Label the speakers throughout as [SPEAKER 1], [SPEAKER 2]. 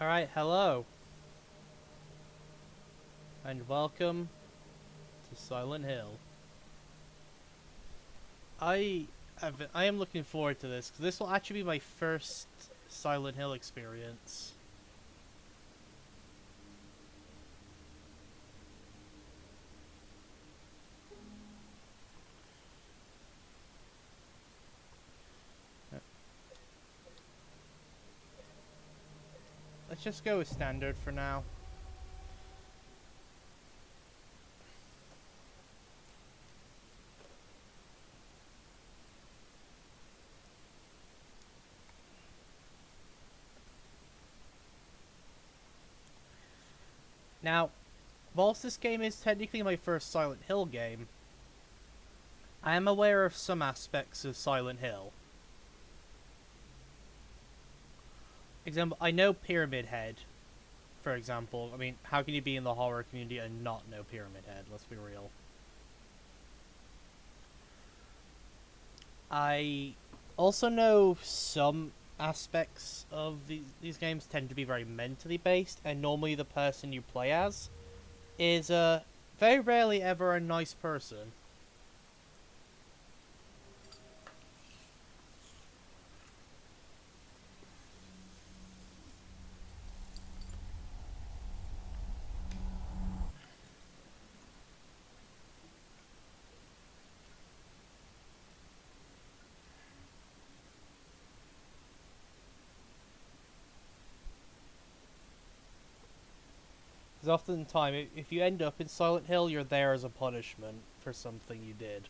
[SPEAKER 1] Alright, hello, and welcome to Silent Hill. I I am looking forward to this, because this will actually be my first Silent Hill experience. Let's just go with standard for now. Now, whilst this game is technically my first Silent Hill game, I am aware of some aspects of Silent Hill. Example, I know Pyramid Head, for example. I mean, how can you be in the horror community and not know Pyramid Head? Let's be real. I also know some aspects of these games tend to be very mentally based, and normally the person you play as is very rarely ever a nice person. Because oftentimes, if you end up in Silent Hill, you're there as a punishment for something you did.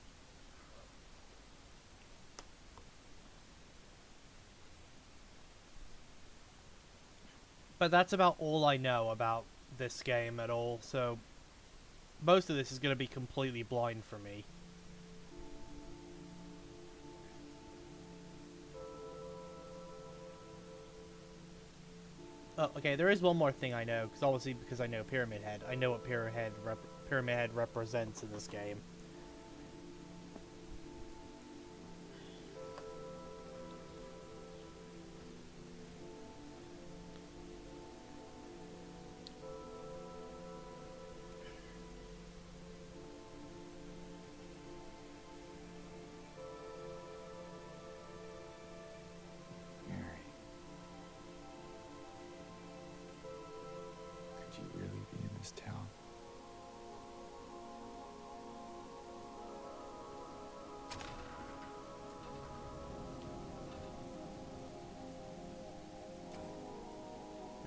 [SPEAKER 1] But that's about all I know about this game at all, so most of this is going to be completely blind for me. Oh, okay, there is one more thing I know, because obviously because I know Pyramid Head, I know what Pyramid Head represents in this game.
[SPEAKER 2] Mary, could you really be in this town?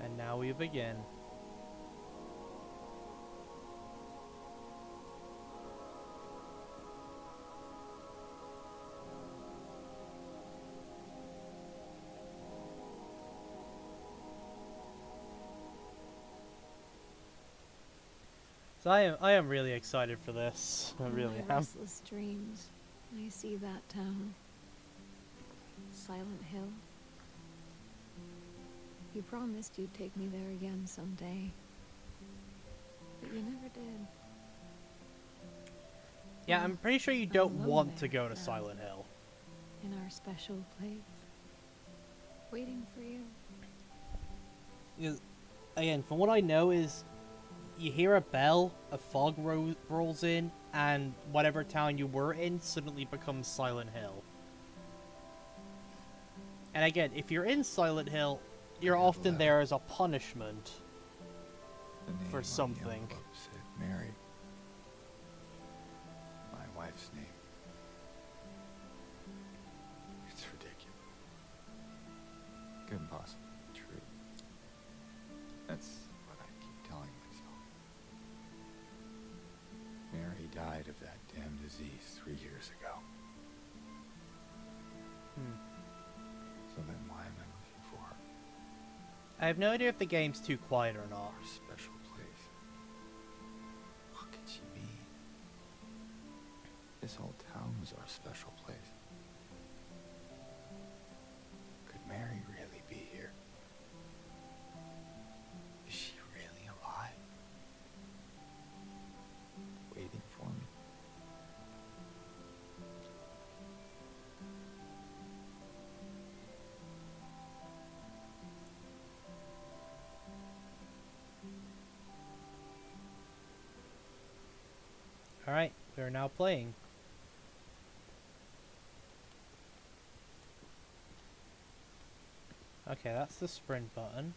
[SPEAKER 1] And now we begin. So I am really excited for this. I really
[SPEAKER 3] In my
[SPEAKER 1] am.
[SPEAKER 3] restless dreams, I see that town. Silent Hill. You promised you'd take me there again someday. But you never did.
[SPEAKER 1] Yeah,
[SPEAKER 3] Well,
[SPEAKER 1] I'm pretty sure you
[SPEAKER 3] I'm
[SPEAKER 1] don't
[SPEAKER 3] alone
[SPEAKER 1] want to
[SPEAKER 3] there
[SPEAKER 1] go to
[SPEAKER 3] now,
[SPEAKER 1] Silent Hill.
[SPEAKER 3] in our special place. Waiting for you.
[SPEAKER 1] Because, again, from what I know is, you hear a bell, a fog rolls in, and whatever town you were in suddenly becomes Silent Hill. And again, if you're in Silent Hill, you're
[SPEAKER 2] I got a
[SPEAKER 1] often
[SPEAKER 2] letter.
[SPEAKER 1] there as a punishment.
[SPEAKER 2] The name
[SPEAKER 1] For
[SPEAKER 2] on the
[SPEAKER 1] something.
[SPEAKER 2] envelope said Mary. My wife's name. It's ridiculous. Couldn't possibly be true. That's what I keep telling myself. Mary died of that damn disease 3 years ago. So then why am I looking for her?
[SPEAKER 1] I have no idea if the game's too quiet or not.
[SPEAKER 2] Our special place. What could she mean? This whole town was our special place. Could Mary really be here? Is she really alive? Waiting for me?
[SPEAKER 1] Alright, we are now playing. Okay, that's the sprint button.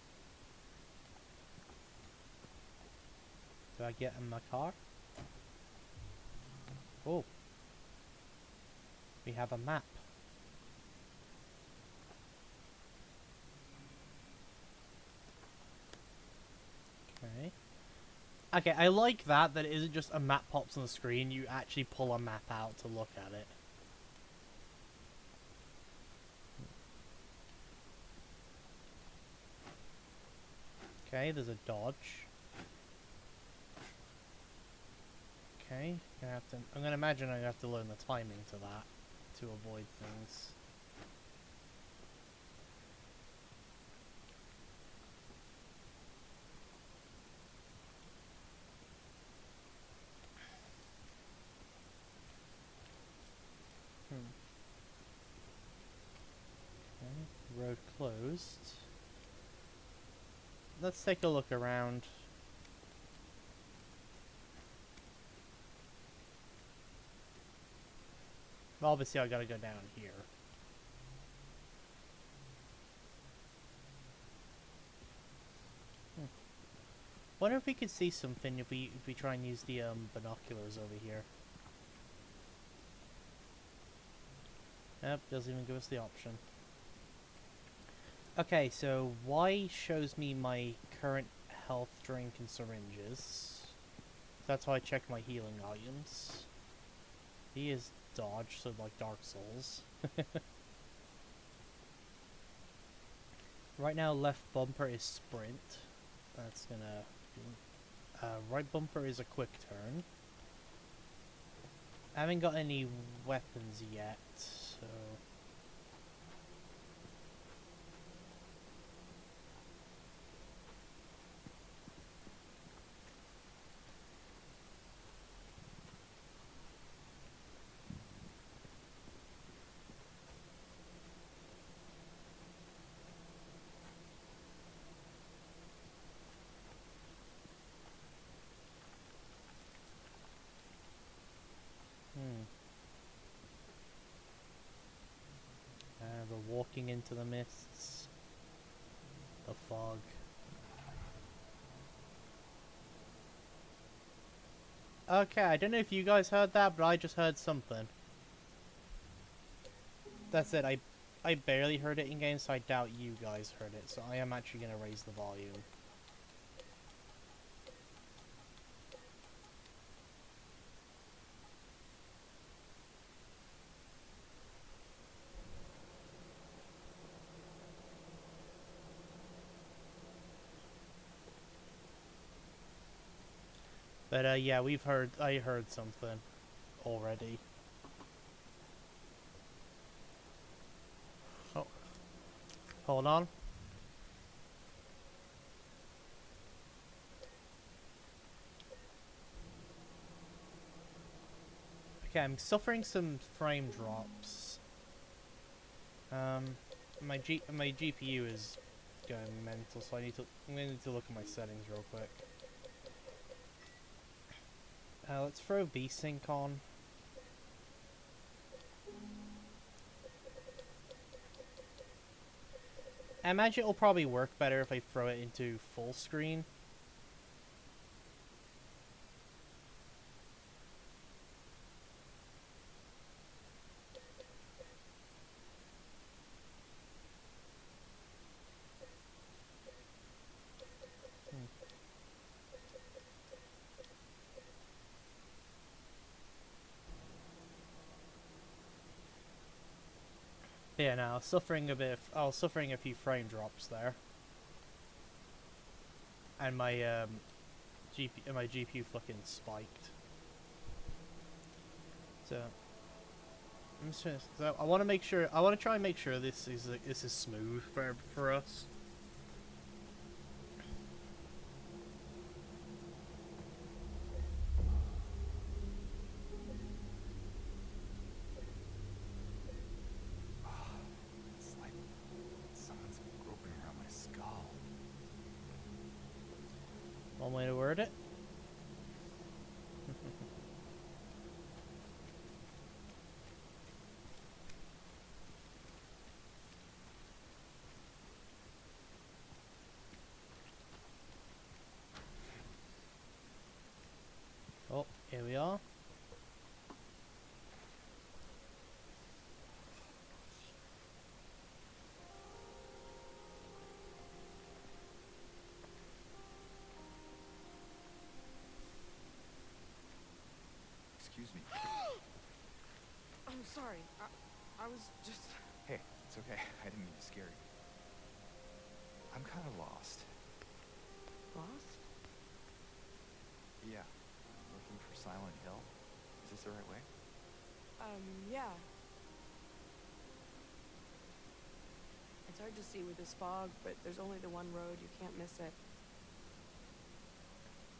[SPEAKER 1] Do I get in my car? Oh. We have a map. Okay. Okay, I like that it isn't just a map pops on the screen, you actually pull a map out to look at it. Okay, there's a dodge. Okay, I'm gonna imagine I have to learn the timing to that to avoid things. Okay, road closed. Let's take a look around. Obviously, I gotta go down here. Wonder if we could see something if we try and use the binoculars over here. Yep, doesn't even give us the option. Okay, so Y shows me my current health drink and syringes. That's how I check my healing items. He is dodge, so like Dark Souls. Right now, left bumper is sprint. That's gonna do. Right bumper is a quick turn. I haven't got any weapons yet, so... We're walking into the mists. The fog. Okay, I don't know if you guys heard that, but I just heard something. That's it, I barely heard it in game, so I doubt you guys heard it, so I am actually going to raise the volume. But yeah, I heard something already. Oh, hold on. Okay, I'm suffering some frame drops. My GPU is going mental, so I'm gonna need to look at my settings real quick. Let's throw VSync on. I imagine it'll probably work better if I throw it into full screen. Yeah, no, I was suffering a few frame drops there. And my GPU fucking spiked. So I'm just so I want to try and make sure this is smooth for us.
[SPEAKER 2] It's like someone's groping around my skull.
[SPEAKER 1] One way to word it. Oh, here we are.
[SPEAKER 2] Excuse me.
[SPEAKER 4] I'm sorry. I was just...
[SPEAKER 2] Hey, it's okay. I didn't mean to scare you. I'm kind of lost.
[SPEAKER 4] Lost?
[SPEAKER 2] Yeah. Looking for Silent Hill. Is this the right way?
[SPEAKER 4] Yeah. It's hard to see with this fog, but there's only the one road. You can't miss it.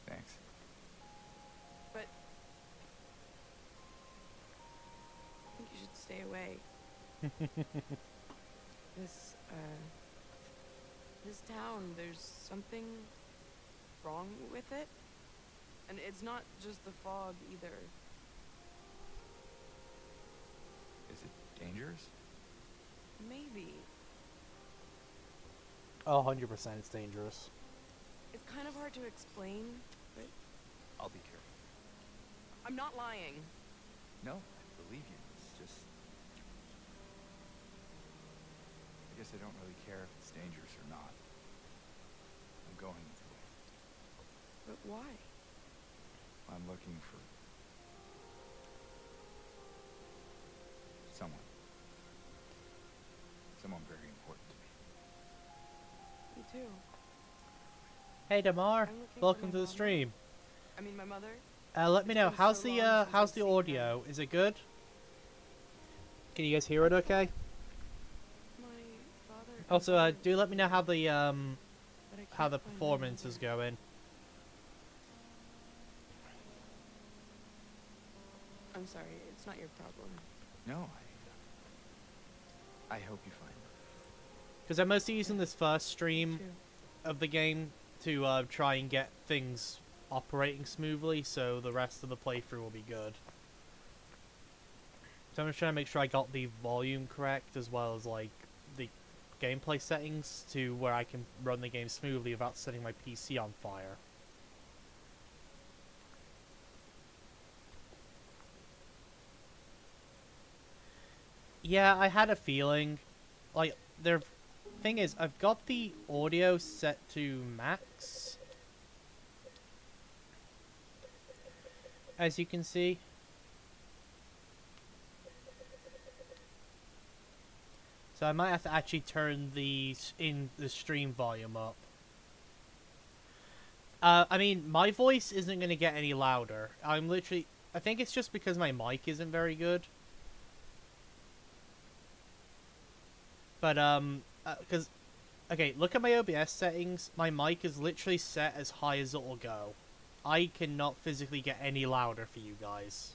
[SPEAKER 2] Thanks.
[SPEAKER 4] But... I think you should stay away. This town, there's something wrong with it. And it's not just the fog, either.
[SPEAKER 2] Is it dangerous?
[SPEAKER 4] Maybe.
[SPEAKER 1] Oh, 100% it's dangerous.
[SPEAKER 4] It's kind of hard to explain, but
[SPEAKER 2] I'll be careful.
[SPEAKER 4] I'm not lying.
[SPEAKER 2] No, I believe you. It's just... I guess I don't really care if it's dangerous or not. I'm going either way.
[SPEAKER 4] But why?
[SPEAKER 2] I'm looking for... someone. Someone very important to me.
[SPEAKER 4] Me too.
[SPEAKER 1] Hey Damar,
[SPEAKER 4] I'm looking for
[SPEAKER 1] welcome
[SPEAKER 4] my
[SPEAKER 1] to the
[SPEAKER 4] mama.
[SPEAKER 1] stream.
[SPEAKER 4] I mean, my mother.
[SPEAKER 1] Let me
[SPEAKER 4] It's
[SPEAKER 1] know
[SPEAKER 4] been
[SPEAKER 1] how's
[SPEAKER 4] so
[SPEAKER 1] the
[SPEAKER 4] long since
[SPEAKER 1] how's
[SPEAKER 4] I've
[SPEAKER 1] the
[SPEAKER 4] seen her.
[SPEAKER 1] audio? Is it good? Can you guys hear it okay?
[SPEAKER 4] My father. and
[SPEAKER 1] Also,
[SPEAKER 4] mother,
[SPEAKER 1] do let me know how the
[SPEAKER 4] but I
[SPEAKER 1] how the
[SPEAKER 4] can't find my
[SPEAKER 1] performance is
[SPEAKER 4] mother.
[SPEAKER 1] going.
[SPEAKER 4] I'm sorry, it's not your problem.
[SPEAKER 2] No, I hope you find her.
[SPEAKER 1] Because I'm mostly using this first stream
[SPEAKER 4] Too.
[SPEAKER 1] of the game to try and get things operating smoothly, so the rest of the playthrough will be good. So I'm just trying to make sure I got the volume correct, as well as like the gameplay settings to where I can run the game smoothly without setting my PC on fire. Yeah, I had a feeling. Like, the thing is, I've got the audio set to max, as you can see. So I might have to actually turn the stream volume up. I mean, my voice isn't going to get any louder. I think it's just because my mic isn't very good. But, because, okay, look at my OBS settings. My mic is literally set as high as it will go. I cannot physically get any louder for you guys.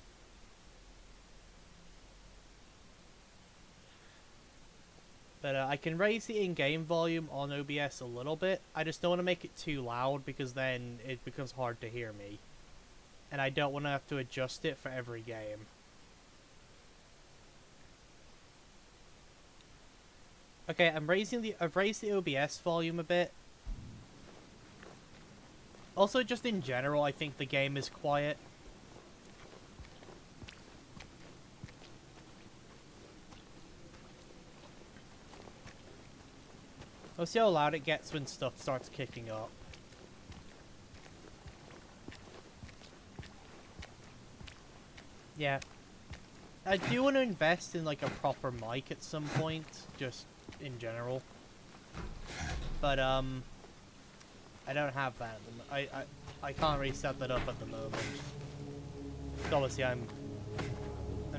[SPEAKER 1] But I can raise the in-game volume on OBS a little bit. I just don't want to make it too loud because then it becomes hard to hear me. And I don't want to have to adjust it for every game. Okay, I've raised the OBS volume a bit. Also, just in general, I think the game is quiet. We'll see how loud it gets when stuff starts kicking up. Yeah. I do want to invest in like a proper mic at some point, just in general. But I don't have that. I can't really set that up at the moment. Obviously, I'm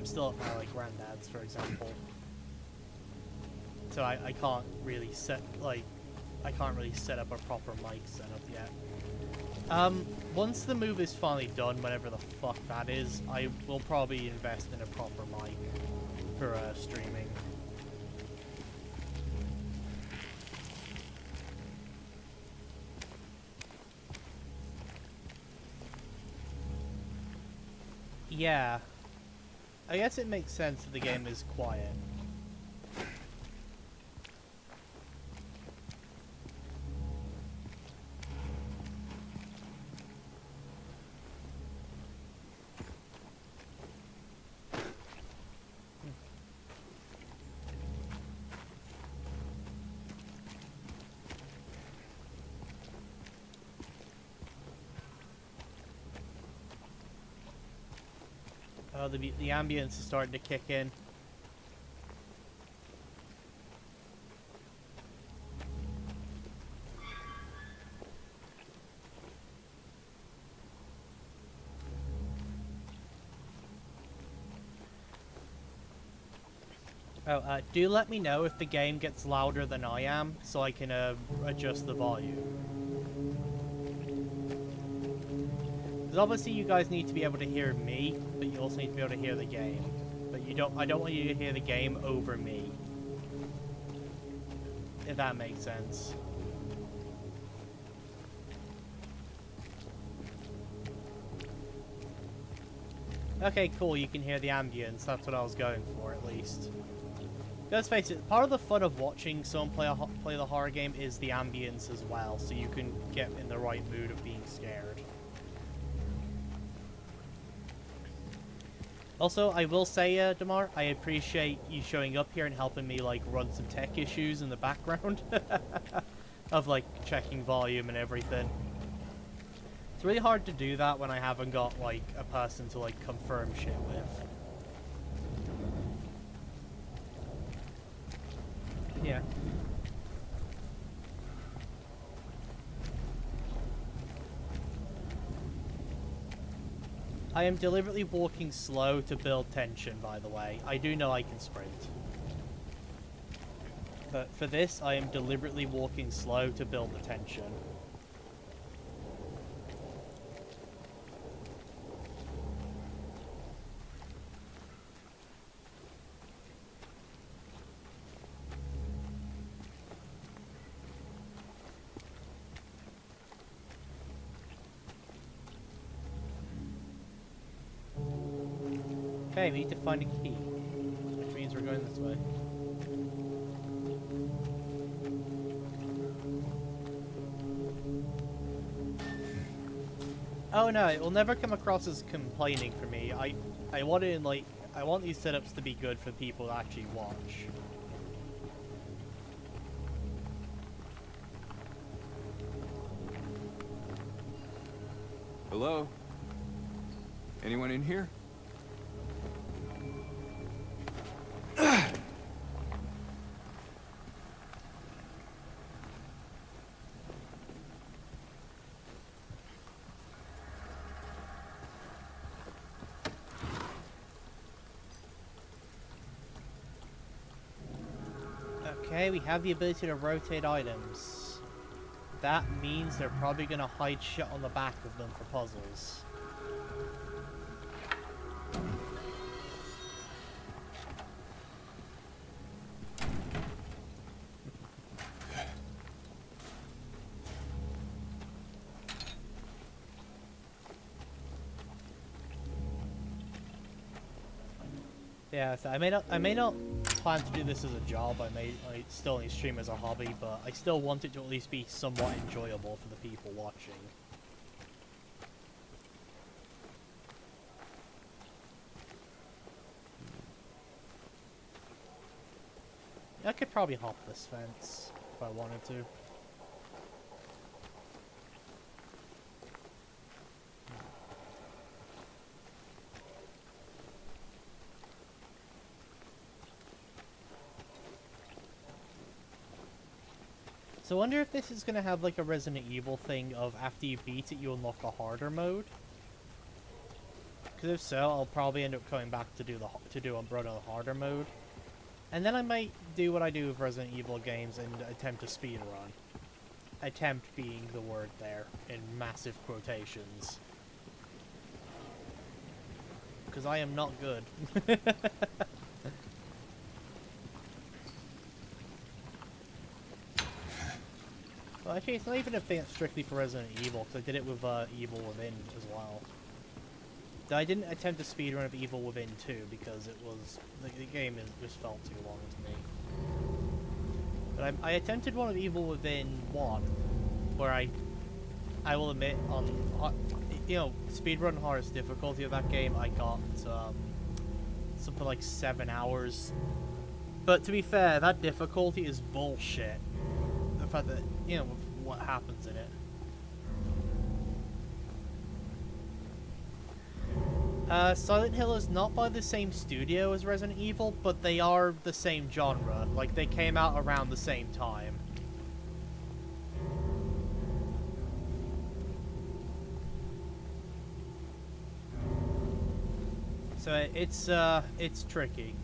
[SPEAKER 1] still at my like granddad's, for example. So I can't really set up a proper mic setup yet. Once the move is finally done, whenever the fuck that is, I will probably invest in a proper mic for streaming. Yeah. I guess it makes sense that the game is quiet. The ambience is starting to kick in. Oh, do let me know if the game gets louder than I am, so I can adjust the volume. Because obviously you guys need to be able to hear me, but you also need to be able to hear the game. But I don't want you to hear the game over me. If that makes sense. Okay, cool, you can hear the ambience. That's what I was going for, at least. Let's face it, part of the fun of watching someone play the horror game is the ambience as well, so you can get in the right mood of being scared. Also, I will say, Damar, I appreciate you showing up here and helping me, like, run some tech issues in the background. Of, like, checking volume and everything. It's really hard to do that when I haven't got, like, a person to, like, confirm shit with. Yeah. I am deliberately walking slow to build tension, by the way. I do know I can sprint. But for this, I am deliberately walking slow to build the tension. Okay, we need to find a key, which means we're going this way. Oh no, it will never come across as complaining for me. I want it in, like, I want these setups to be good for people to actually watch.
[SPEAKER 2] Hello? Anyone in here?
[SPEAKER 1] Okay, we have the ability to rotate items. That means they're probably going to hide shit on the back of them for puzzles. Yeah, so I may not plan to do this as a job. I still only stream as a hobby, but I still want it to at least be somewhat enjoyable for the people watching. I could probably hop this fence if I wanted to. So I wonder if this is going to have like a Resident Evil thing of after you beat it, you unlock a harder mode. Because if so, I'll probably end up coming back to do Umbrella harder mode. And then I might do what I do with Resident Evil games and attempt a speedrun. Attempt being the word there, in massive quotations. Because I am not good. Well, actually, it's not even a thing that's strictly for Resident Evil, because I did it with Evil Within as well. I didn't attempt a speedrun of Evil Within 2 because it was the game just felt too long to me. But I attempted one of Evil Within 1, where I will admit on speedrun hardest difficulty of that game I got something like 7 hours. But to be fair, that difficulty is bullshit. The fact that with what happens in it. Silent Hill is not by the same studio as Resident Evil, but they are the same genre. Like, they came out around the same time. So it's tricky.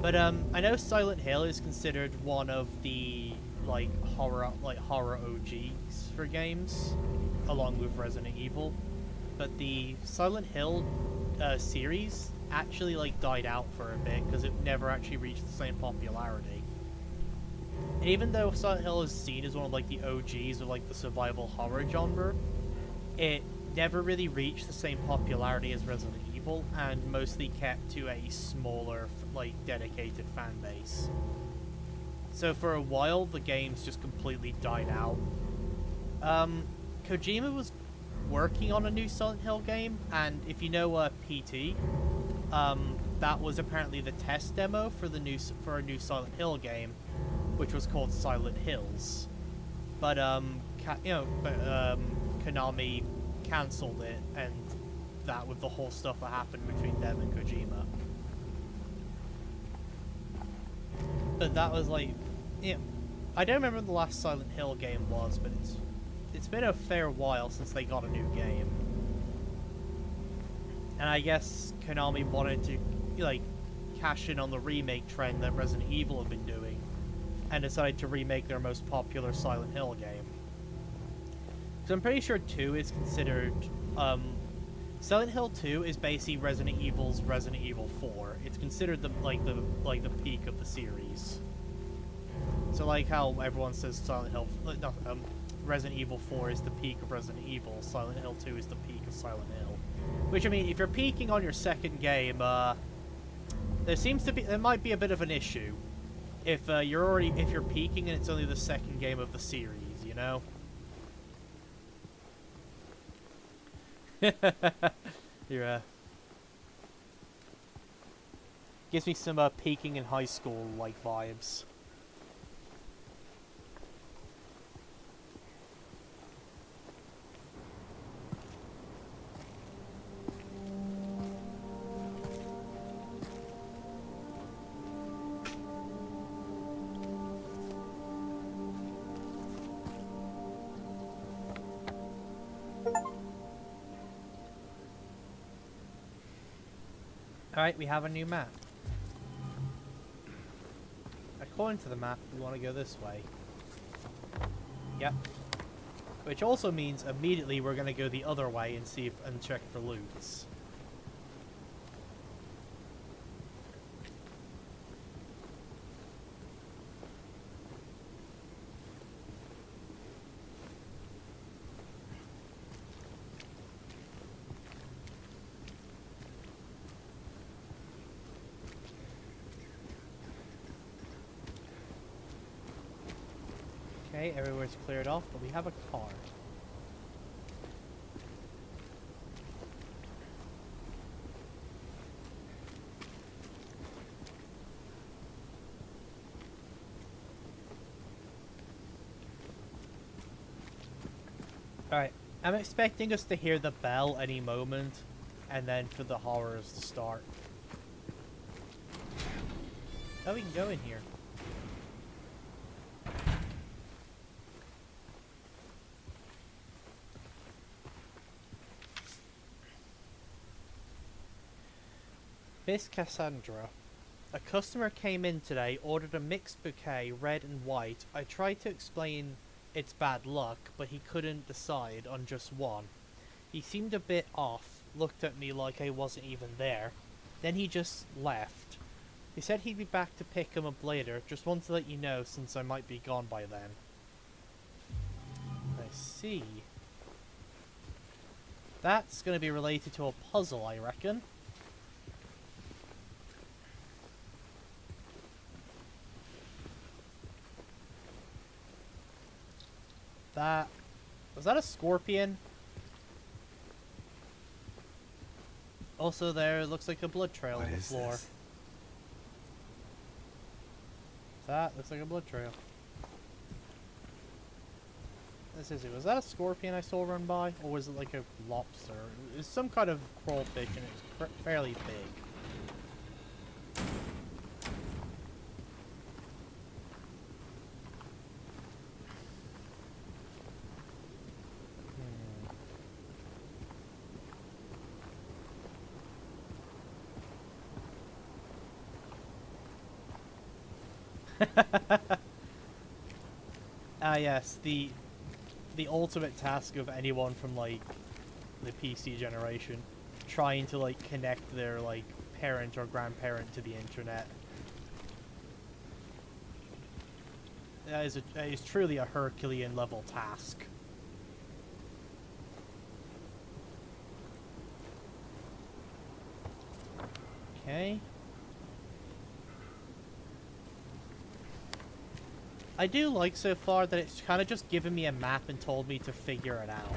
[SPEAKER 1] But I know Silent Hill is considered one of the horror OGs for games, along with Resident Evil. But the Silent Hill series actually died out for a bit because it never actually reached the same popularity. And even though Silent Hill is seen as one of the OGs of the survival horror genre, it never really reached the same popularity as Resident Evil, and mostly kept to a smaller, dedicated fan base. So for a while, the games just completely died out. Kojima was working on a new Silent Hill game, and if you know PT, that was apparently the test demo for a new Silent Hill game, which was called Silent Hills. But Konami cancelled it, and that with the whole stuff that happened between them and Kojima. But that was I don't remember when the last Silent Hill game was, but it's been a fair while since they got a new game. And I guess Konami wanted to cash in on the remake trend that Resident Evil had been doing, and decided to remake their most popular Silent Hill game. So I'm pretty sure 2 is considered Silent Hill 2 is basically Resident Evil's Resident Evil 4. It's considered the peak of the series. So how everyone says Silent Hill, Resident Evil 4 is the peak of Resident Evil, Silent Hill 2 is the peak of Silent Hill. Which, I mean, if you're peaking on your second game, there might be a bit of an issue. If you're peaking and it's only the second game of the series, you know? You're, gives me some peaking in high school vibes. Alright, we have a new map. According to the map, we want to go this way. Yep. Which also means immediately we're going to go the other way and check for loots. Okay, everywhere's cleared off, but we have a car. Alright, I'm expecting us to hear the bell any moment, and then for the horrors to start. Oh, we can go in here. Miss Cassandra. A customer came in today, ordered a mixed bouquet, red and white. I tried to explain it's bad luck, but he couldn't decide on just one. He seemed a bit off, looked at me like I wasn't even there. Then he just left. He said he'd be back to pick him up later, just wanted to let you know since I might be gone by then. I see. That's gonna be related to a puzzle, I reckon. Was that a scorpion? Also there looks like a blood trail on the floor.
[SPEAKER 2] This?
[SPEAKER 1] That looks like a blood trail. This is it. Was that a scorpion I saw run by? Or was it like a lobster? It was some kind of crawfish and it was fairly big. Ah, yes, the ultimate task of anyone from like the PC generation, trying to like connect their like parent or grandparent to the internet. That is truly a Herculean level task. Okay. I do like so far that it's kind of just given me a map and told me to figure it out.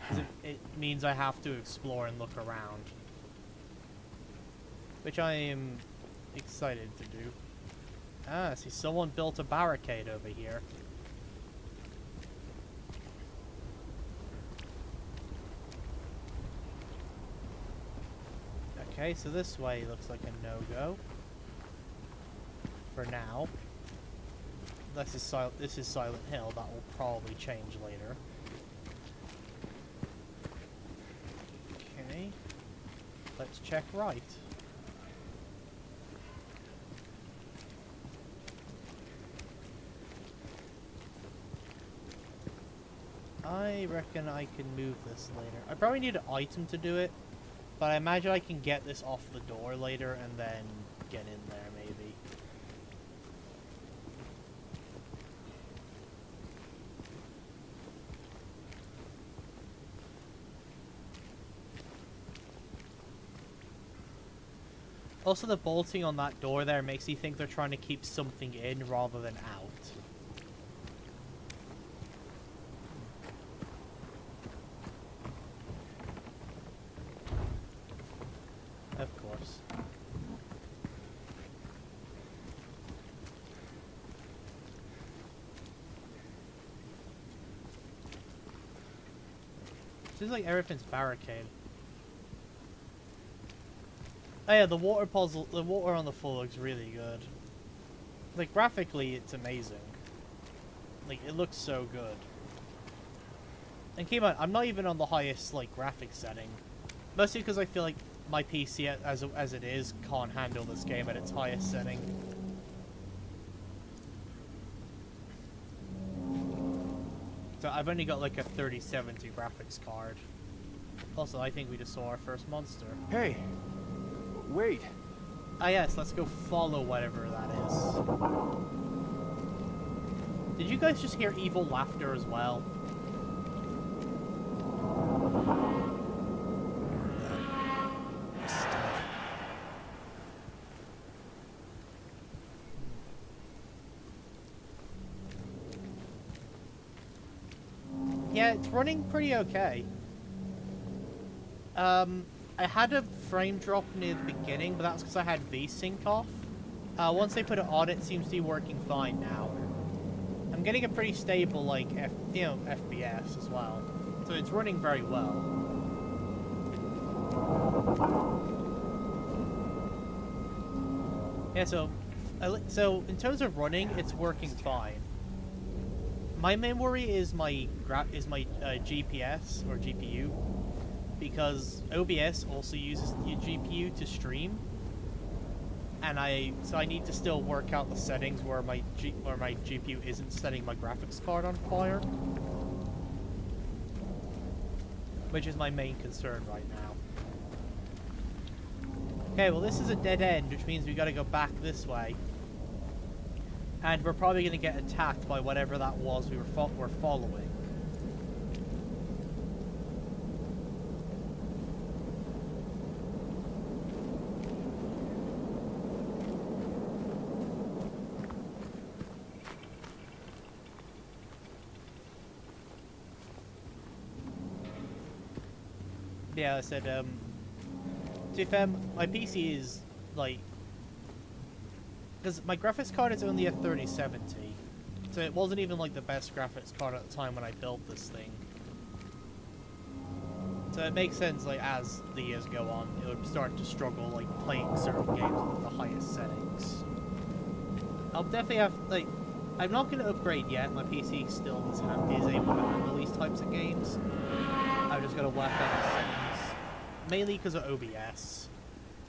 [SPEAKER 1] 'Cause it means I have to explore and look around. Which I am excited to do. Ah, see, someone built a barricade over here. Okay, so this way looks like a no-go. For now. This is Silent Hill. That will probably change later. Okay. Let's check right. I reckon I can move this later. I probably need an item to do it, but I imagine I can get this off the door later and then get in there, maybe. Also, the bolting on that door there makes you think they're trying to keep something in rather than out. Of course. Seems like everything's barricaded. Oh yeah, the water puzzle, the water on the floor looks really good. Like, graphically, it's amazing. Like, it looks so good. And keep in mind, I'm not even on the highest, like, graphics setting. Mostly because I feel like my PC, as it is, can't handle this game at its highest setting. So I've only got, like, a 3070 graphics card. Also, I think we just saw our first monster.
[SPEAKER 2] Hey! Wait!
[SPEAKER 1] Ah yes, let's go follow whatever that is. Did you guys just hear evil laughter as well? Yeah, it's running pretty okay. I had a frame drop near the beginning, but that's because I had VSync off. Once they put it on, it seems to be working fine now. I'm getting a pretty stable, like, FPS as well. So it's running very well. Yeah, so in terms of running, it's working fine. My main worry is my GPS or GPU, because OBS also uses the GPU to stream, and I need to still work out the settings where my GPU isn't setting my graphics card on fire, which is my main concern right now. Okay, well this is a dead end, which means we gotta go back this way. And we're probably going to get attacked by whatever that was we're following. Yeah, I said, my PC is, like, because my graphics card is only a 3070, So it wasn't even like the best graphics card at the time when I built this thing. So it makes sense, like, as the years go on, it would start to struggle, like, playing certain games with the highest settings. I'll definitely have, like, I'm not going to upgrade yet. My PC still is able to handle these types of games. I've just got to work out the settings, mainly because of OBS.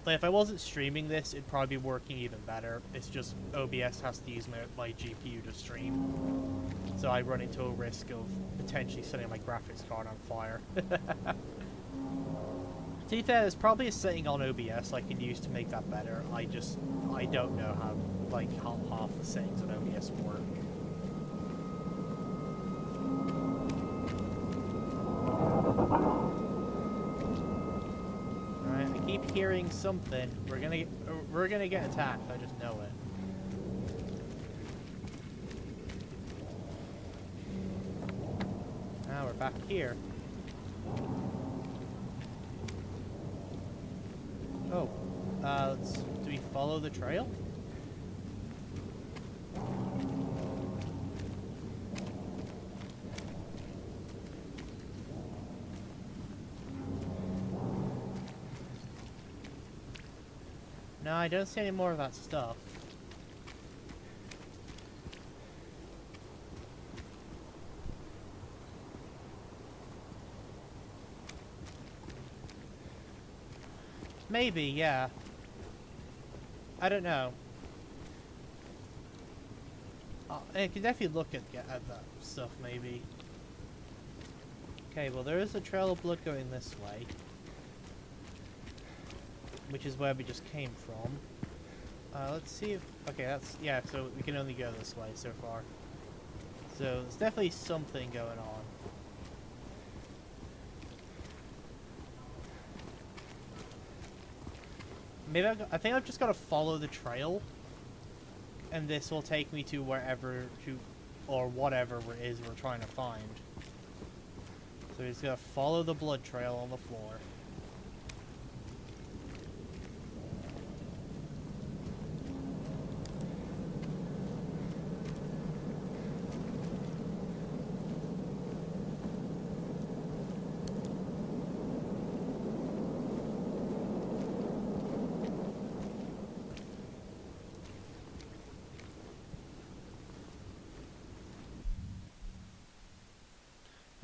[SPEAKER 1] Like, if I wasn't streaming this, it'd probably be working even better. It's just OBS has to use my GPU to stream. So I run into a risk of potentially setting my graphics card on fire. To be fair, there's probably a setting on OBS I can use to make that better. I don't know how, like, how half the settings on OBS work. Alright, I keep hearing something. We're gonna get attacked, I just know it. Now we're back here. Oh, do we follow the trail? No, I don't see any more of that stuff. Maybe, yeah. I don't know. I can definitely look at that stuff, maybe. Okay, well, there is a trail of blood going this way, which is where we just came from. Let's see if... Okay, yeah, so we can only go this way so far. So, there's definitely something going on. Maybe I think I've just got to follow the trail, and this will take me to wherever or whatever it is we're trying to find. So we just gotta follow the blood trail on the floor.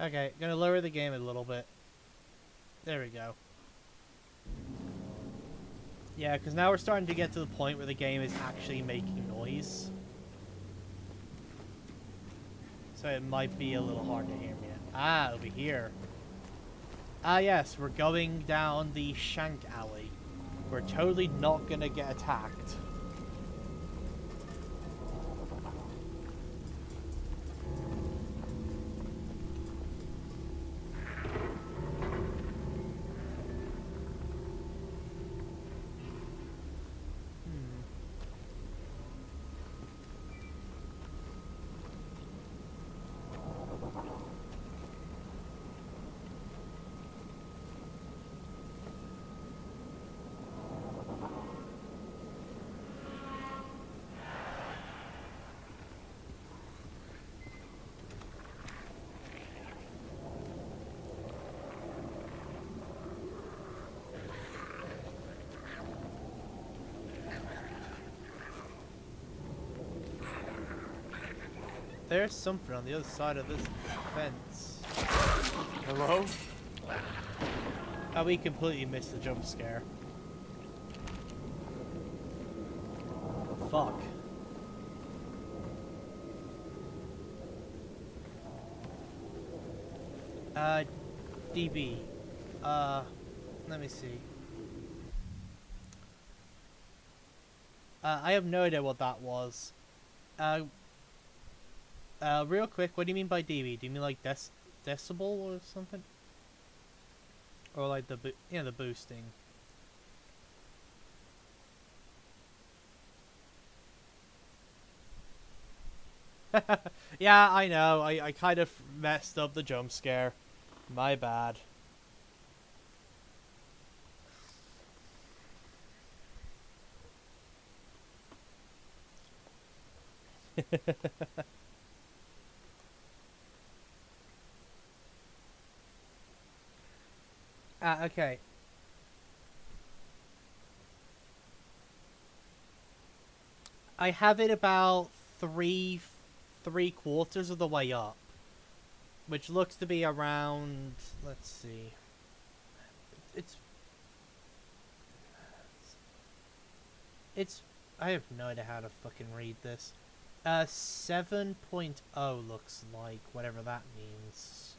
[SPEAKER 1] Okay, gonna lower the game a little bit. There we go. Yeah, because now we're starting to get to the point where the game is actually making noise. So it might be a little hard to hear me. Ah, over here. Ah, yes, we're going down the Shank Alley. We're totally not gonna get attacked. There's something on the other side of this fence.
[SPEAKER 2] Hello?
[SPEAKER 1] Oh, we completely missed the jump scare. Fuck. DB. Let me see. I have no idea what that was. Real quick, what do you mean by dB? Do you mean like decibel or something? Or like the the boosting? Yeah, I know. I kind of messed up the jump scare. My bad. Okay. I have it about three quarters of the way up, which looks to be around. Let's see. It's it's. I have no idea how to fucking read this. 7.0 looks like whatever that means.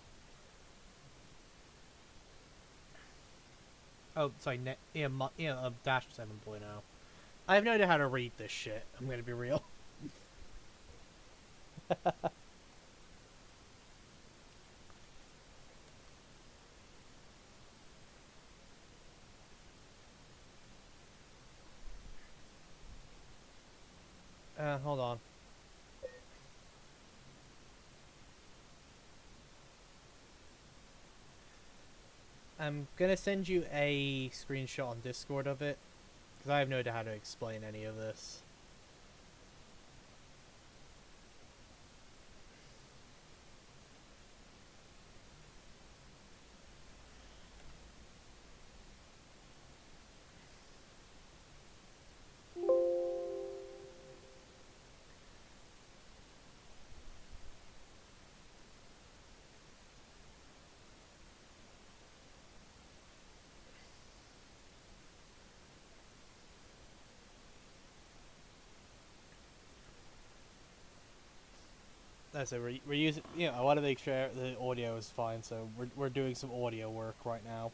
[SPEAKER 1] Oh, sorry. Dash 7.0. I have no idea how to read this shit. I'm gonna be real. Hold on. I'm gonna send you a screenshot on Discord of it, because I have no idea how to explain any of this. That's it. We're using. I want to make sure the audio is fine, so we're doing some audio work right now.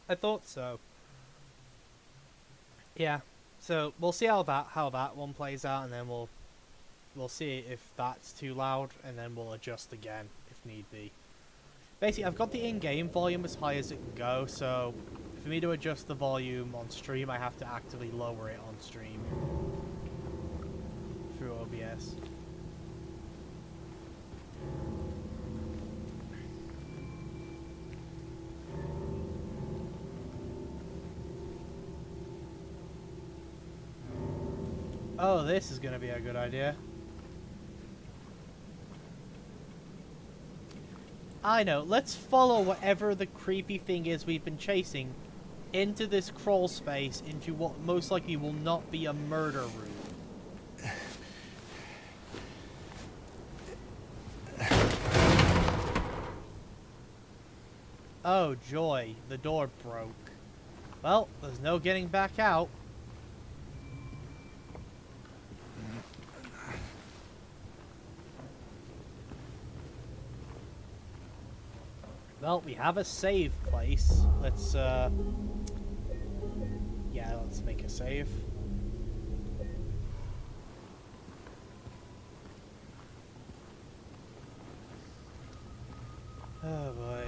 [SPEAKER 1] I thought so. Yeah. So we'll see how that one plays out, and then we'll see if that's too loud, and then we'll adjust again if need be. Basically, I've got the in-game volume as high as it can go, so for me to adjust the volume on stream, I have to actively lower it on stream through OBS. Oh, this is going to be a good idea. I know, let's follow whatever the creepy thing is we've been chasing into this crawl space, into what most likely will not be a murder room. Oh joy, the door broke. Well, there's no getting back out. Well, we have a save place. Let's, yeah, let's make a save. Oh, boy.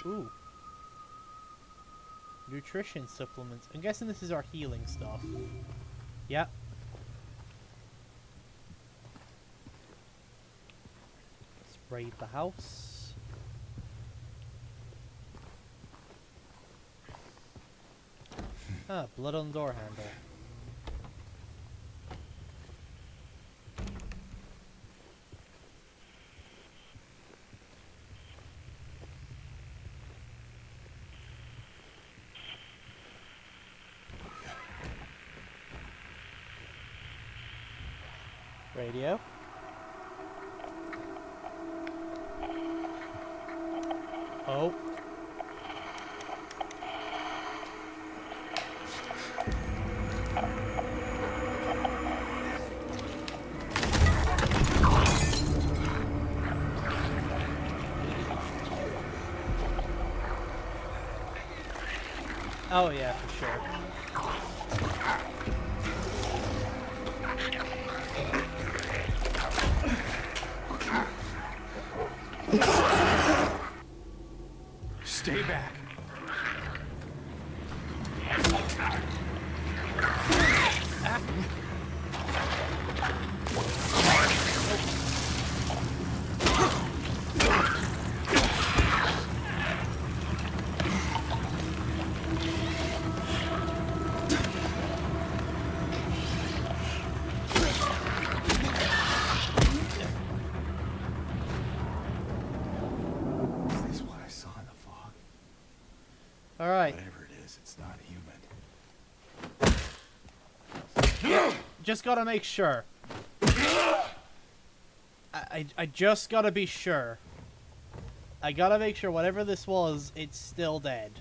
[SPEAKER 1] Ooh. Nutrition supplements. I'm guessing this is our healing stuff. Yep. Let's raid the house. Ah, blood on the door handle. Radio. Oh. Oh yeah, for sure.
[SPEAKER 2] Stay back. Is this what I saw in the fog?
[SPEAKER 1] All right.
[SPEAKER 2] Whatever it is, it's not human.
[SPEAKER 1] Just gotta make sure. I just gotta be sure. I gotta make sure whatever this was, it's still dead.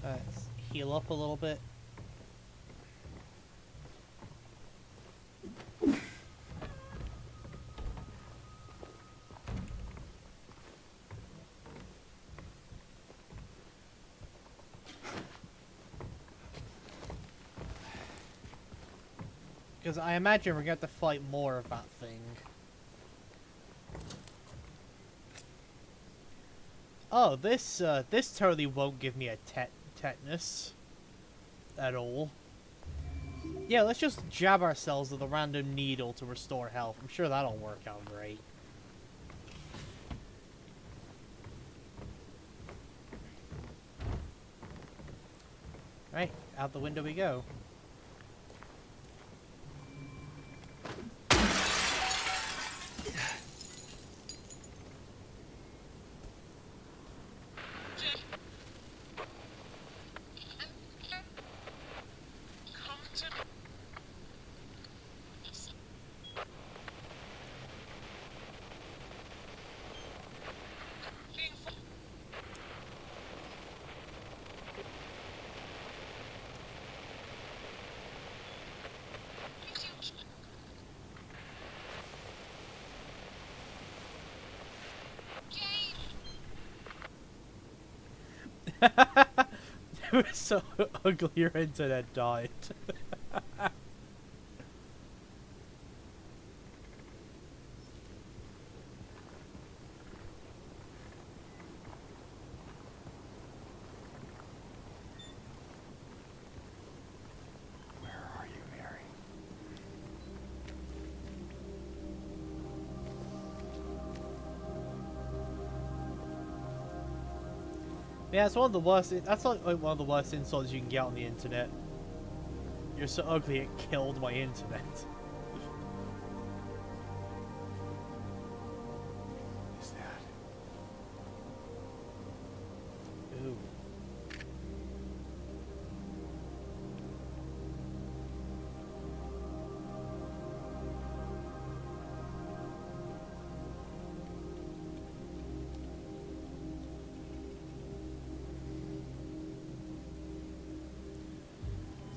[SPEAKER 1] Let's heal up a little bit. Because I imagine we're going to have to fight more of that thing. Oh, this totally won't give me a tetanus at all. Yeah, let's just jab ourselves with a random needle to restore health. I'm sure that'll work out great. Right, out the window we go. It was so ugly your internet died.
[SPEAKER 2] Where are you, Mary?
[SPEAKER 1] Yeah, it's one of the worst. That's like one of the worst insults you can get on the internet. You're so ugly it killed my internet.
[SPEAKER 2] Is that?
[SPEAKER 1] Ooh.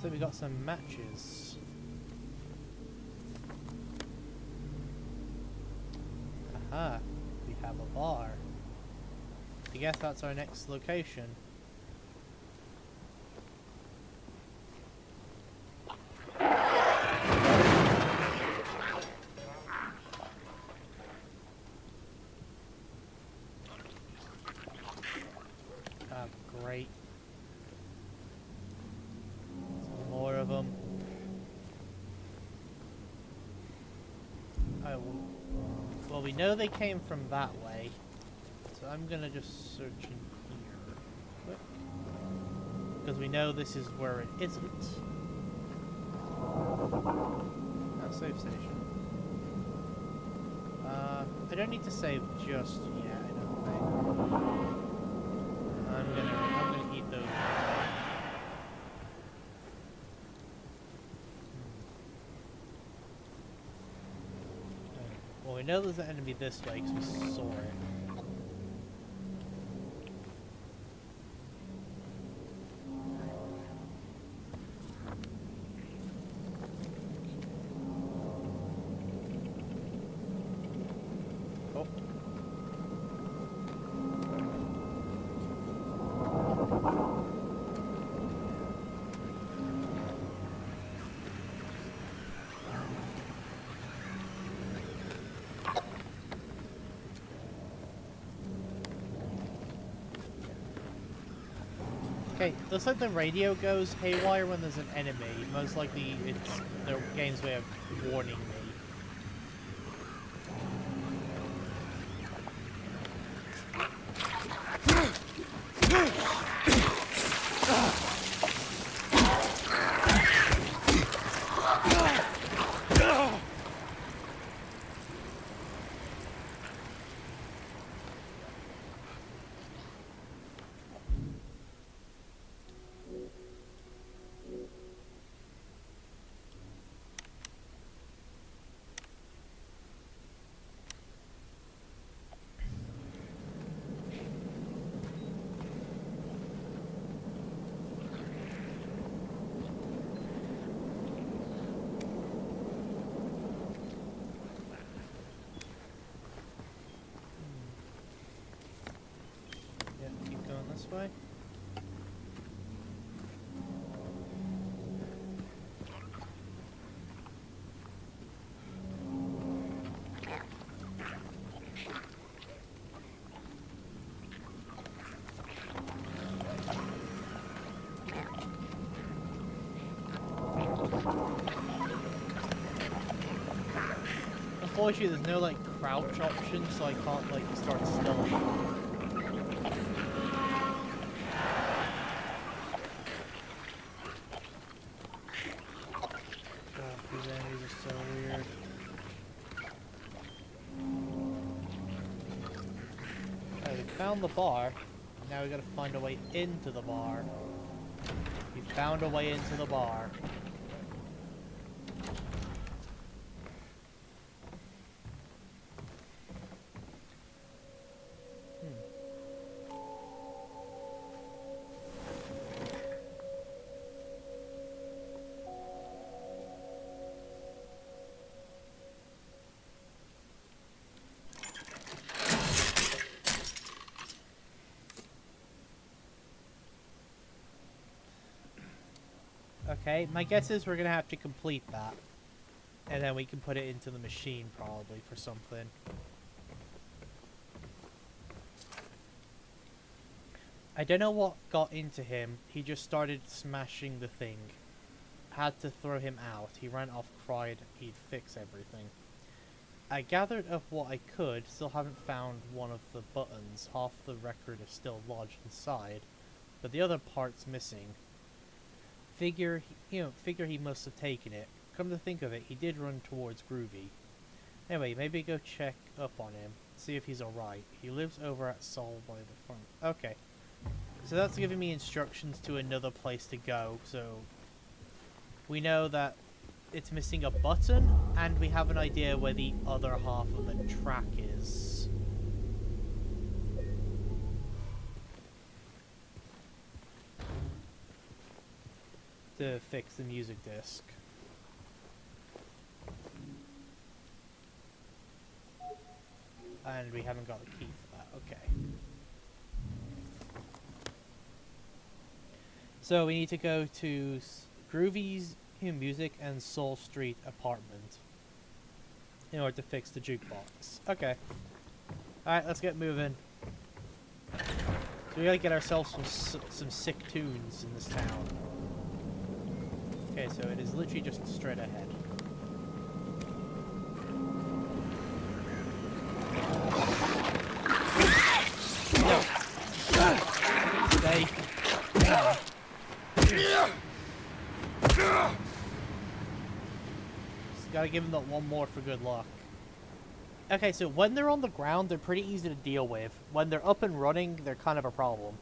[SPEAKER 1] So we got some matches. Aha, we have a bar. I guess that's our next location. Great. Some more of them. Oh, well, we know they came from that way, so I'm gonna just search in here, quick, because we know this is where it isn't. Oh, save station. I don't need to save just yet, I don't think. I'm gonna eat those. Well, we know there's an enemy this way because we saw it. Oh. Okay, looks like the radio goes haywire when there's an enemy. Most likely it's the game's way of warning me. Yeah, keep going this way. Unfortunately, there's no like crouch option, so I can't like start stalling. God, these enemies are so weird. Okay, we found the bar. Now we gotta find a way into the bar. We found a way into the bar. Okay, my guess is we're gonna have to complete that. And then we can put it into the machine, probably, for something. I don't know what got into him. He just started smashing the thing. Had to throw him out. He ran off, cried he'd fix everything. I gathered up what I could, still haven't found one of the buttons. Half the record is still lodged inside, but the other part's missing. Figure he must have taken it. Come to think of it, he did run towards Groovy. Anyway, maybe go check up on him, see if he's alright. He lives over at Sol by the farm. Okay. So that's giving me instructions to another place to go, so we know that it's missing a button, and we have an idea where the other half of the track is. To fix the music disc. And we haven't got the key for that, okay. So we need to go to Groovy's Music and Soul Street apartment in order to fix the jukebox. Okay. Alright, let's get moving. So we gotta get ourselves some sick tunes in this town. Okay, so it is literally just straight ahead. No. Stay. No. Just gotta give them that one more for good luck. Okay, so when they're on the ground, they're pretty easy to deal with. When they're up and running, they're kind of a problem.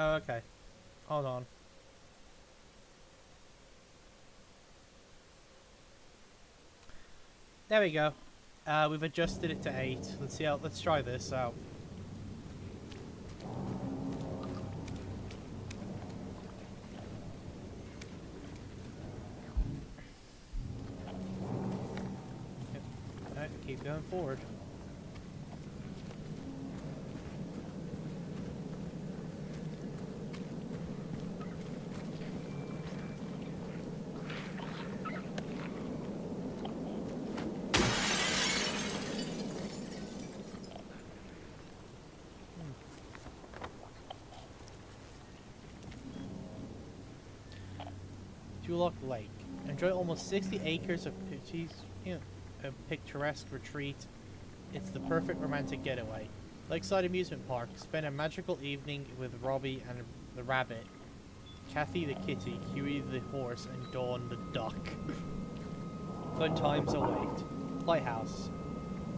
[SPEAKER 1] Oh, okay. Hold on. There we go. We've adjusted it to 8. Let's see how. Let's try this out. Yep. Alright, keep going forward. Duloc Lake. Enjoy almost 60 acres of a picturesque retreat. It's the perfect romantic getaway. Lakeside Amusement Park. Spend a magical evening with Robbie and the rabbit, Kathy the kitty, Huey the horse, and Dawn the duck. Fun times await. Lighthouse.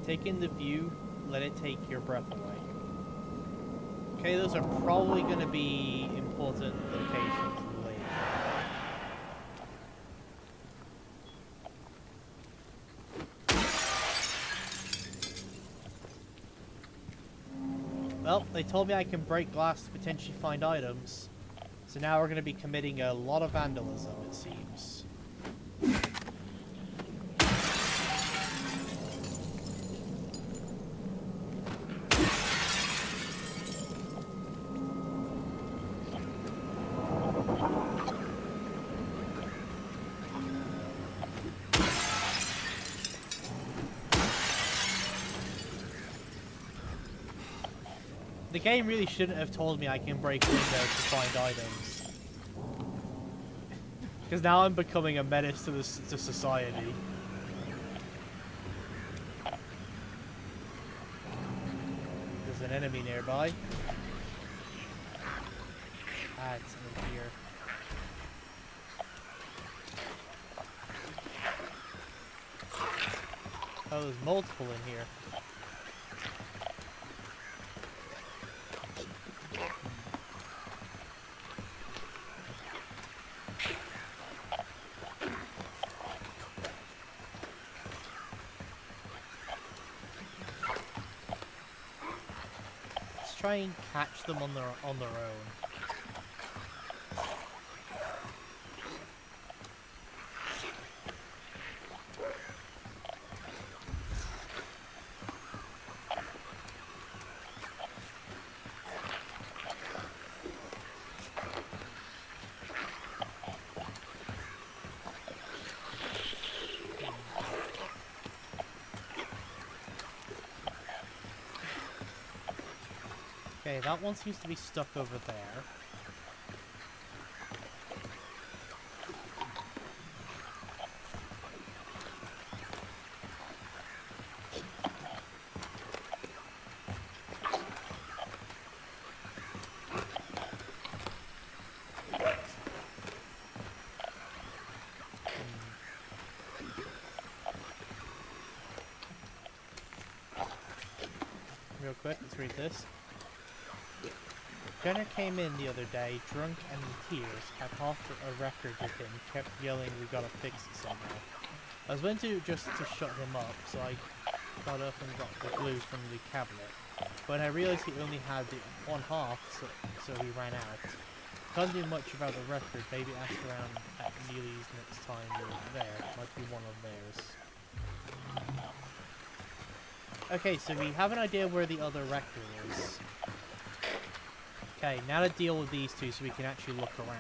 [SPEAKER 1] Take in the view, let it take your breath away. Okay, those are probably going to be important locations later. Well, they told me I can break glass to potentially find items. So now we're going to be committing a lot of vandalism, it seems. The game really shouldn't have told me I can break windows to find items. Because now I'm becoming a menace to society. There's an enemy nearby. Ah, it's in here. Oh, there's multiple in here. Try and catch them on their own. Okay, that one seems to be stuck over there. Real quick, let's read this. Jenner came in the other day, drunk and in tears, had half a record with him, kept yelling, "We gotta fix it somehow." I was going to just to shut him up, so I got up and got the glue from the cabinet. But I realised he only had the one half, so he ran out. Can't do much about the record, maybe ask around at Neely's next time you're there. Might be one of theirs. Okay, so we have an idea where the other record is. Okay, now to deal with these two so we can actually look around.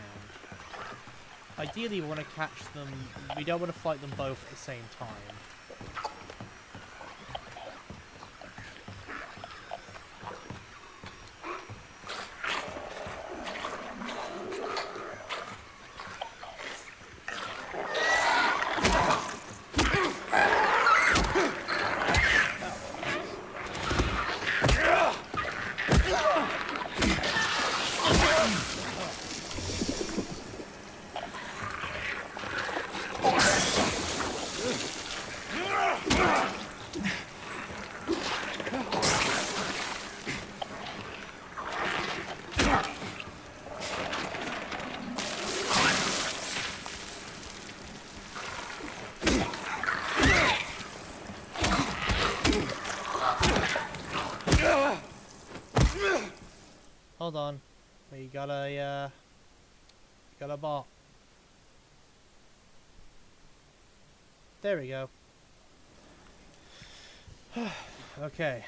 [SPEAKER 1] Ideally we want to catch them, we don't want to fight them both at the same time. Hold on, we got a bot. There we go. Okay.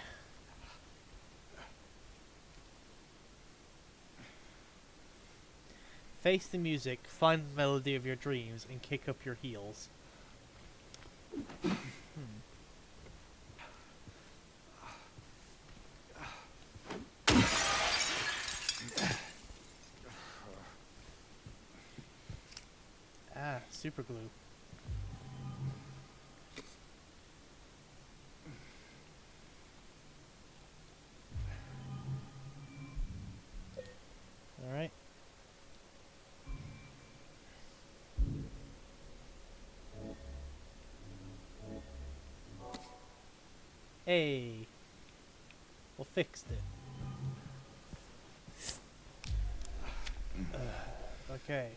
[SPEAKER 1] Face the music, find the melody of your dreams, and kick up your heels. Ah, super glue. Alright. Hey. Well, fixed it. Okay.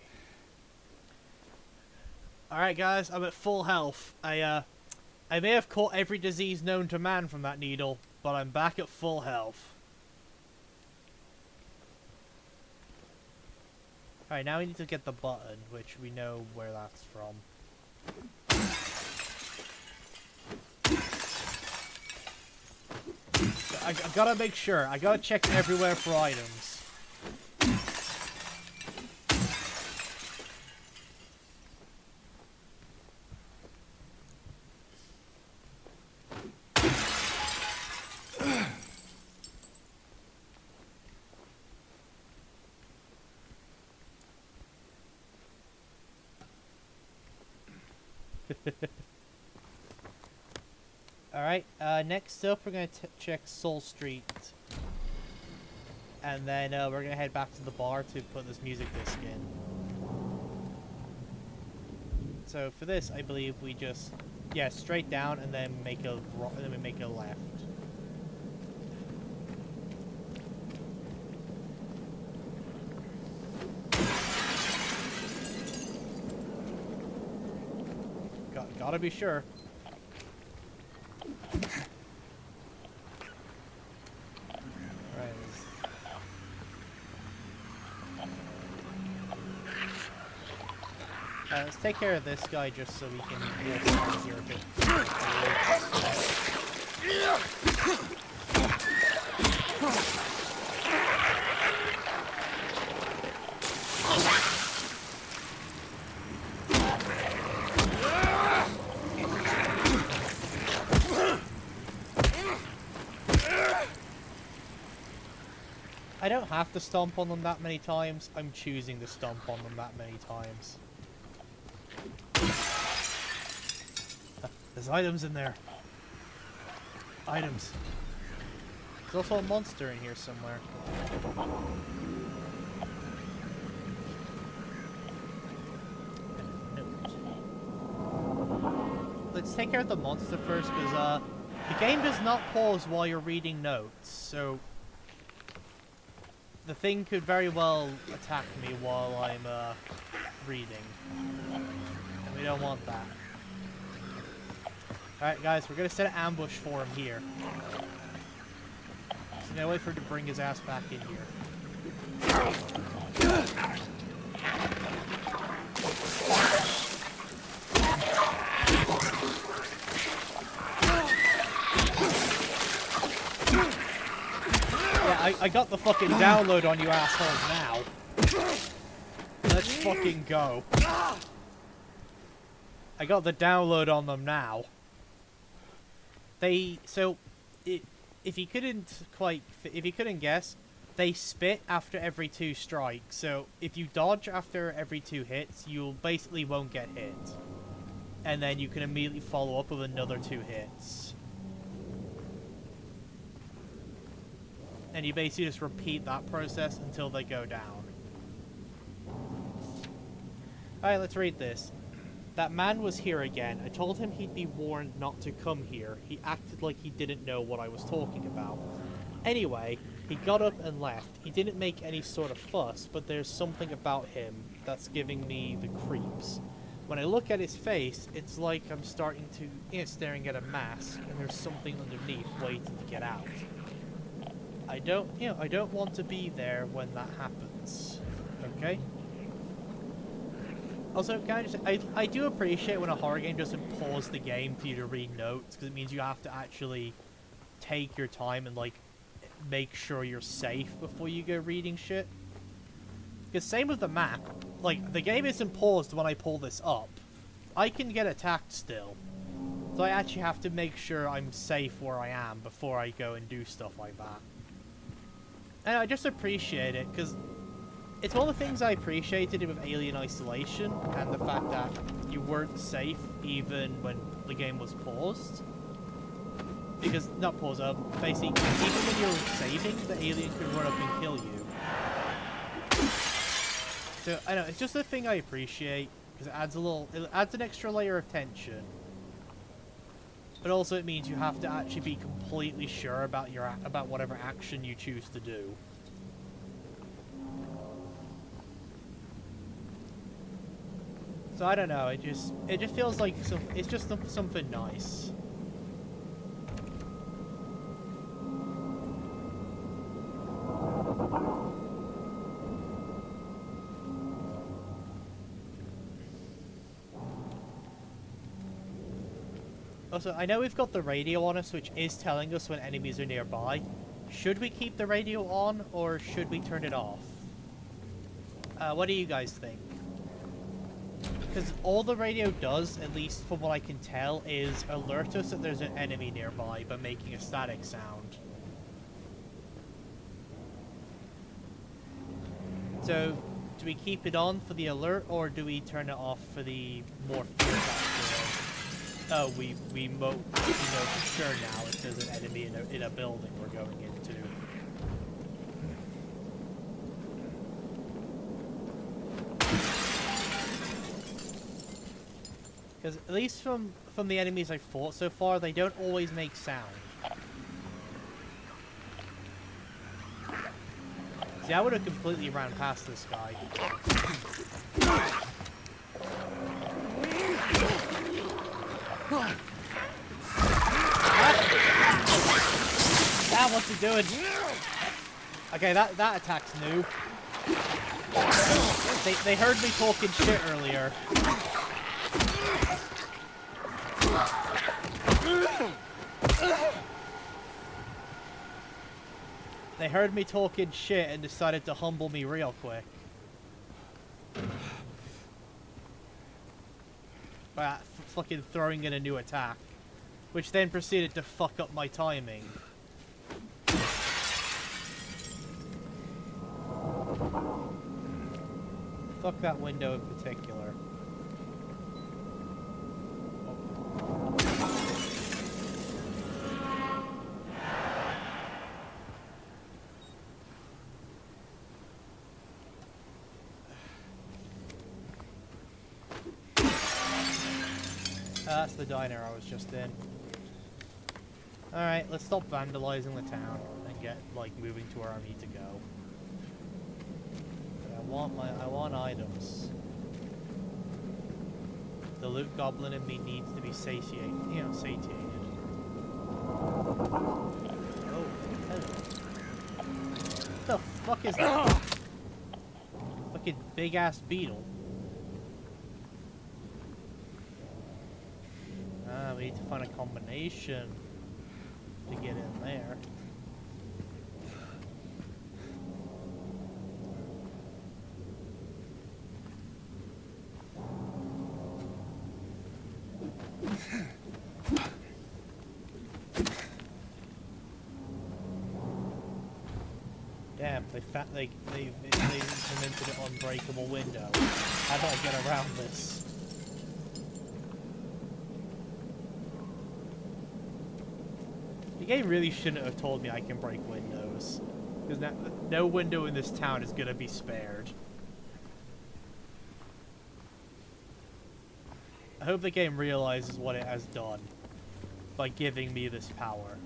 [SPEAKER 1] Alright guys, I'm at full health. I may have caught every disease known to man from that needle, but I'm back at full health. Alright, now we need to get the button, which we know where that's from. I gotta make sure. I gotta check everywhere for items. Alright, next up we're gonna check Soul Street. And then we're gonna head back to the bar to put this music disc in. So for this, I believe we just, yeah, straight down and then make a left. Gotta be sure. Let's take care of this guy just so we can walk easier a bit. I don't have to stomp on them that many times. I'm choosing to stomp on them that many times. There's items in there. Items. There's also a monster in here somewhere. Let's take care of the monster first, because the game does not pause while you're reading notes, so the thing could very well attack me while I'm reading. And we don't want that. Alright guys, we're gonna set an ambush for him here. So now wait for him to bring his ass back in here. Yeah, I got the fucking download on you assholes now. Let's fucking go. I got the download on them now. If you couldn't guess, they spit after every 2 strikes. So if you dodge after every 2 hits, you basically won't get hit. And then you can immediately follow up with another 2 hits. And you basically just repeat that process until they go down. Alright, let's read this. That man was here again. I told him he'd be warned not to come here. He acted like he didn't know what I was talking about. Anyway, he got up and left. He didn't make any sort of fuss, but there's something about him that's giving me the creeps. When I look at his face, it's like I'm starting to, staring at a mask, and there's something underneath waiting to get out. I don't want to be there when that happens. Okay? Also, can I just say, I do appreciate when a horror game doesn't pause the game for you to read notes, because it means you have to actually take your time and, like, make sure you're safe before you go reading shit. Because same with the map. Like, the game isn't paused when I pull this up. I can get attacked still. So I actually have to make sure I'm safe where I am before I go and do stuff like that. And I just appreciate it, because it's one of the things I appreciated with Alien Isolation, and the fact that you weren't safe even when the game was paused. Because, not paused, basically, even when you're saving, the alien could run up and kill you. So, I know, it's just a thing I appreciate, because it adds an extra layer of tension. But also it means you have to actually be completely sure about whatever action you choose to do. So I don't know, it just feels like it's just something nice. Also, I know we've got the radio on us, which is telling us when enemies are nearby. Should we keep the radio on, or should we turn it off? What do you guys think? Because all the radio does, at least from what I can tell, is alert us that there's an enemy nearby by making a static sound. So, do we keep it on for the alert, or do we turn it off for the more fear factor? Oh, we know for sure now if there's an enemy in a building we're going into. Because at least from the enemies I've fought so far, they don't always make sound. See, I would have completely ran past this guy. Ah, what's he doing? Okay, that attack's new. They heard me talking shit earlier. They heard me talking shit and decided to humble me real quick. By fucking throwing in a new attack, which then proceeded to fuck up my timing. Fuck that window in particular. That's the diner I was just in. Alright, let's stop vandalizing the town and get, like, moving to where I need to go. But I want items. The loot goblin in me needs to be satiated. Oh, hello. What the fuck is that? Fucking big-ass beetle. We need to find a combination to get in there. Damn, they've implemented an unbreakable window. How do I get around this? The game really shouldn't have told me I can break windows, because no window in this town is gonna be spared. I hope the game realizes what it has done by giving me this power.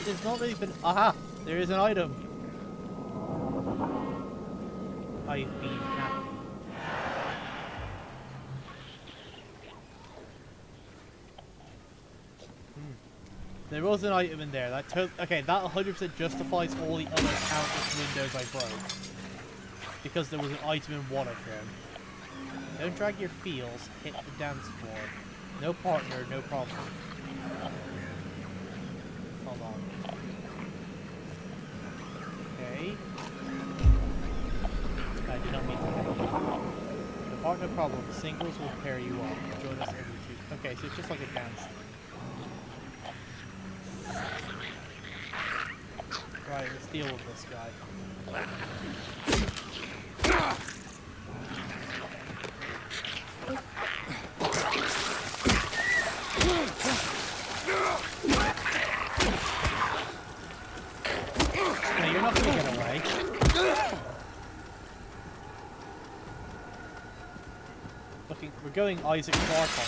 [SPEAKER 1] It's not really been. Aha! There is an item. I've been happy. There was an item in there. Okay, that 100% justifies all the other countless windows I broke. Because there was an item in one of them. Don't drag your feels. Hit the dance floor. No partner, no problem. Hold on. partner problem. Singles will pair you up. Join us every two. Okay, so it's just like a dance thing. Right, let's deal with this guy. No, you're not gonna get away. Looking, we're going Isaac Clarke on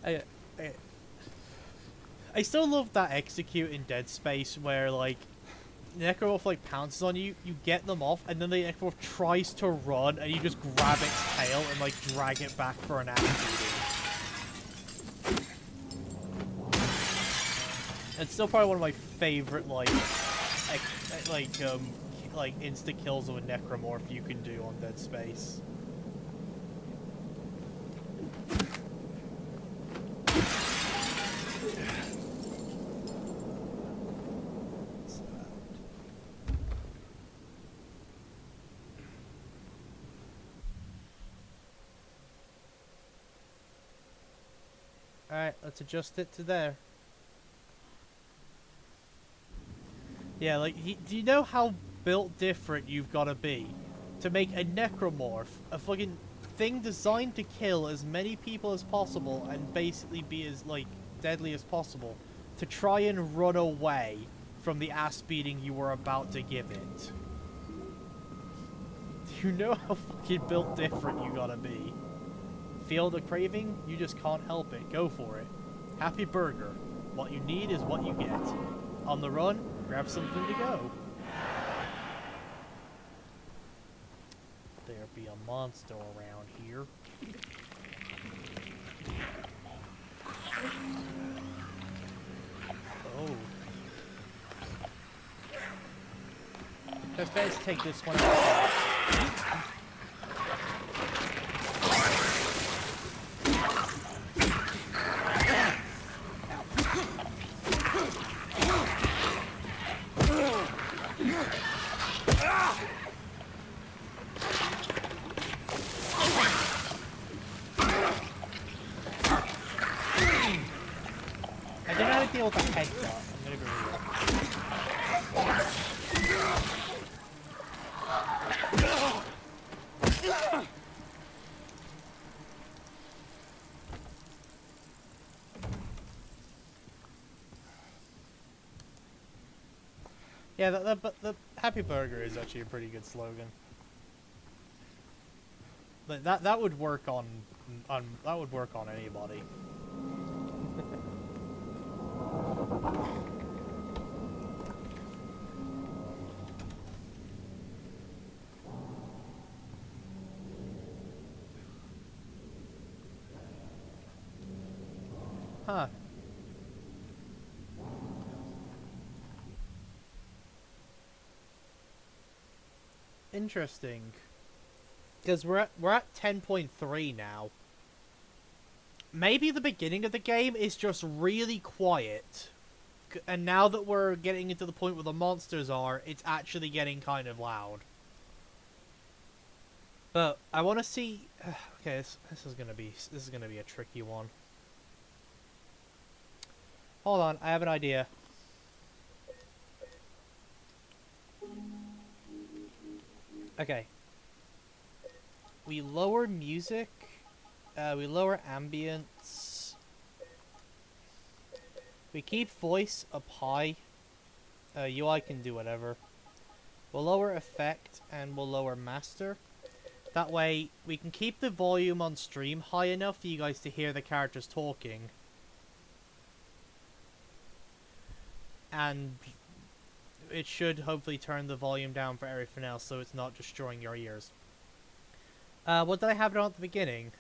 [SPEAKER 1] your ass. I still love that execute in Dead Space where like Necromorph like pounces on you, you get them off, and then the Necromorph tries to run, and you just grab its tail and like drag it back for an ass beating. It's still probably one of my favorite like insta kills of a Necromorph you can do on Dead Space. Alright, let's adjust it to there. Yeah, like, do you know how built different you've got to be to make a Necromorph, a fucking thing designed to kill as many people as possible and basically be as, like, deadly as possible, to try and run away from the ass beating you were about to give it? Do you know how fucking built different you gotta be? Feel the craving? You just can't help it. Go for it. Happy Burger. What you need is what you get. On the run, grab something to go. There be a monster around here. Oh. Let's best take this one out. I don't know how to deal with the headbutt. I'm gonna be real. Yeah, the Happy Burger is actually a pretty good slogan. But that would work on anybody. Huh. Interesting. Because we're at 10.3 now. Maybe the beginning of the game is just really quiet. And now that we're getting into the point where the monsters are, it's actually getting kind of loud. But I want to see. Okay, this is gonna be a tricky one. Hold on, I have an idea. Okay. We lower music. We lower ambience. We keep voice up high. UI can do whatever. We'll lower effect and we'll lower master. That way we can keep the volume on stream high enough for you guys to hear the characters talking. And it should hopefully turn the volume down for everything else so it's not destroying your ears. What did I have it on at the beginning?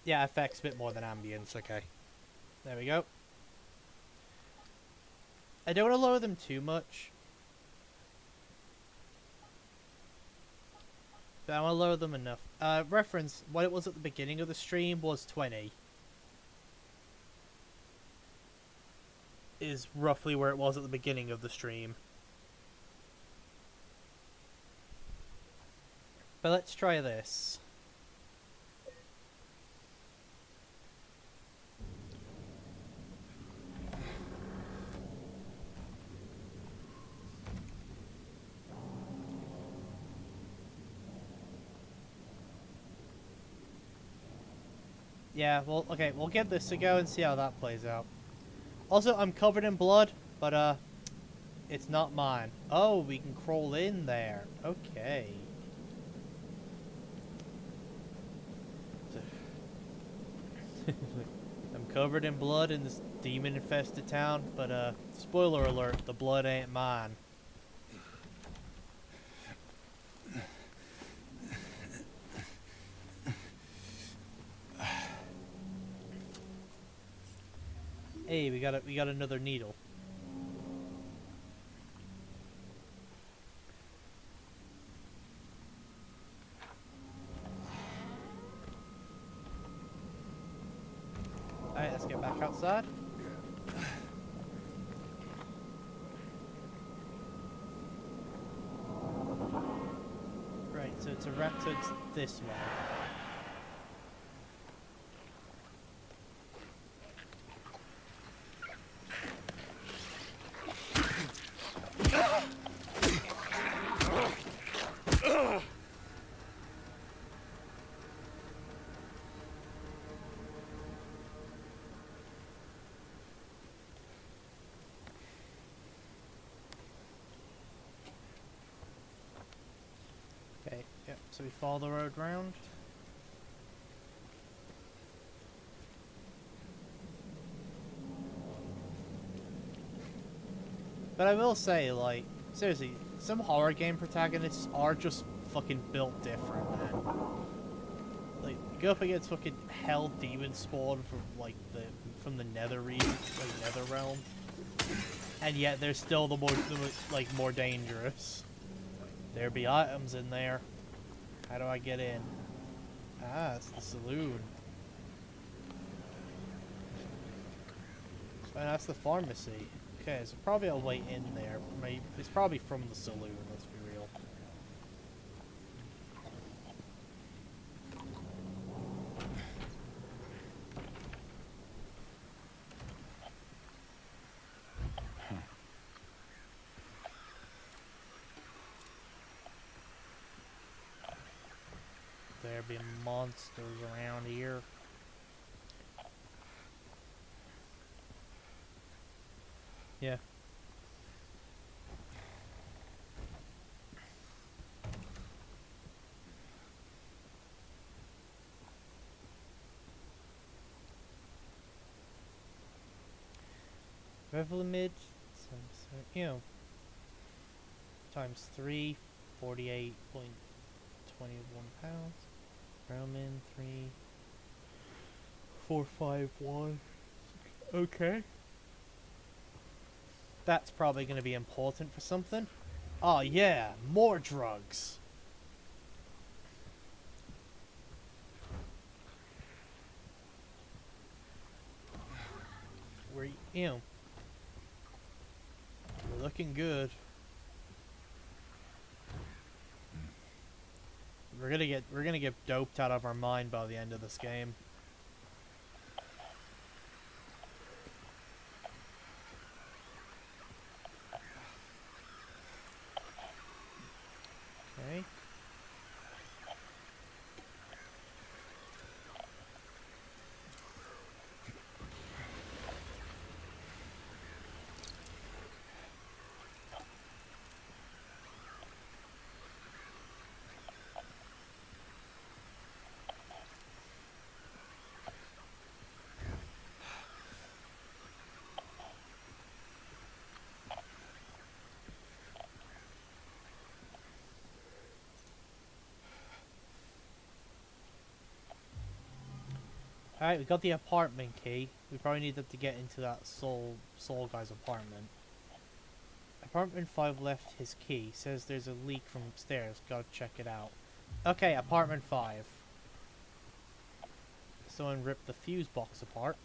[SPEAKER 1] Yeah, effects a bit more than ambience, okay. There we go. I don't want to lower them too much. But I want to lower them enough. Reference, what it was at the beginning of the stream was 20. Is roughly where it was at the beginning of the stream. But let's try this. Yeah, well, okay, we'll give this a go and see how that plays out. Also, I'm covered in blood, but, it's not mine. Oh, we can crawl in there. Okay. I'm covered in blood in this demon-infested town, but, spoiler alert, the blood ain't mine. Hey, we got another needle. Alright, let's get back outside. Right, so it's so it's this way. Okay, yep, so we follow the road round. But I will say, like, seriously, some horror game protagonists are just fucking built different, man. Like, you go up against fucking hell demon spawn from the nether region, like nether realm, and yet they're still the more dangerous. There be items in there. How do I get in? Ah, it's the saloon. And that's the pharmacy. Okay, so probably I'll wait in there. Maybe it's probably from the saloon, let's be real. There be monsters around here. Yeah. Revlimid, you know, times 3, 48.21 pounds. Roman 3, 451. Okay. That's probably going to be important for something. Oh yeah, more drugs. We're looking good. We're gonna get doped out of our mind by the end of this game. Okay. Alright, we got the apartment key. We probably need that to get into that soul guy's apartment. Apartment 5 left his key. Says there's a leak from upstairs. Gotta check it out. Okay, apartment 5. Someone ripped the fuse box apart.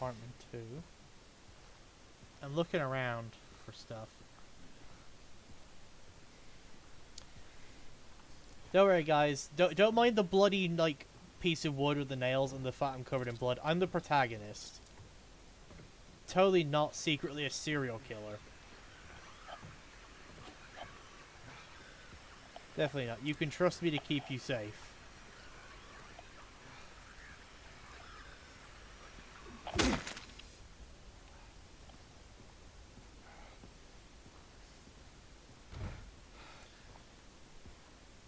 [SPEAKER 1] apartment 2. I'm looking around for stuff. Don't worry, guys. Don't mind the bloody, like, piece of wood with the nails and the fact I'm covered in blood. I'm the protagonist. Totally not secretly a serial killer. Definitely not. You can trust me to keep you safe.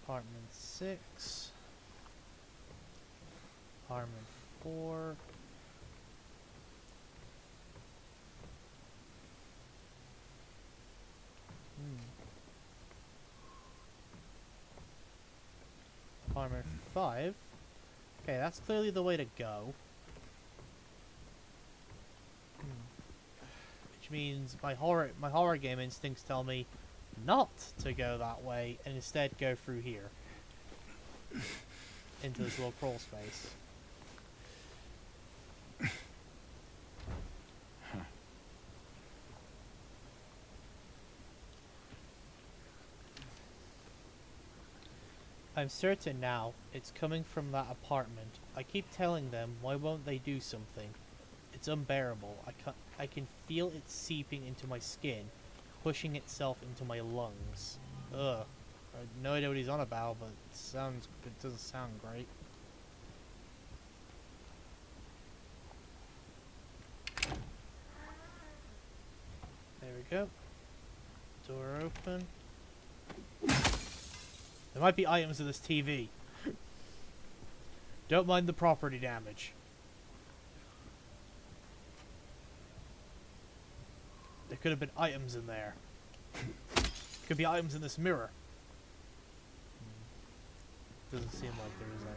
[SPEAKER 1] Apartment 6. Apartment 4. Apartment 5. Okay, that's clearly the way to go. Which means my horror game instincts tell me not to go that way and instead go through here. Into this little crawl space. I'm certain now it's coming from that apartment. I keep telling them, why won't they do something? It's unbearable. I can feel it seeping into my skin, pushing itself into my lungs. Ugh. I have no idea what he's on about, but it doesn't sound great. There we go. Door open. There might be items in this TV. Don't mind the property damage. There could have been items in there. Could be items in this mirror. Doesn't seem like there is any.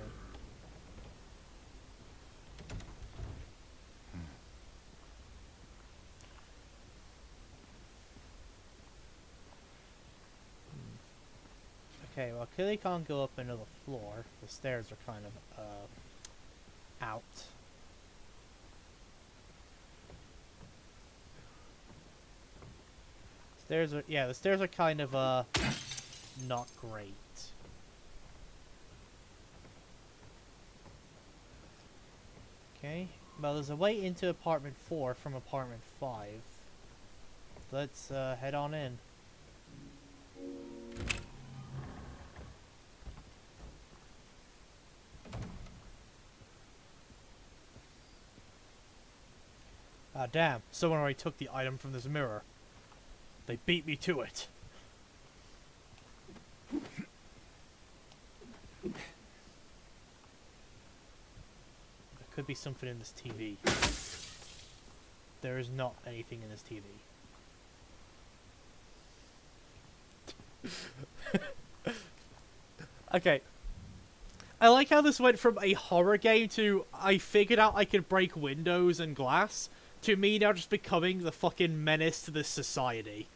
[SPEAKER 1] Okay, well, clearly can't go up another floor. The stairs are kind of, out. The stairs are kind of, not great. Okay, well, there's a way into apartment 4 from apartment 5. Let's, head on in. Ah, damn. Someone already took the item from this mirror. They beat me to it. There could be something in this TV. There is not anything in this TV. Okay. I like how this went from a horror game to I figured out I could break windows and glass to me now just becoming the fucking menace to this society.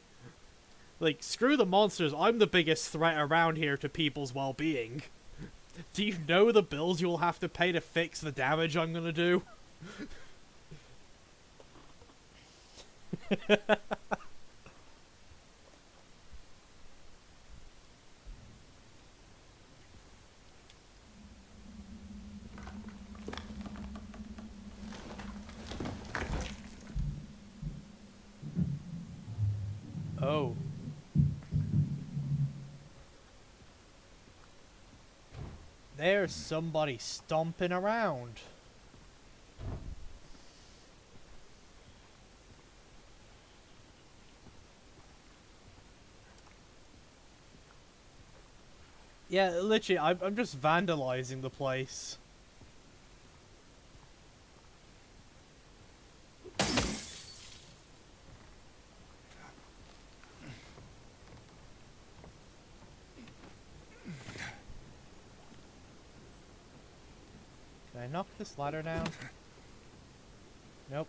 [SPEAKER 1] Like, screw the monsters, I'm the biggest threat around here to people's well-being. Do you know the bills you'll have to pay to fix the damage I'm gonna do? Oh. There's somebody stomping around. Yeah, literally, I'm just vandalizing the place. Can I knock this ladder down? Nope.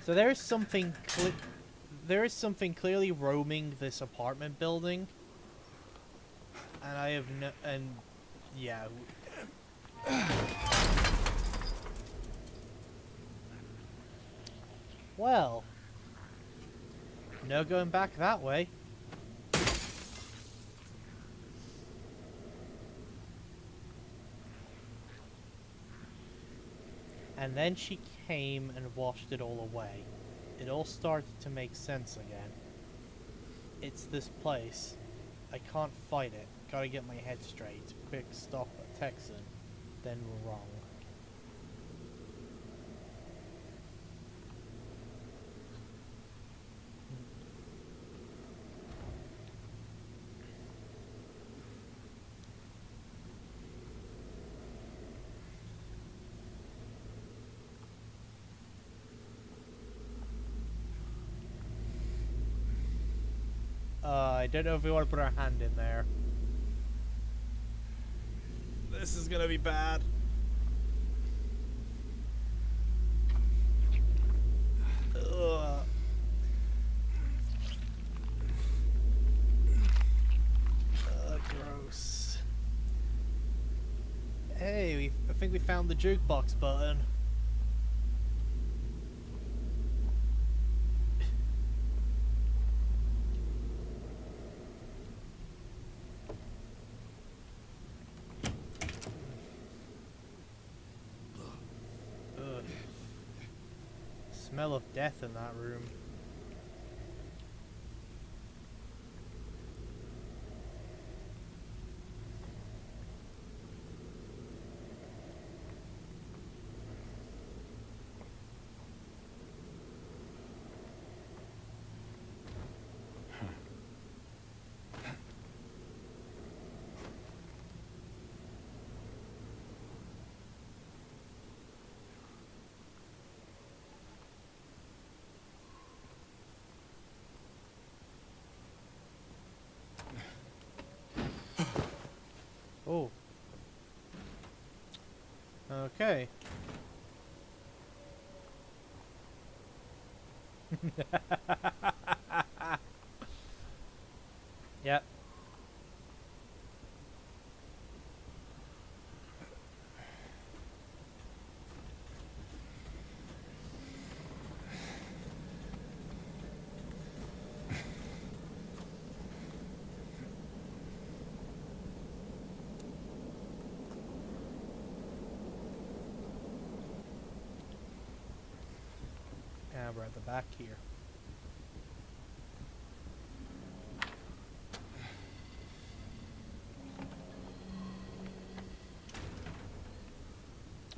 [SPEAKER 1] So there is something clearly roaming this apartment building. And I have no... And... Yeah. Well. No going back that way. And then she came and washed it all away. It all started to make sense again. It's this place. I can't fight it. Gotta get my head straight. Quick stop at Texan. Then we're wrong. I don't know if we want to put our hand in there. This is gonna be bad. Ugh. Gross. Hey, I think we found the jukebox button. Ugh. Smell of death in that room. Oh. Okay. Yep. And we're at the back here.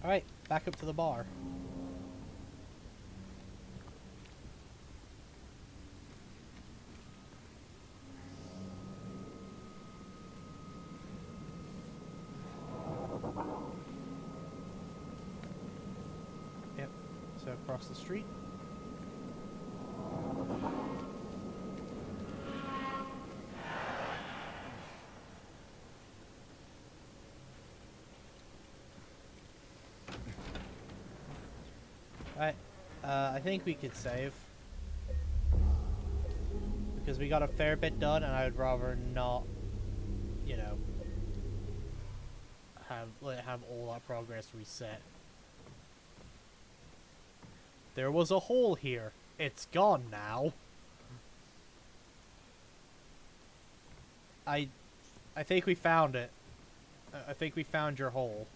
[SPEAKER 1] Alright, back up to the bar. Yep, so across the street. Alright, I think we could save. Because we got a fair bit done and I would rather not, you know, have all our progress reset. There was a hole here. It's gone now. I think we found it. I think we found your hole.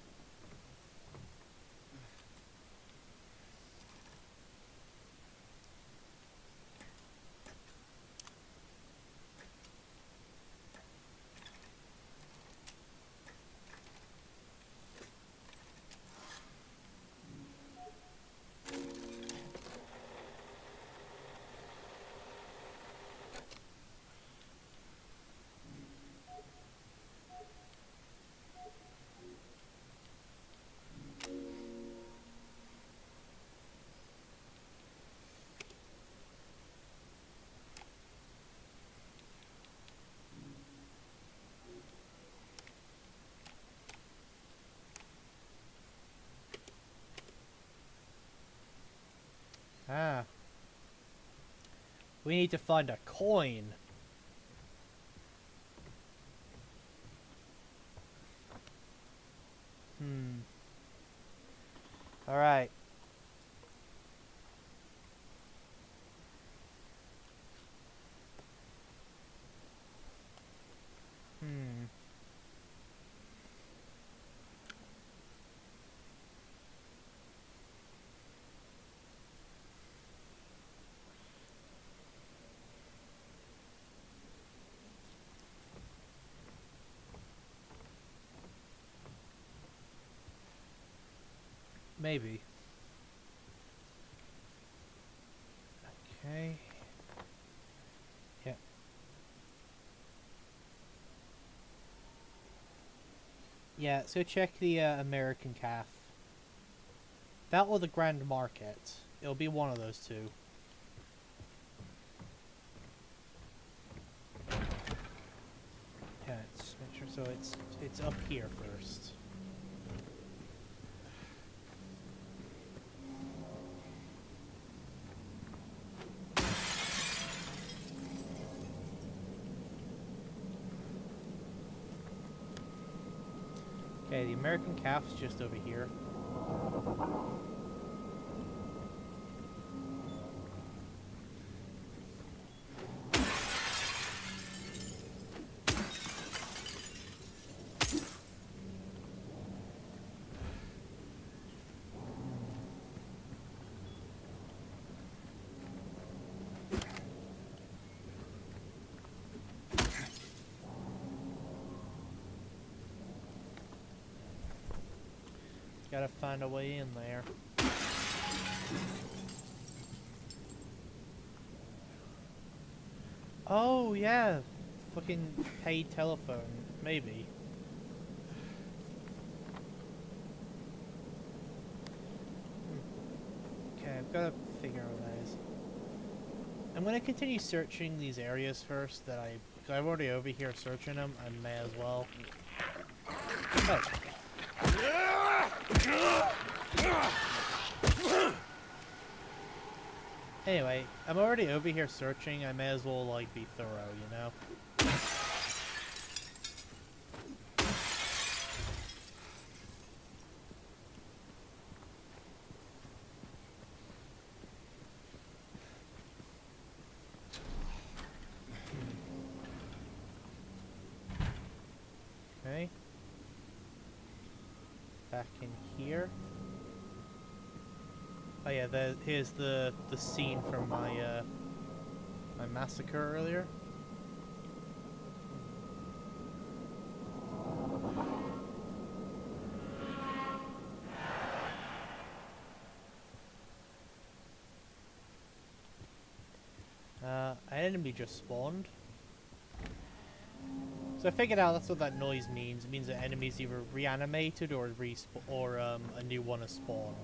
[SPEAKER 1] Ah. We need to find a coin. Maybe. Okay. Yeah. Yeah, let's go check the American Calf. That or the Grand Market. It'll be one of those two. Yeah, let's make sure. So it's up here first. Okay, the American Calf's just over here. Gotta find a way in there. Oh, yeah. Fucking paid telephone. Maybe. Okay, I've gotta figure out what that is. I'm gonna continue searching these areas first that because I'm already over here searching them. I may as well. Oh. Anyway, I'm already over here searching. I may as well, like, be thorough, you know? Okay. Back in here. Oh yeah, here's the scene from my my massacre earlier. An enemy just spawned. So I figured out that's what that noise means. It means that enemies either reanimated or a new one has spawned.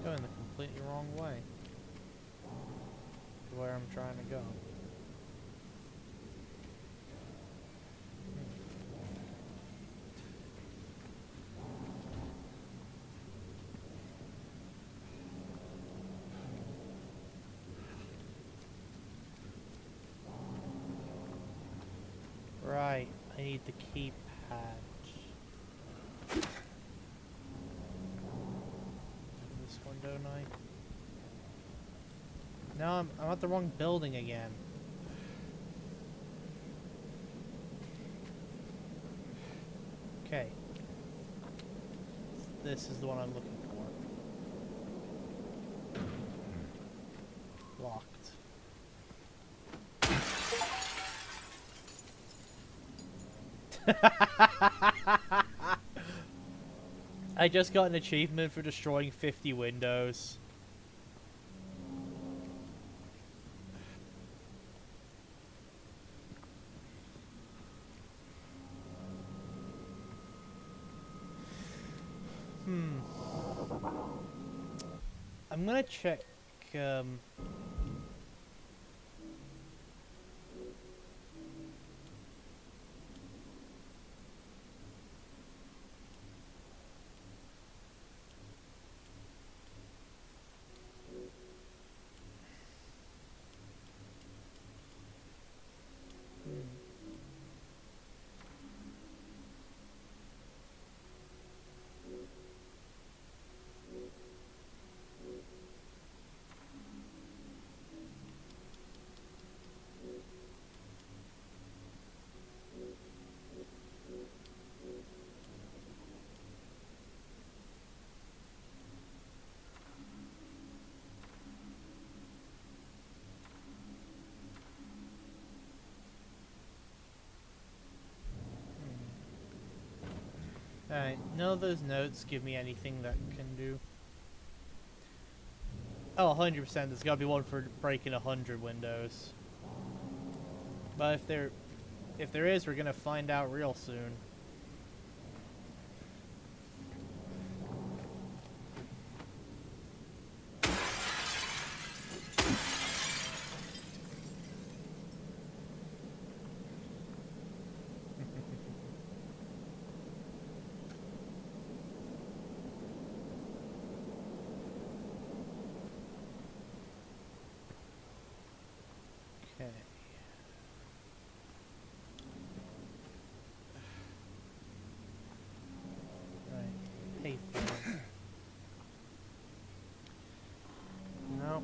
[SPEAKER 1] Going the completely wrong way. To where I'm trying to go. Right, I need the keypad. This one, don't I? No, I'm at the wrong building again. Okay. This is the one I'm looking for. Locked. I just got an achievement for destroying 50 windows. I'm gonna check, Alright, none of those notes give me anything that can do. Oh, 100%, there's gotta be one for breaking 100 windows. But if there is, we're gonna find out real soon. Okay. Right. Payphone. Nope.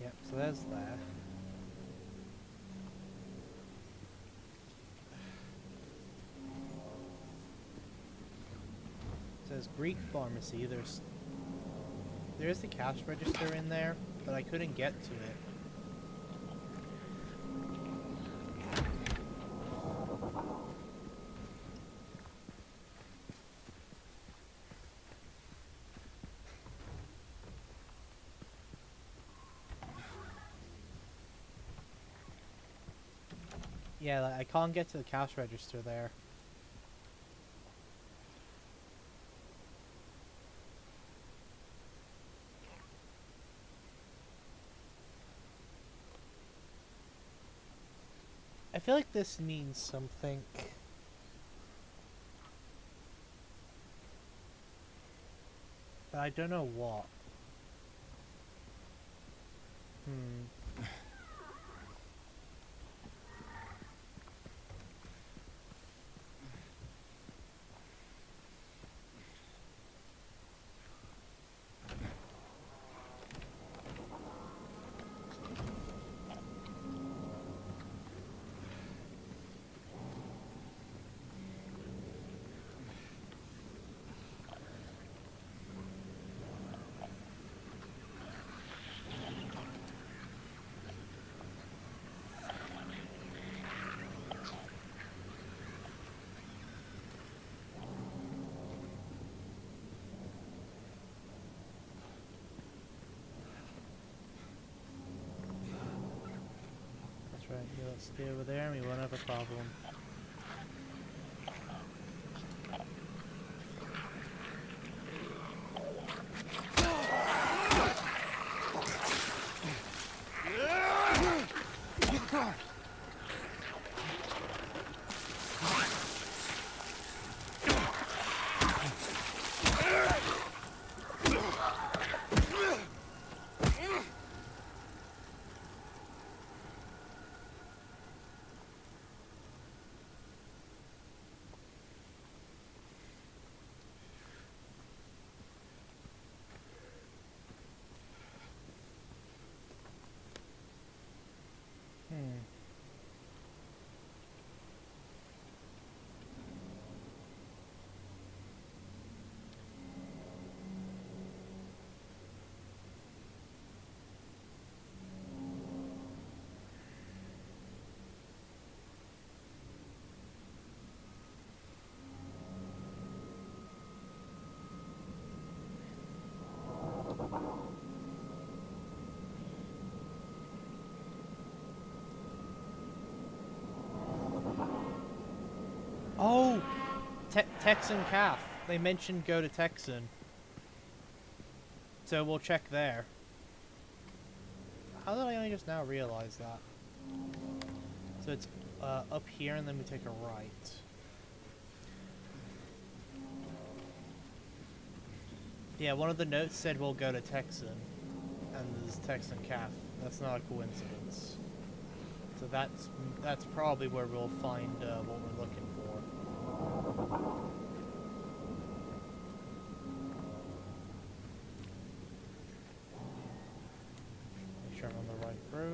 [SPEAKER 1] Yep, so there's that. It says Greek pharmacy. There's the cash register in there, but I couldn't get to it. Yeah, like, I can't get to the cash register there. I feel like this means something. But I don't know what. That's right, yeah, let's stay over there and we won't have a problem. Oh! Texan Calf. They mentioned go to Texan. So we'll check there. How did I only just now realize that? So it's up here and then we take a right. Yeah, one of the notes said we'll go to Texan. And there's Texan Calf. That's not a coincidence. So that's probably where we'll find what we're looking for.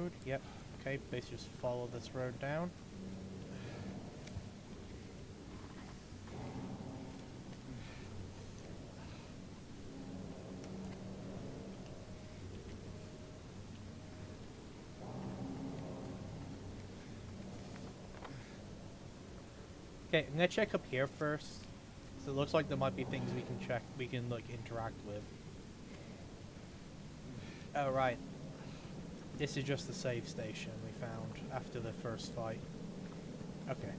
[SPEAKER 1] road. Yep. Okay, basically just follow this road down. Okay, I'm gonna check up here first. So it looks like there might be things we can check, we can like interact with. Oh right. This is just the save station we found after the first fight. Okay.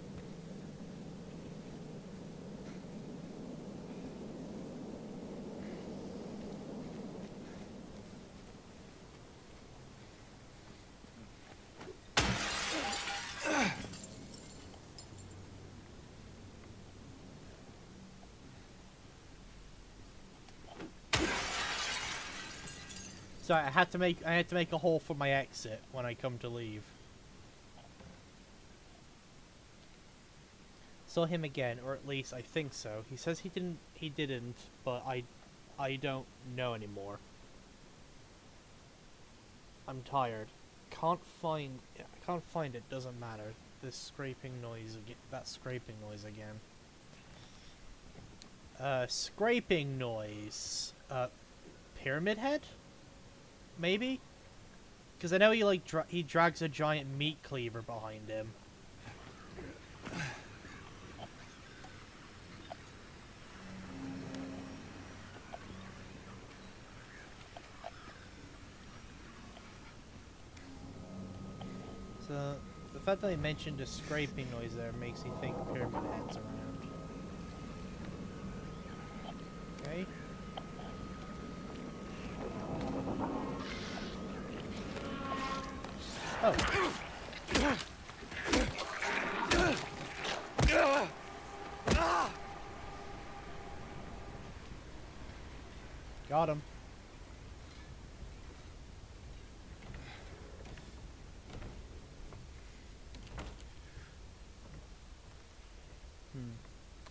[SPEAKER 1] Sorry, I had to make a hole for my exit when I come to leave. Saw him again, or at least I think so. He says he didn't, but I don't know anymore. I'm tired. Can't find it, doesn't matter. This scraping noise again, that scraping noise again. Scraping noise. Pyramid Head? Maybe? Because I know he like he drags a giant meat cleaver behind him. So the fact that they mentioned a scraping noise there makes me think Pyramid Head's around. Okay. Oh. Got him.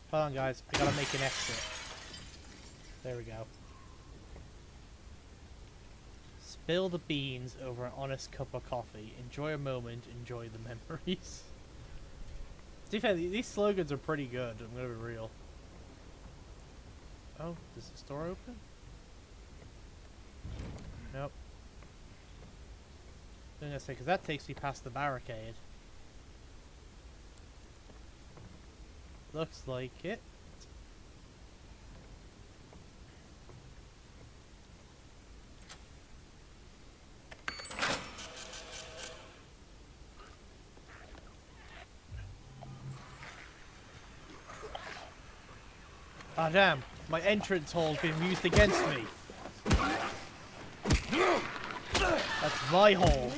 [SPEAKER 1] Hold on, guys. I gotta make an exit. There we go. Spill the beans over an honest cup of coffee. Enjoy a moment. Enjoy the memories. To be fair, these slogans are pretty good. I'm gonna be real. Oh, does the store open? Nope. I'm gonna say, because that takes me past the barricade. Looks like it. Ah, damn. My entrance hall's been used against me. That's my hole.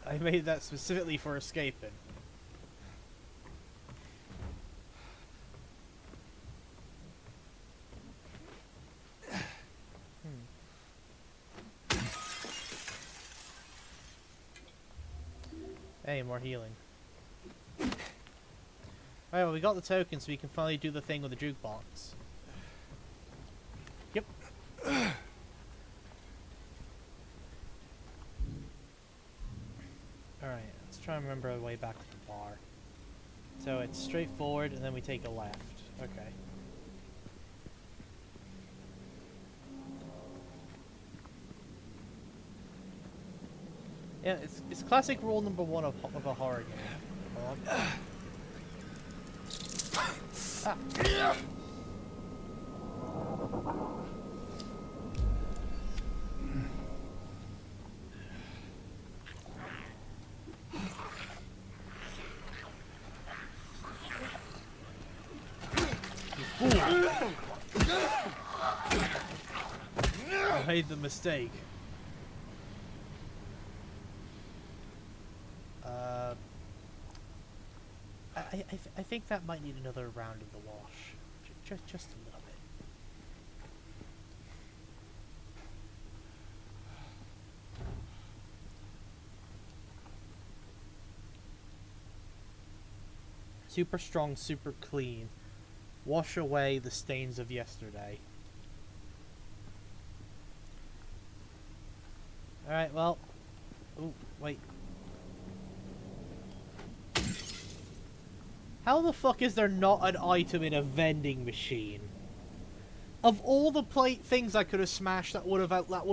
[SPEAKER 1] I made that specifically for escaping. Hey, more healing. Alright, well, we got the token, so we can finally do the thing with the jukebox. Yep. Alright, let's try and remember the way back to the bar. So it's straight forward, and then we take a left. Okay. Yeah, it's classic rule number one of a horror game. Ah. You fool! I made the mistake. I think that might need another round of the wash. Just a little bit. Super strong, super clean. Wash away the stains of yesterday. Alright, well, Ooh, wait. How the fuck is there not an item in a vending machine? Of all the things I could have smashed that would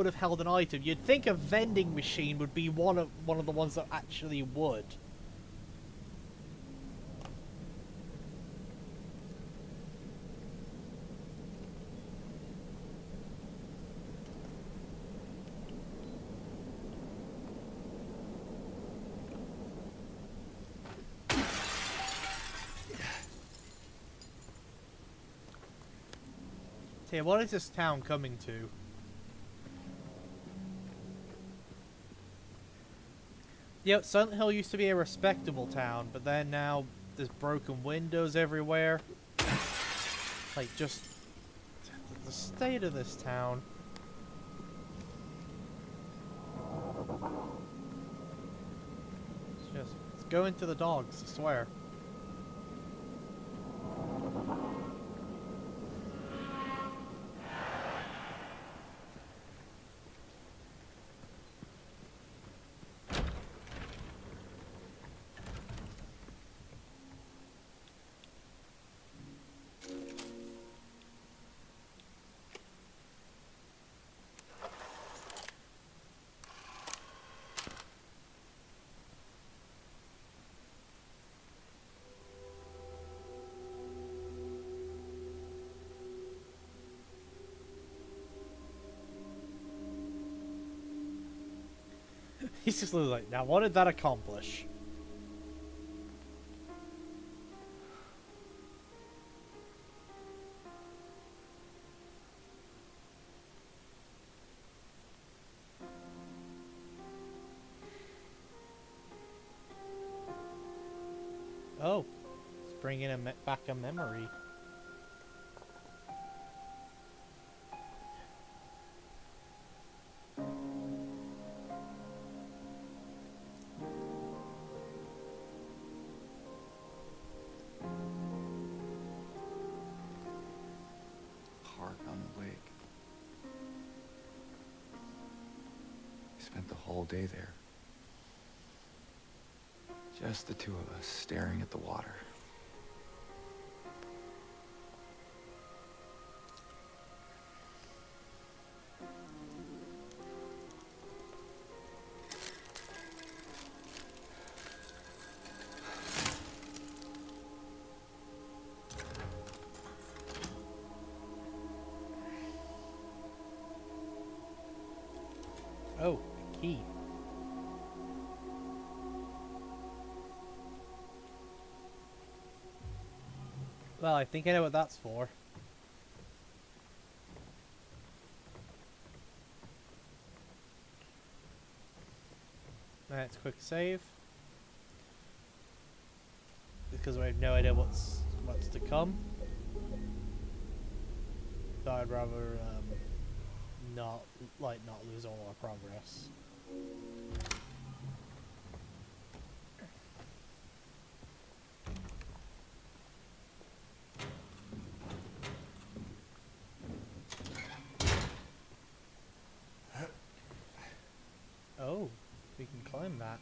[SPEAKER 1] have held an item, you'd think a vending machine would be one of the ones that actually would. Here, what is this town coming to? Yep, Silent Hill used to be a respectable town, but then now there's broken windows everywhere. Like, just the state of this town. It's going to the dogs, I swear. He's just like, now what did that accomplish? Oh, it's bringing back a memory.
[SPEAKER 2] Park on the lake. We spent the whole day there. Just the two of us staring at the water.
[SPEAKER 1] Oh, a key. Well, I think I know what that's for. Let's quick save. Because I have no idea what's to come. So I'd rather not lose all our progress. Oh, we can climb that.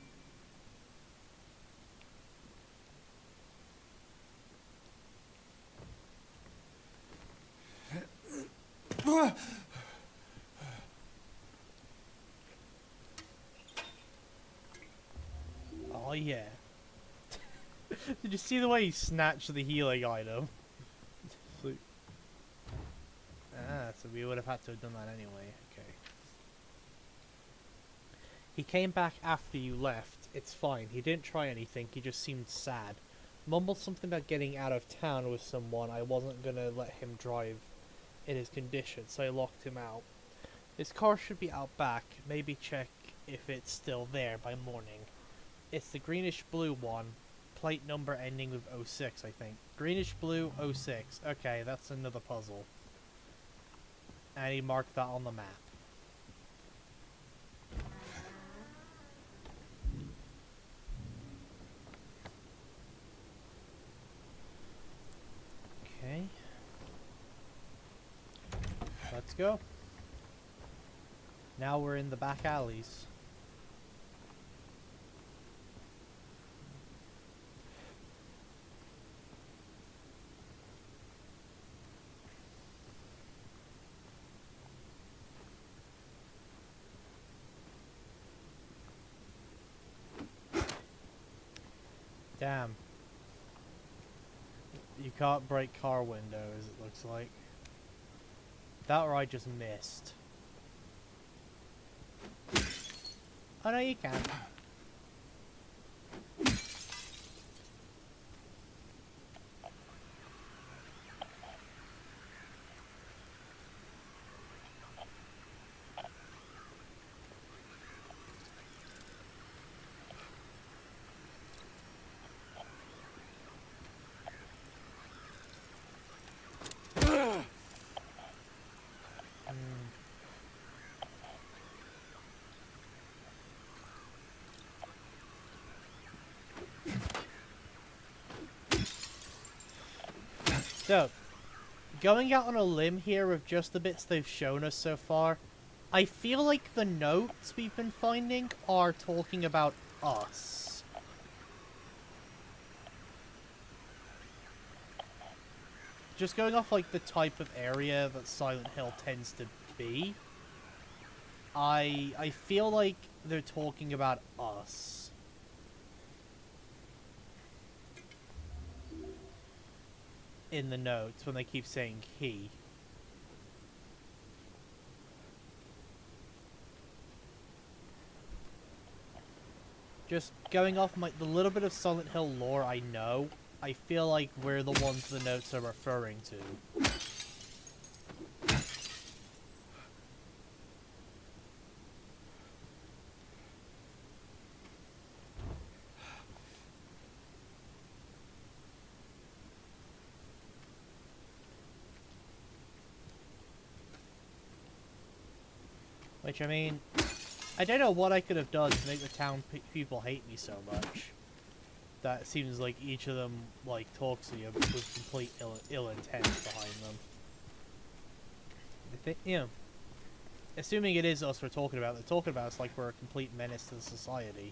[SPEAKER 1] Oh yeah. Did you see the way he snatched the healing item? So we would have had to have done that anyway. Okay. He came back after you left. It's fine. He didn't try anything. He just seemed sad. Mumbled something about getting out of town with someone. I wasn't gonna let him drive in his condition, so I locked him out. His car should be out back. Maybe check if it's still there by morning. It's the greenish blue one. Plate number ending with 06, I think. Greenish blue 06. Okay, that's another puzzle. And he marked that on the map. Okay. Let's go. Now we're in the back alleys. Damn. You can't break car windows, it looks like. That or I just missed. Oh no, you can. So, going out on a limb here with just the bits they've shown us so far, I feel like the notes we've been finding are talking about us. Just going off like the type of area that Silent Hill tends to be, I feel like they're talking about us. In the notes when they keep saying he. Just going off the little bit of Silent Hill lore I know, I feel like we're the ones the notes are referring to. Which, I mean, I don't know what I could have done to make the town people hate me so much. That it seems like each of them, like, talks to you with complete ill intent behind them. I think, you know, assuming it is us we're talking about, they're talking about us like we're a complete menace to the society.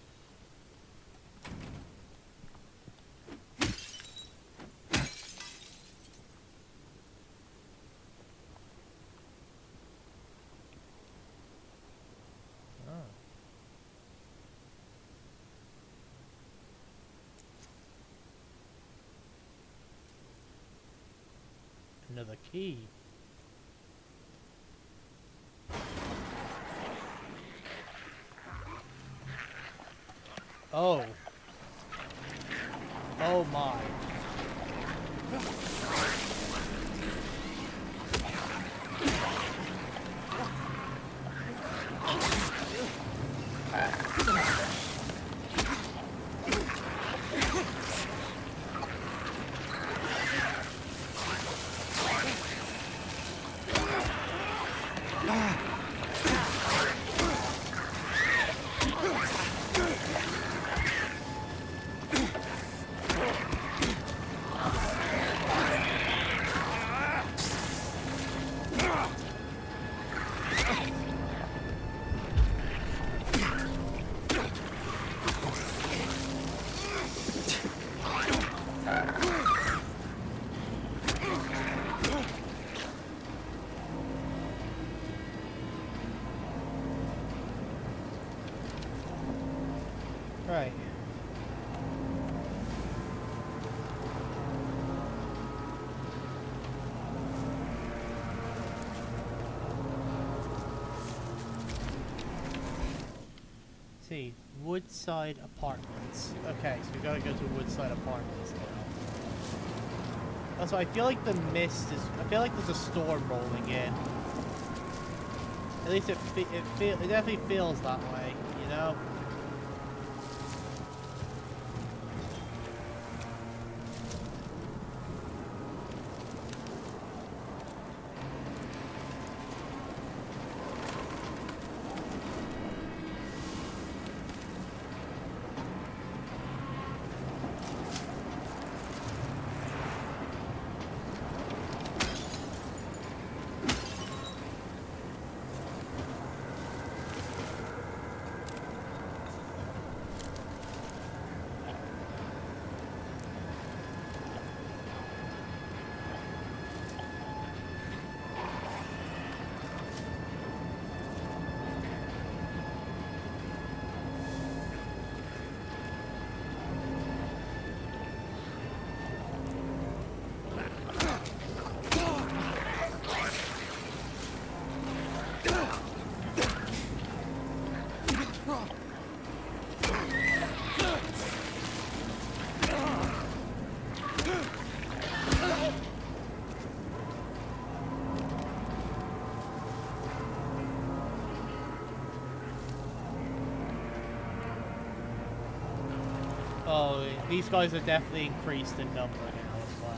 [SPEAKER 1] Another key. Oh. Oh my. Right. Let's see, Woodside Apartments. Okay, so we gotta go to Woodside Apartments now. Also, I feel like the mist is. I feel like there's a storm rolling in. At least it definitely feels that way, you know. These guys are definitely increased in number now as well.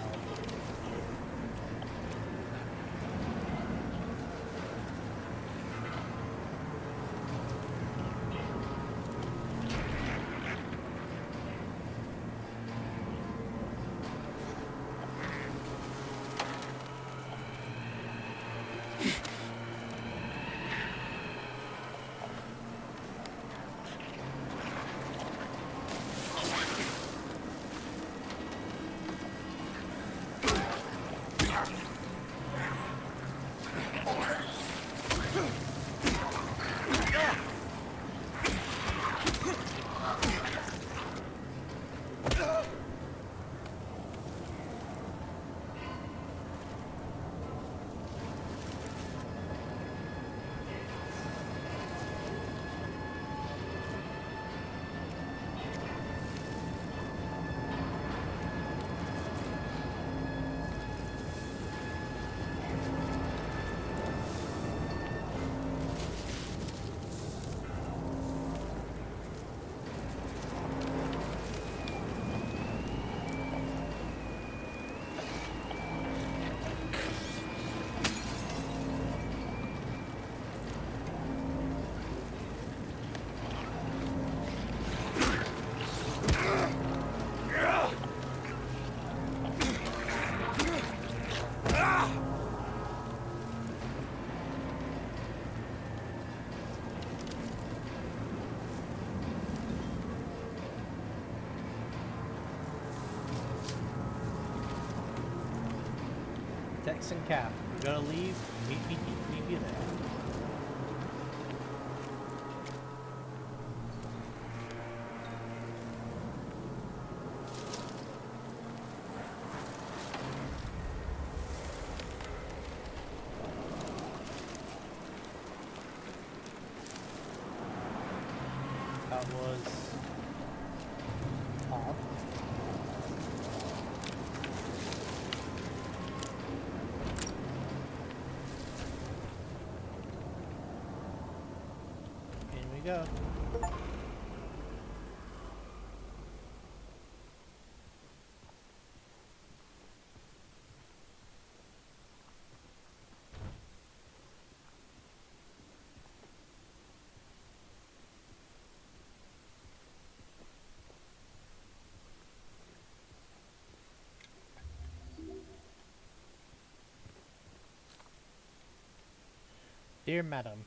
[SPEAKER 1] Tex and Cap, we're gonna leave. Meet you there. That was odd. In we go. Dear Madam,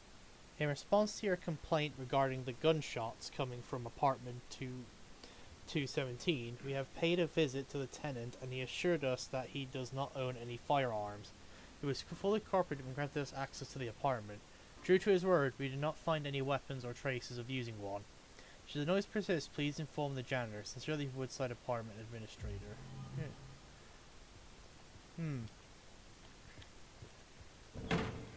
[SPEAKER 1] in response to your complaint regarding the gunshots coming from apartment 217, we have paid a visit to the tenant and he assured us that he does not own any firearms. He was fully cooperative and granted us access to the apartment. True to his word, we did not find any weapons or traces of using one. Should the noise persist, please inform the janitor. Sincerely, Woodside Apartment Administrator.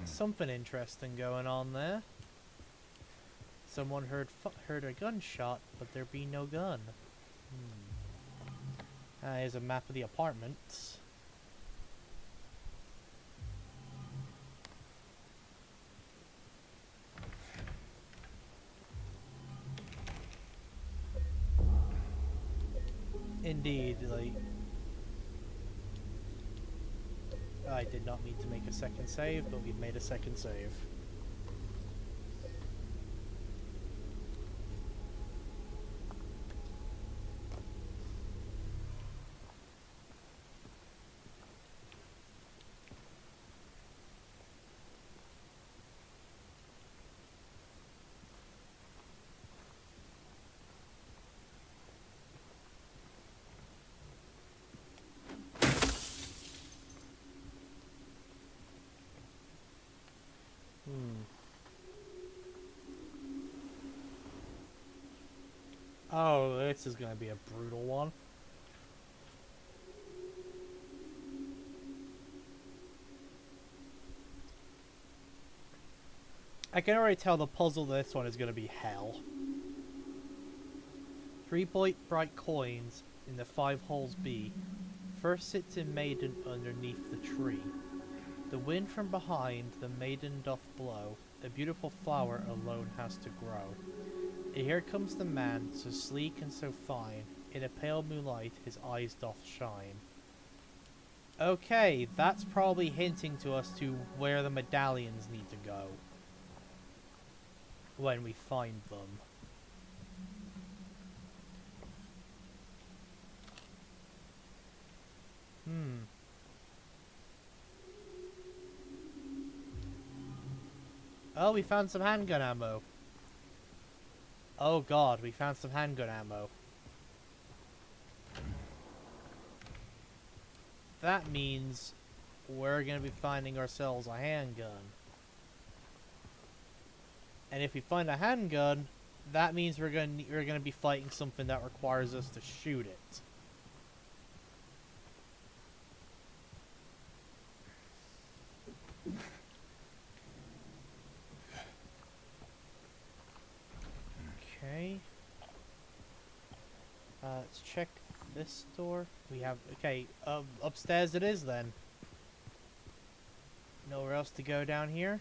[SPEAKER 1] Something interesting going on there. Someone heard a gunshot, but there be no gun. Here's a map of the apartments. Indeed, like... I did not need to make a second save, but we've made a second save. Oh, this is gonna be a brutal one. I can already tell the puzzle this one is gonna be hell. 3 bright coins in the 5 holes B. First sits a maiden underneath the tree. The wind from behind the maiden doth blow. A beautiful flower alone has to grow. And here comes the man, so sleek and so fine. In a pale moonlight, his eyes doth shine. Okay, that's probably hinting to us to where the medallions need to go. When we find them. Oh, we found some handgun ammo. Oh god, we found some handgun ammo. That means we're gonna be finding ourselves a handgun. And if we find a handgun, that means we're gonna be fighting something that requires us to shoot it. Okay. Let's check this door. We have okay. Upstairs it is then. Nowhere else to go down here.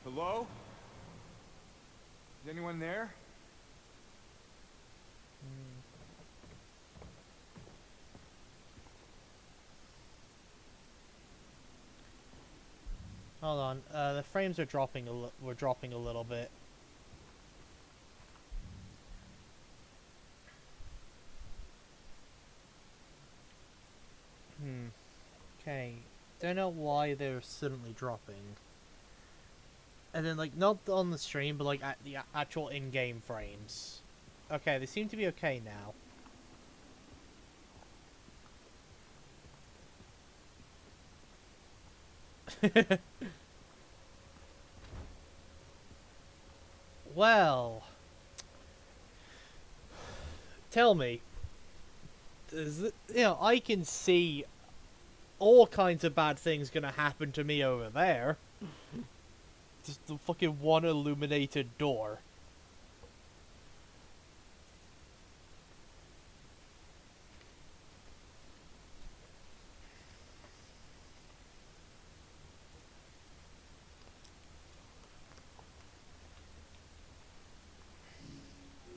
[SPEAKER 2] Hello? Is anyone there?
[SPEAKER 1] Hold on. The frames are dropping we're dropping a little bit. Okay. Don't know why they're suddenly dropping. And then, like, not on the stream, but, like, at the actual in-game frames. Okay, they seem to be okay now. Well... Tell me. I can see all kinds of bad things gonna happen to me over there. Just the fucking one illuminated door.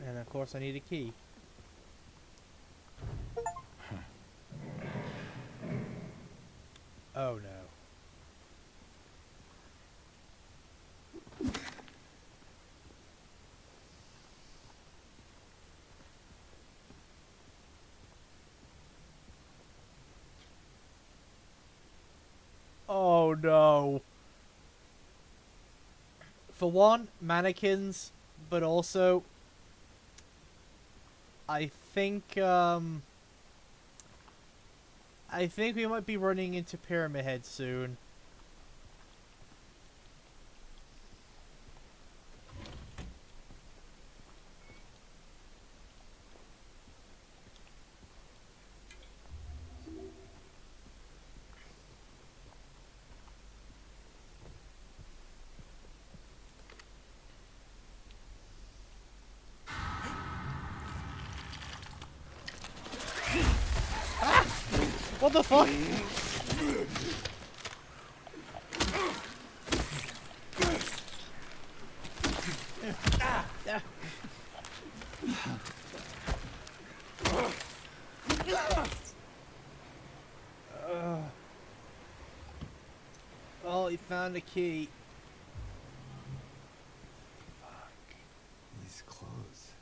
[SPEAKER 1] And of course I need a key. Oh no. Oh no. For one, mannequins, but also I think we might be running into Pyramid Head soon. What the fuck? Oh, he found a key.
[SPEAKER 2] These clothes.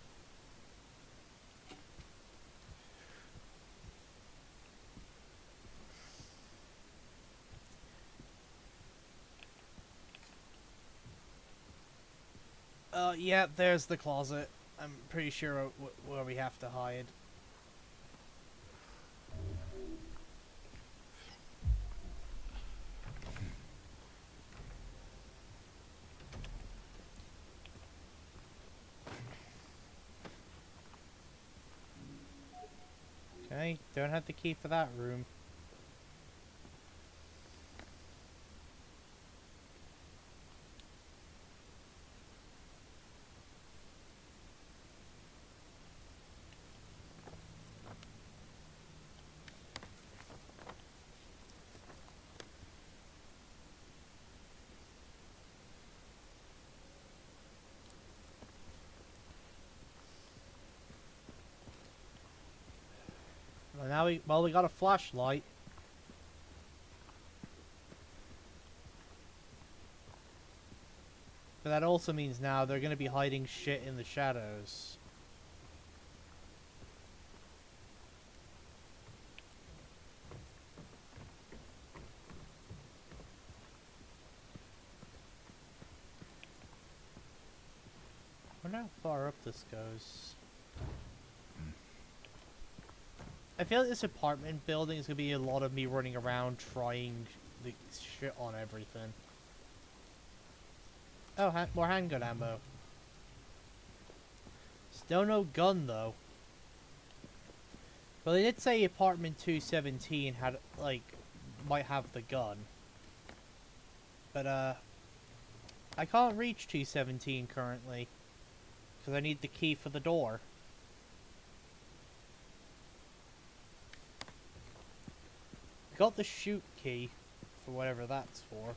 [SPEAKER 1] Yeah, there's the closet. I'm pretty sure where we have to hide. Okay, don't have the key for that room. Well, now we got a flashlight. But that also means now they're gonna be hiding shit in the shadows. I wonder how far up this goes. I feel like this apartment building is gonna be a lot of me running around trying the shit on everything. Oh, more handgun ammo. Still no gun though. But they did say apartment 217 had, like, might have the gun. But, I can't reach 217 currently. Because I need the key for the door. Got the chute key for whatever that's for.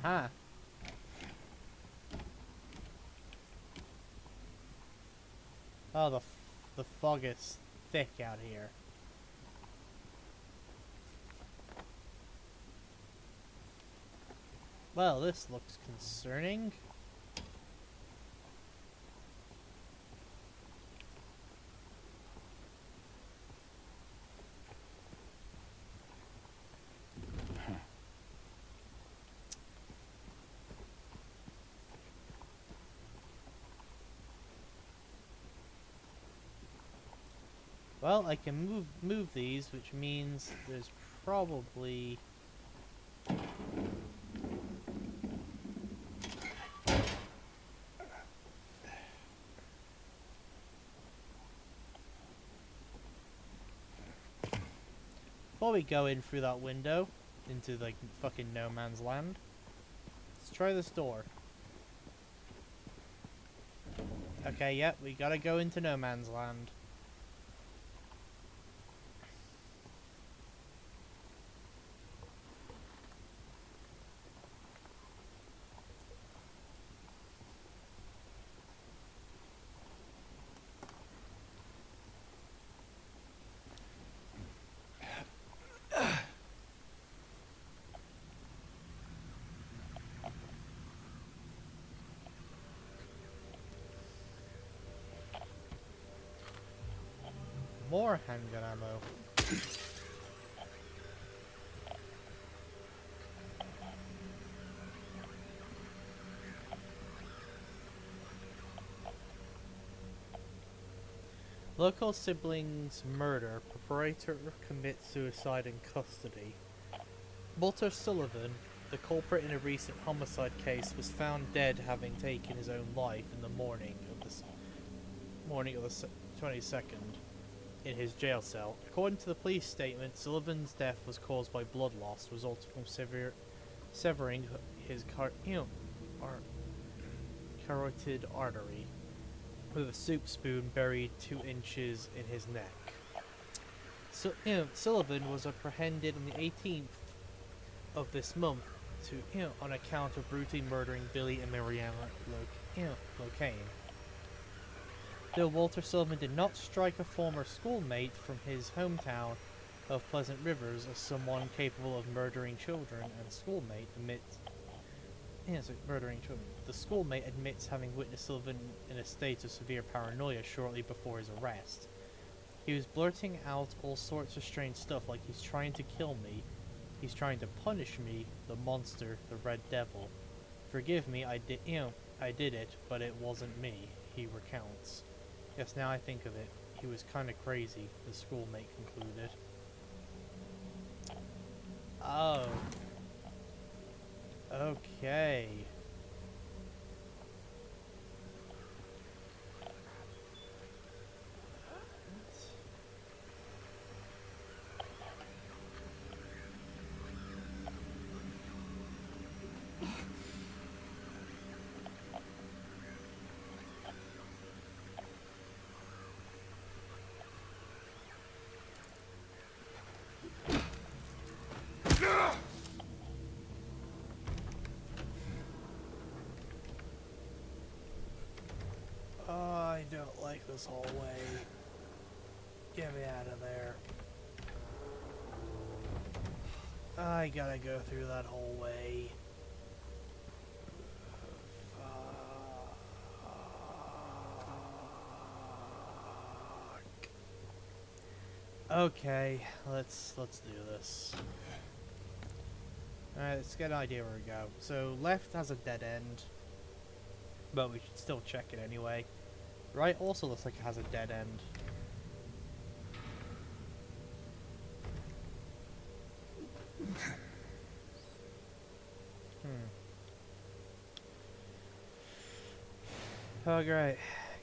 [SPEAKER 1] Aha. Oh, the fog is thick out here. Well, this looks concerning. Well, I can move these, which means there's probably before we go in through that window into like fucking no man's land. Let's try this door. Okay, yep, we gotta go into no man's land. More handgun ammo. Local siblings murder. Preparator commits suicide in custody. Walter Sullivan, the culprit in a recent homicide case, was found dead having taken his own life in the morning of the 22nd. In his jail cell. According to the police statement, Sullivan's death was caused by blood loss resulting from severing his carotid artery with a soup spoon buried 2 inches in his neck. So, Sullivan was apprehended on the 18th of this month on account of brutally murdering Billy and Mariana Locane. Though Walter Sullivan did not strike a former schoolmate from his hometown of Pleasant Rivers as someone capable of murdering children, and schoolmate admits the schoolmate admits having witnessed Sullivan in a state of severe paranoia shortly before his arrest. He was blurting out all sorts of strange stuff like he's trying to kill me, He's trying to punish me, the monster, the Red Devil. Forgive me, I did it, but it wasn't me, he recounts. Yes, now I think of it, he was kinda crazy, the schoolmate concluded. Oh. Okay. I don't like this hallway. Get me out of there. I gotta go through that hallway. Fuck. Okay, let's do this. Alright, let's get an idea where we go. So left has a dead end, but we should still check it anyway. Right also looks like it has a dead end. Oh great.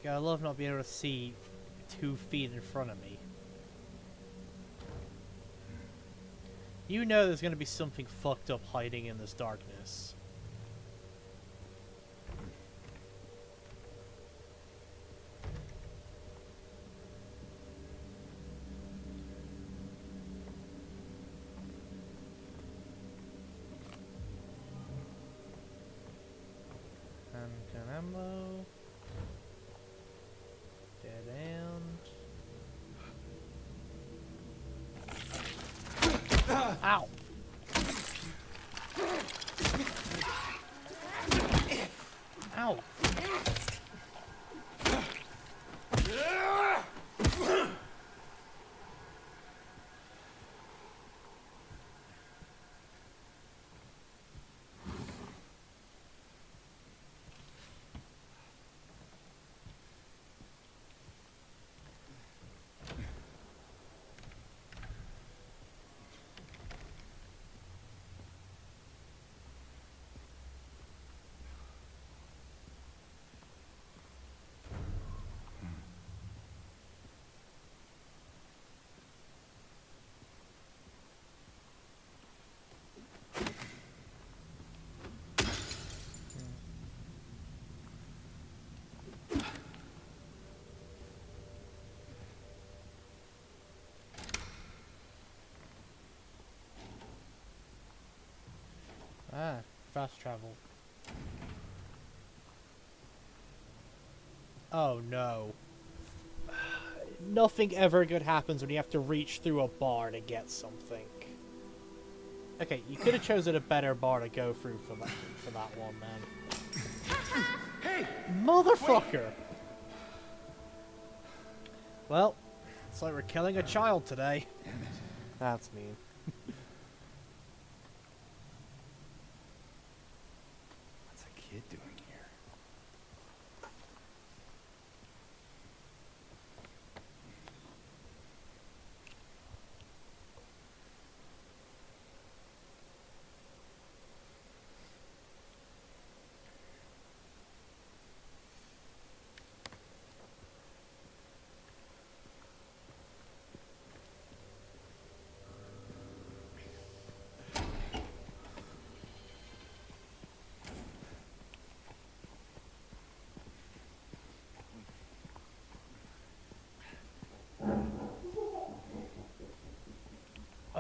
[SPEAKER 1] Gotta love not being able to see 2 feet in front of me. You know there's gonna be something fucked up hiding in this darkness. Handgun ammo. Dead end. Ow! Ow! Ah, fast travel. Oh no. Nothing ever good happens when you have to reach through a bar to get something. Okay, you could have chosen a better bar to go through for that one, man.
[SPEAKER 2] Hey!
[SPEAKER 1] Motherfucker! Well, it's like we're killing a child today.
[SPEAKER 2] Damn it.
[SPEAKER 1] That's mean.
[SPEAKER 2] What's a kid doing here?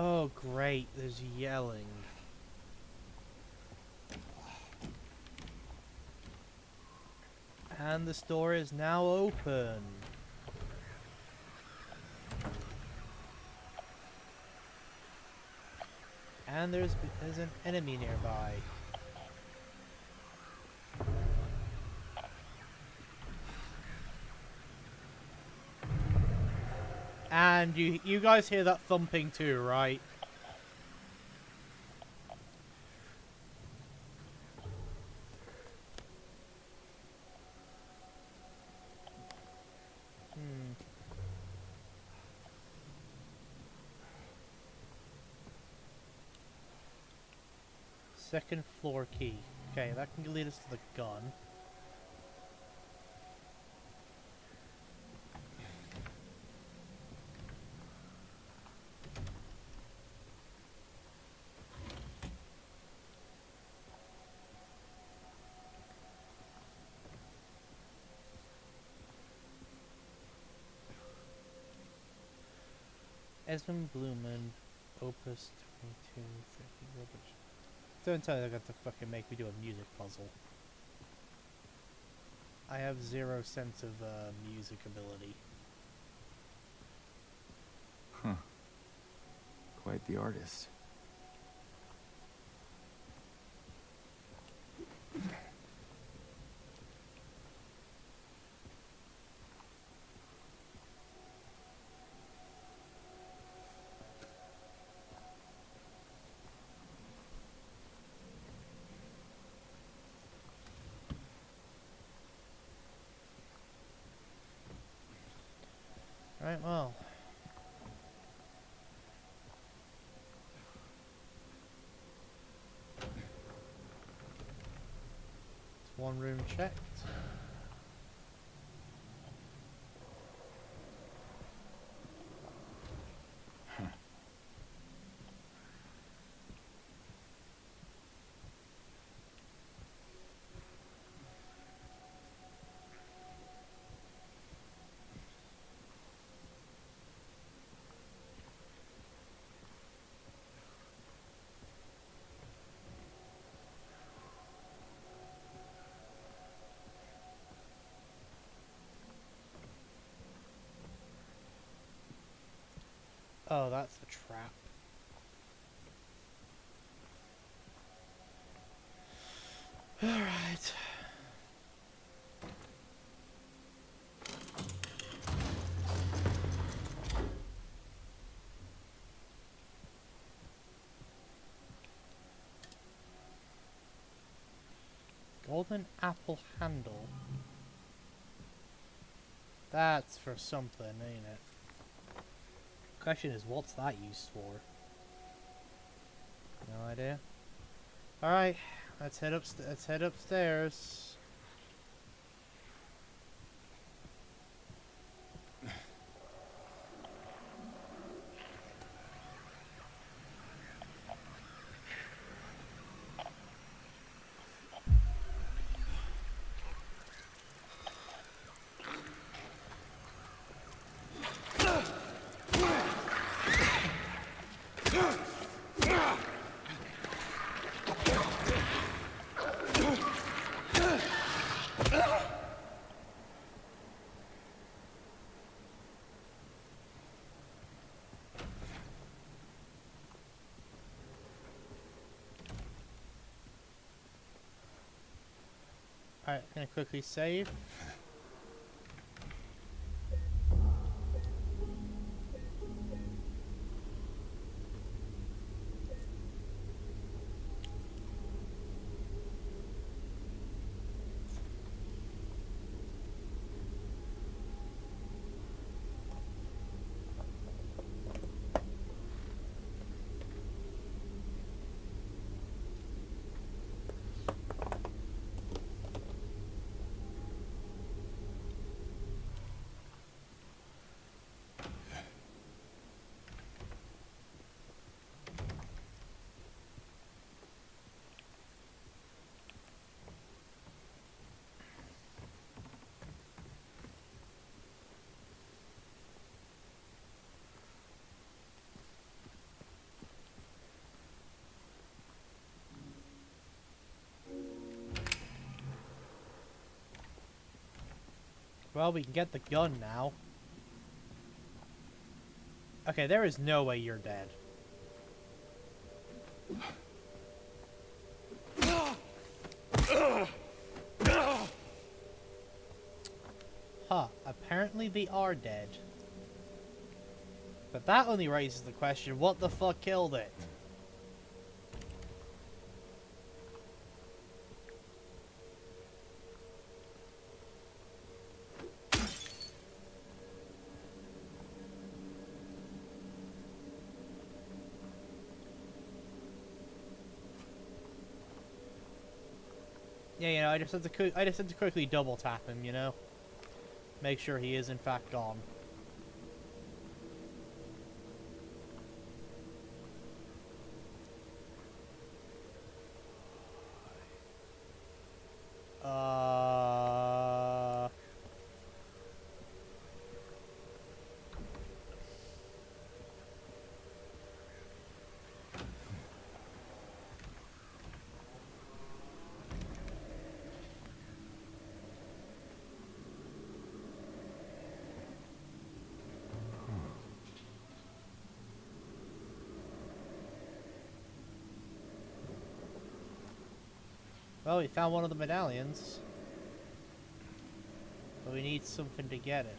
[SPEAKER 1] Oh great, there's yelling. And the store is now open. And there's an enemy nearby. And you guys hear that thumping too, right? Second floor key. Okay, that can lead us to the gun. Esmond Blumen, Opus 22, 50 rubbish. Don't tell me they're going to fucking make me do a music puzzle. I have zero sense of music ability.
[SPEAKER 2] Huh. Quite the artist.
[SPEAKER 1] Right, well. It's one room checked. Oh, that's the trap. Alright. Golden apple handle. That's for something, ain't it? Question is, what's that used for? No idea. Alright, let's head upstairs. Alright, gonna quickly save. Well, we can get the gun now. Okay, there is no way you're dead. Huh, apparently they are dead. But that only raises the question, what the fuck killed it? Yeah, I just had to quickly double tap him, make sure he is in fact gone. Uh. Well, we found one of the medallions. But we need something to get it.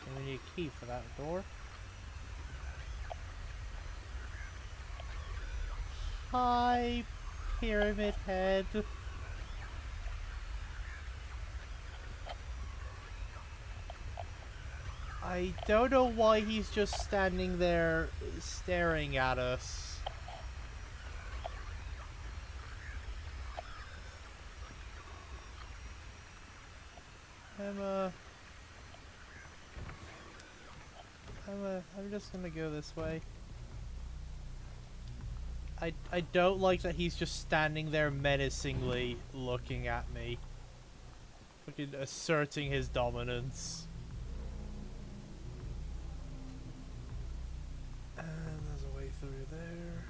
[SPEAKER 1] And we need a key for that door. Hi, Pyramid Head. I don't know why he's just standing there staring at us. I'm just gonna go this way. I don't like that he's just standing there menacingly looking at me. Fucking asserting his dominance. And there's a way through there.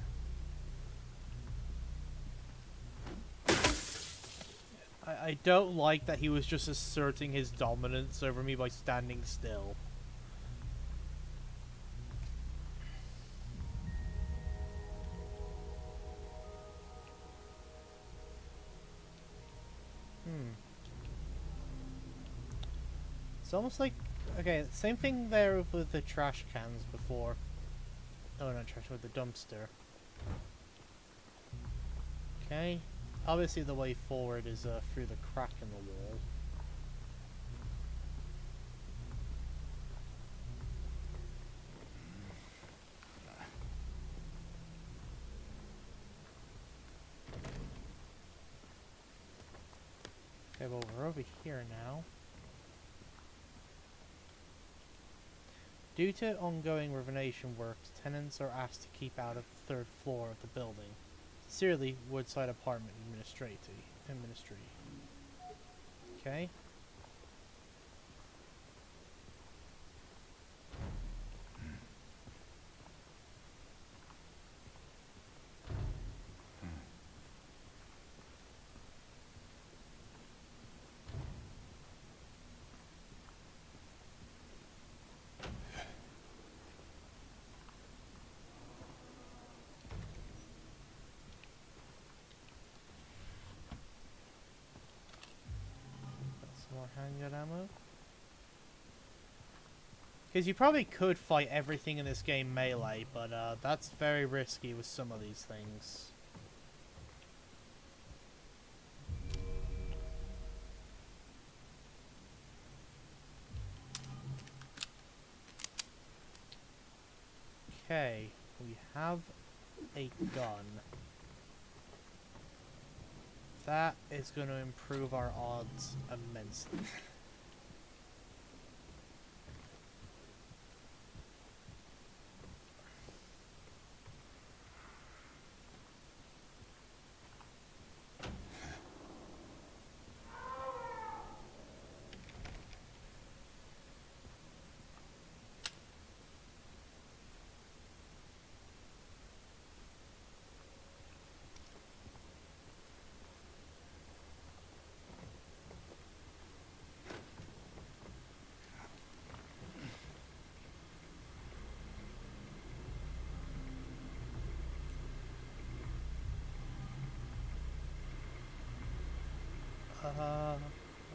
[SPEAKER 1] I don't like that he was just asserting his dominance over me by standing still. It's almost like, okay, same thing there with the trash cans before. Oh, not trash, with the dumpster. Okay, obviously the way forward is through the crack in the wall. Okay, well we're over here now. Due to ongoing renovation works, tenants are asked to keep out of the third floor of the building. Sincerely, Woodside Apartment Ministry. Okay. More handgun ammo. Because you probably could fight everything in this game melee, but that's very risky with some of these things. Okay, we have a gun. That is going to improve our odds immensely.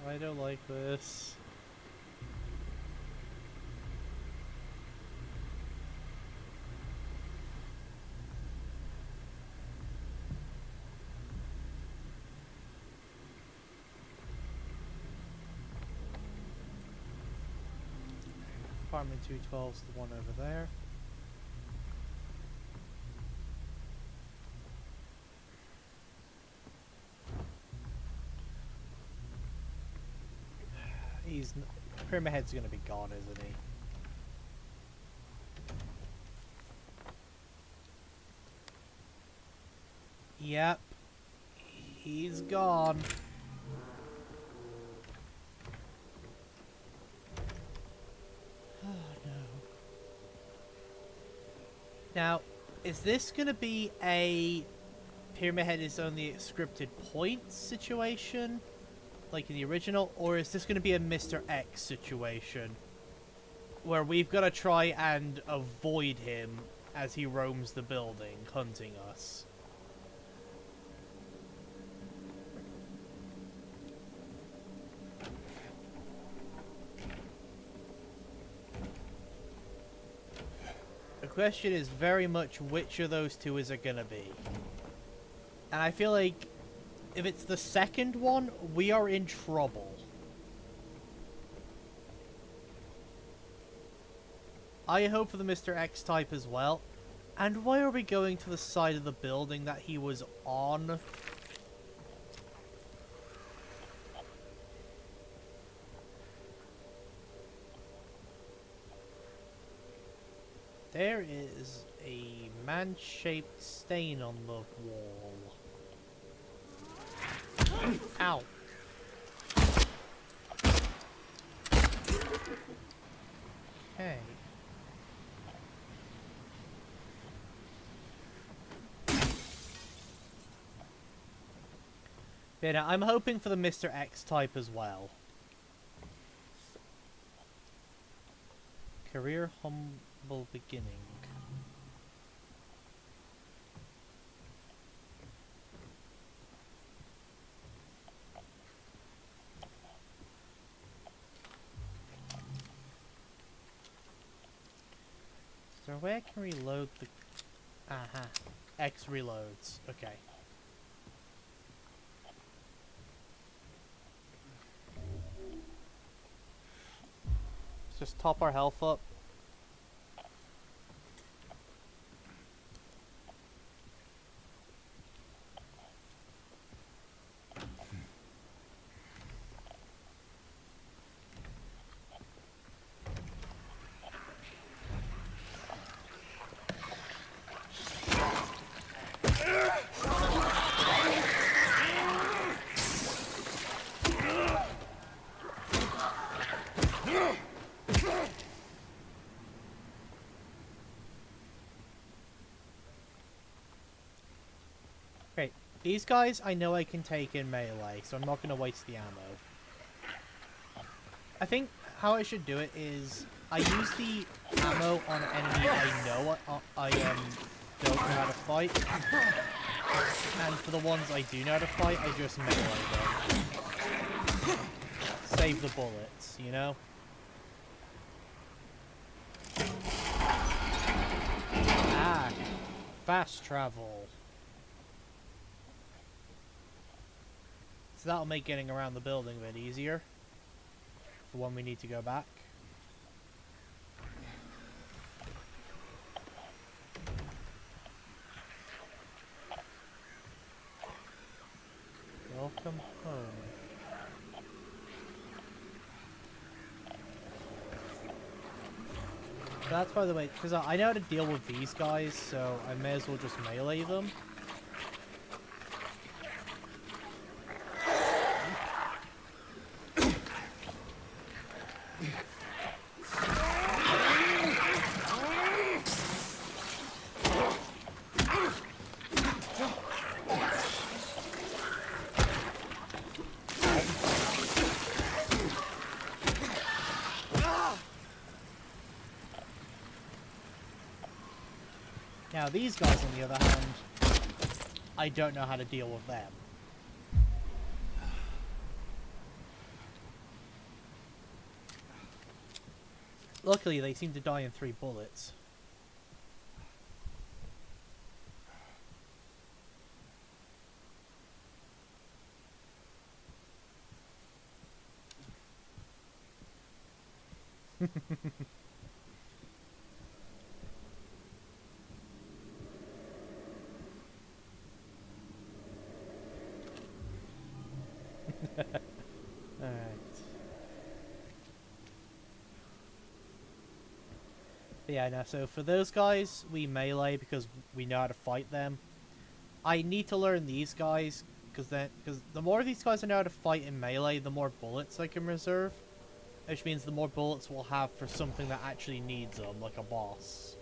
[SPEAKER 1] I don't like this. Apartment 212's the one over there. Pyramid Head's gonna be gone, isn't he? Yep. He's gone. Oh no. Now, is this gonna be a Pyramid Head is only a scripted points situation? Like in the original, or is this going to be a Mr. X situation where we've got to try and avoid him as he roams the building, hunting us? The question is very much which of those two is it going to be. And I feel like if it's the second one, we are in trouble. I hope for the Mr. X type as well. And why are we going to the side of the building that he was on? There is a man-shaped stain on the wall. Ow. Okay. Yeah, now, I'm hoping for the Mr. X type as well. Career humble beginning. So where can we load the... Aha. X reloads. Okay. Let's just top our health up. Great. These guys I know I can take in melee, so I'm not going to waste the ammo. I think how I should do it is I use the ammo on an enemy I know I don't know how to fight. And for the ones I do know how to fight, I just melee them. Save the bullets, you know? Ah, fast travel. So that'll make getting around the building a bit easier. For when we need to go back. Welcome home. That's by the way, because I know how to deal with these guys, so I may as well just melee them. Now these guys, on the other hand, I don't know how to deal with them. Luckily, they seem to die in 3 bullets. But yeah, no, so for those guys, we melee because we know how to fight them. I need to learn these guys, because the more these guys I know how to fight in melee, the more bullets I can reserve. Which means the more bullets we'll have for something that actually needs them, like a boss.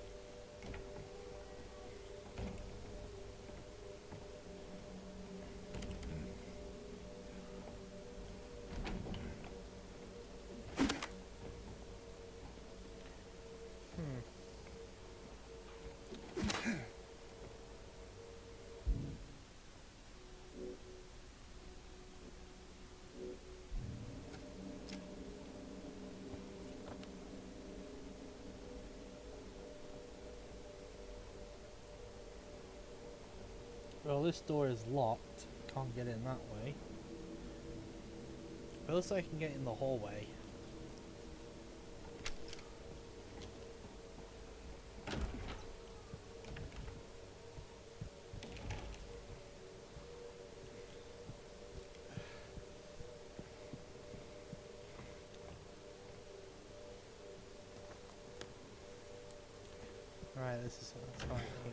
[SPEAKER 1] Well, this door is locked. Can't get in that way. But it looks like I can get in the hallway. Alright, that's how I came in.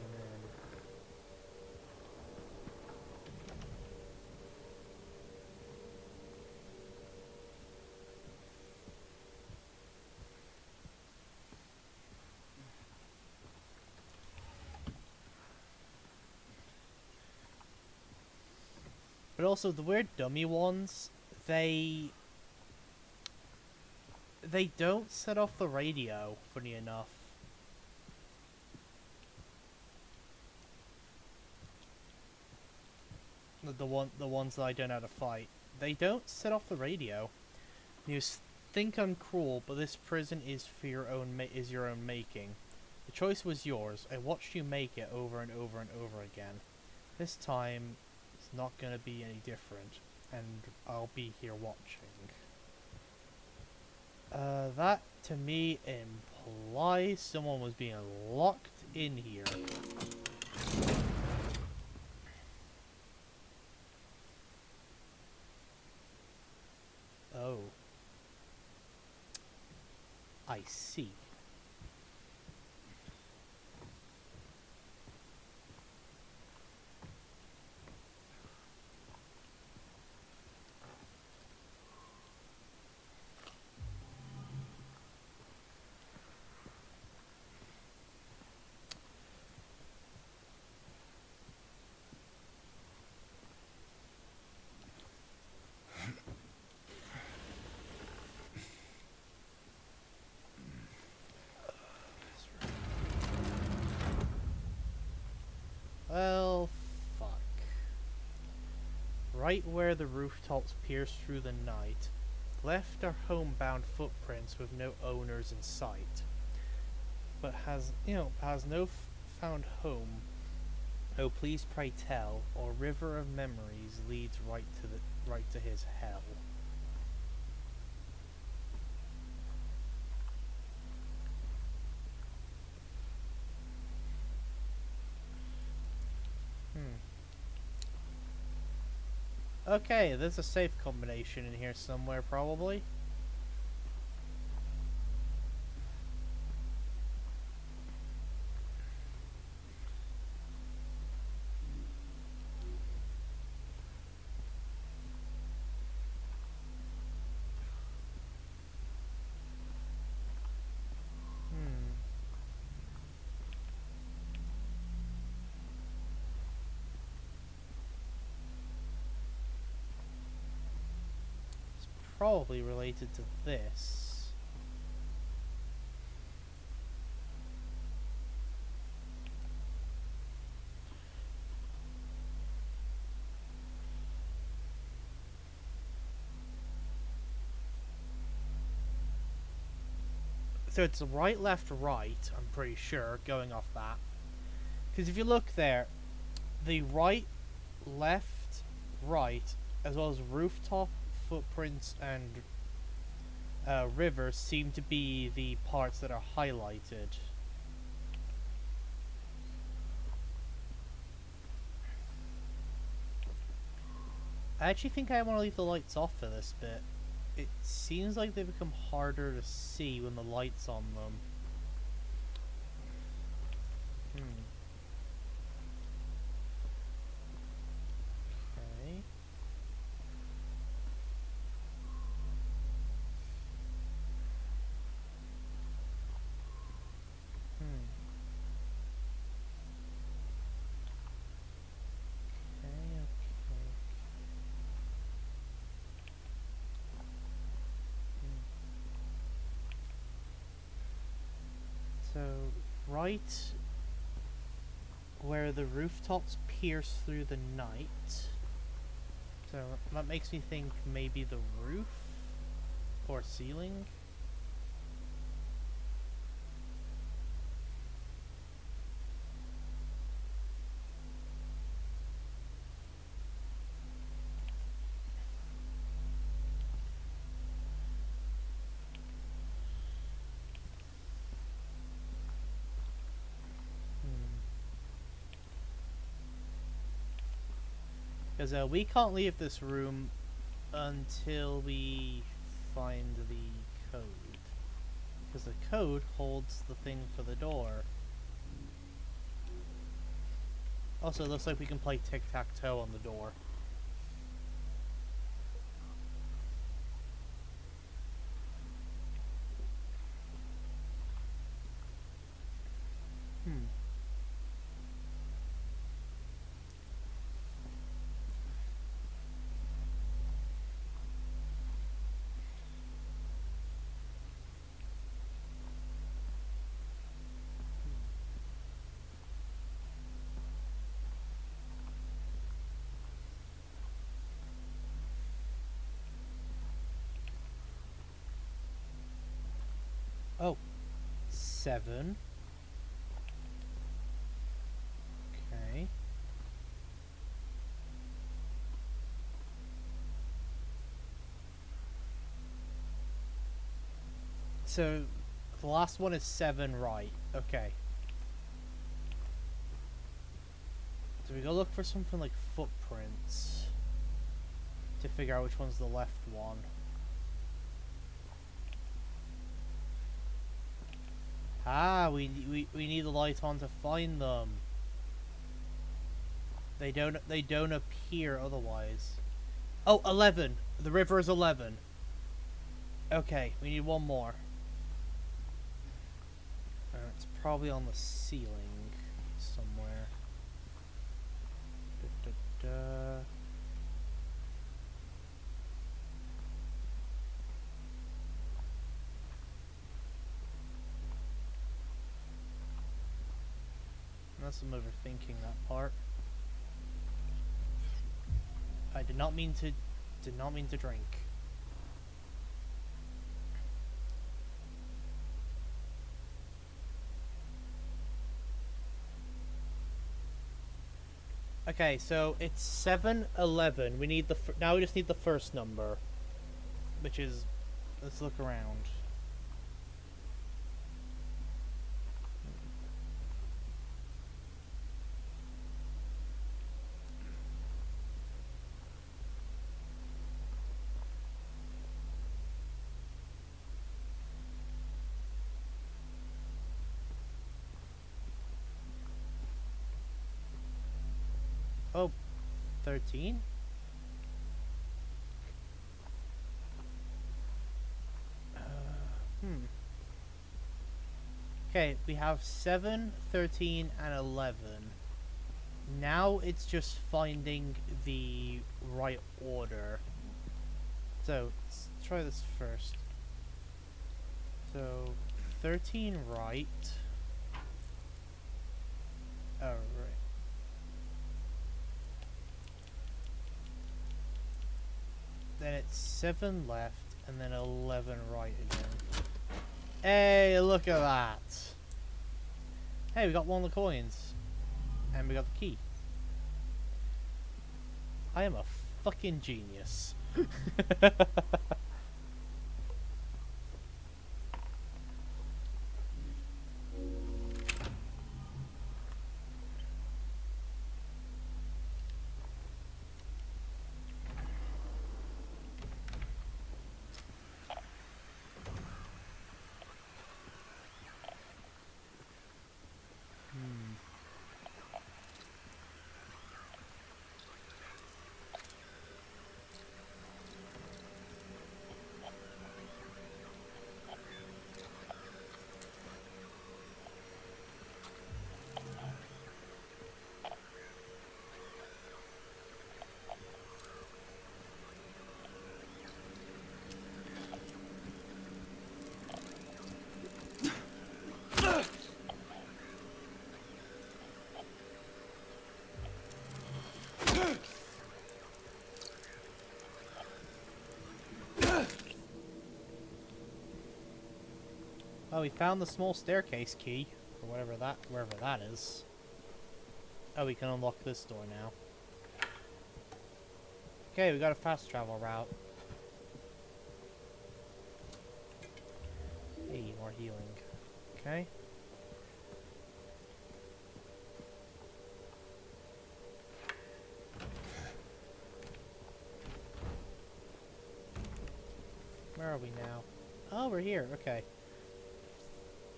[SPEAKER 1] But also, the weird dummy ones, they don't set off the radio, funny enough. The ones that I don't know how to fight. They don't set off the radio. You think I'm cruel, but this prison is for your own your own making. The choice was yours. I watched you make it over and over and over again. This time, it's not gonna be any different, and I'll be here watching. That to me implies someone was being locked in here. Oh. I see. Well, fuck. Right where the rooftops pierce through the night, left are homebound footprints with no owners in sight. But has no found home. Oh, please pray tell, or river of memories leads right to his hell. Okay, there's a safe combination in here somewhere, probably. Probably related to this. So it's right, left, right, I'm pretty sure, going off that. Because if you look there, the right, left, right, as well as rooftop, footprints, and rivers seem to be the parts that are highlighted. I actually think I want to leave the lights off for this bit. It seems like they become harder to see when the light's on them. So, right where the rooftops pierce through the night. So, that makes me think maybe the roof or ceiling. Because we can't leave this room until we find the code. Because the code holds the thing for the door. Also, it looks like we can play tic-tac-toe on the door. Oh, 7. Okay. So, the last one is 7, right? Okay. So we go look for something like footprints to figure out which one's the left one. Ah, we need the light on to find them. They don't appear otherwise. Oh, 11. The river is 11. Okay, we need one more. It's probably on the ceiling somewhere. Da, da, da. Unless I'm overthinking that part. I did not mean to drink. Okay, so it's 7-11. We need the now we just need the first number, which is, let's look around. Oh, 13? Okay, we have 7, 13, and 11. Now it's just finding the right order. So, let's try this first. So, 13 right. Oh, right. Then it's 7 left, and then 11 right again. Hey, look at that! Hey, we got one of the coins. And we got the key. I am a fucking genius. Oh, we found the small staircase key, or wherever that is. Oh, we can unlock this door now. Okay, we got a fast travel route. Hey, more healing. Okay. Where are we now? Oh, we're here. Okay.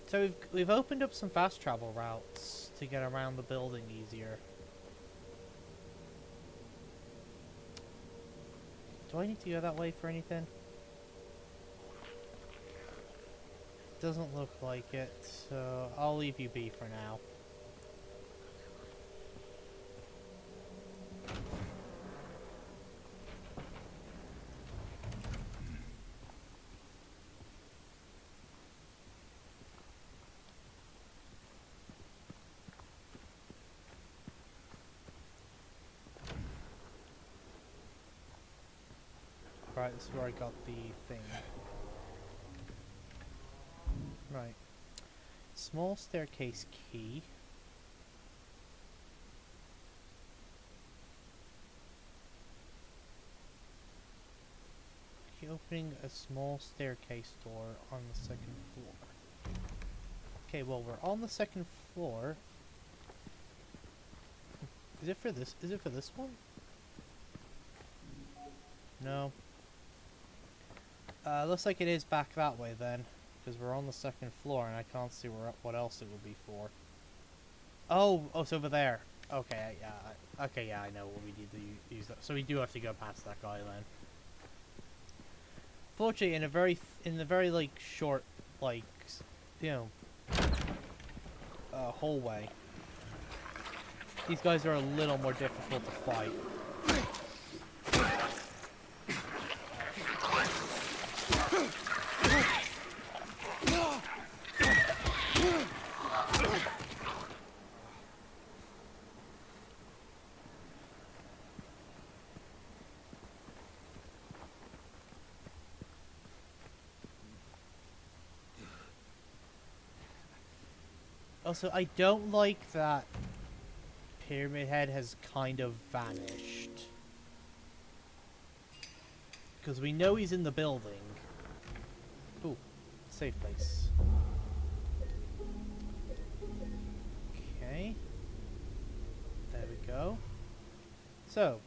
[SPEAKER 1] So we've opened up some fast travel routes to get around the building easier. Do I need to go that way for anything? Doesn't look like it, so I'll leave you be for now. Right, this is where I got the thing. Right. Small staircase key. Okay, opening a small staircase door on the second floor. Okay, well, we're on the second floor. Is it for this? Is it for this one? No. Looks like it is back that way then, because we're on the second floor and I can't see what else it would be for. Oh, it's over there. Okay, yeah. Okay, yeah, I know what we need to use that. So we do have to go past that guy then. Fortunately, in the very like short, like, you know, hallway. These guys are a little more difficult to fight. Also, I don't like that Pyramid Head has kind of vanished. Because we know he's in the building. Ooh, safe place. Okay. There we go. So,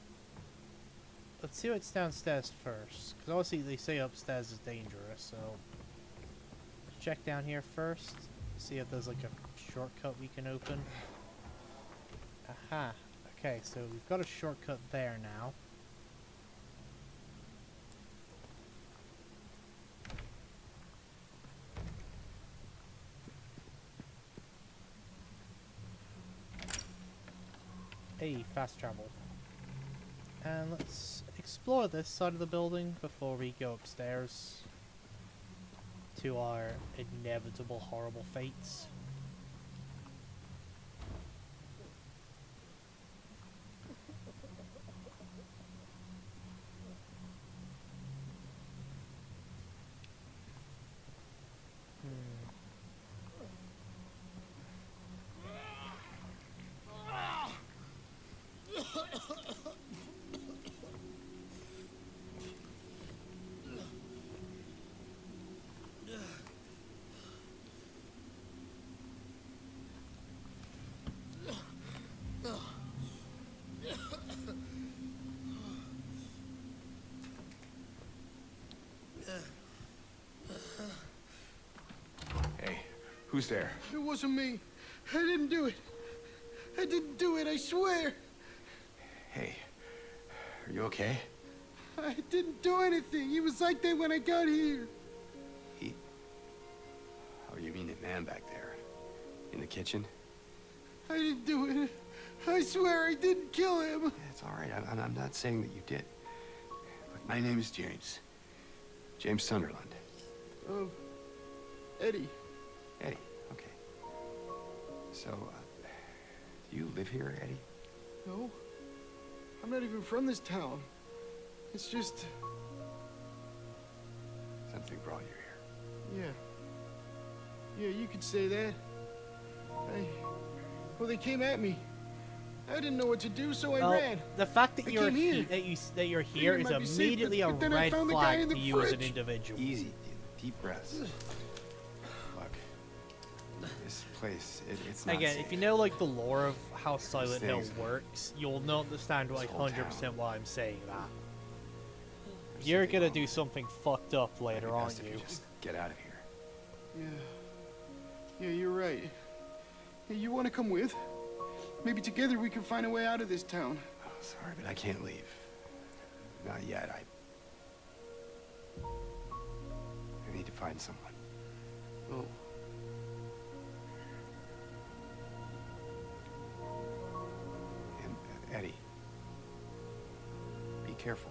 [SPEAKER 1] let's see what's downstairs first. Because obviously they say upstairs is dangerous, so... Let's check down here first. See if there's like a shortcut we can open. Aha. Okay, so we've got a shortcut there now. Hey, fast travel. And let's explore this side of the building before we go upstairs to our inevitable horrible fates.
[SPEAKER 2] Hey, who's there?
[SPEAKER 5] It wasn't me. I didn't do it. I didn't do it, I swear.
[SPEAKER 2] Hey, are you okay?
[SPEAKER 5] I didn't do anything. He was like that when I got here.
[SPEAKER 6] He... Oh, you mean the man back there? In the kitchen?
[SPEAKER 5] I didn't do it. I swear I didn't kill him.
[SPEAKER 6] Yeah, it's all right. I'm not saying that you did. Look, my name is James. James Sunderland.
[SPEAKER 5] Eddie.
[SPEAKER 6] Eddie, okay. So, do you live here, Eddie?
[SPEAKER 5] No. I'm not even from this town. It's just...
[SPEAKER 6] Something brought you here.
[SPEAKER 5] Yeah. Yeah, you could say that. Well, they came at me. I didn't know what to do, so I
[SPEAKER 1] Well,
[SPEAKER 5] ran.
[SPEAKER 1] the fact that
[SPEAKER 5] I
[SPEAKER 1] you're
[SPEAKER 5] came here.
[SPEAKER 1] that you're here
[SPEAKER 5] Thinking it
[SPEAKER 1] is
[SPEAKER 5] might be safe,
[SPEAKER 1] immediately a
[SPEAKER 5] but then I
[SPEAKER 1] red
[SPEAKER 5] found the guy
[SPEAKER 1] flag
[SPEAKER 5] in
[SPEAKER 1] to
[SPEAKER 5] the
[SPEAKER 1] you as an
[SPEAKER 5] fridge.
[SPEAKER 1] individual.
[SPEAKER 6] Easy, deep breaths. Look, this place, it's not
[SPEAKER 1] Again,
[SPEAKER 6] safe.
[SPEAKER 1] if you know like the lore of how Silent Hill
[SPEAKER 6] things-
[SPEAKER 1] works, you'll not understand like
[SPEAKER 6] This whole
[SPEAKER 1] 100% why I'm saying that.
[SPEAKER 6] There's
[SPEAKER 1] You're
[SPEAKER 6] something
[SPEAKER 1] gonna
[SPEAKER 6] wrong
[SPEAKER 1] do
[SPEAKER 6] with it.
[SPEAKER 1] something fucked up
[SPEAKER 6] Might be
[SPEAKER 1] later,
[SPEAKER 6] best
[SPEAKER 1] aren't
[SPEAKER 6] if
[SPEAKER 1] you?
[SPEAKER 6] Just get out of here.
[SPEAKER 5] Yeah, you're right. Hey, you want to come with? Maybe together we can find a way out of this town.
[SPEAKER 6] Oh, sorry, but I can't leave. Not yet. I need to find someone.
[SPEAKER 5] Oh.
[SPEAKER 6] And Eddie, be careful.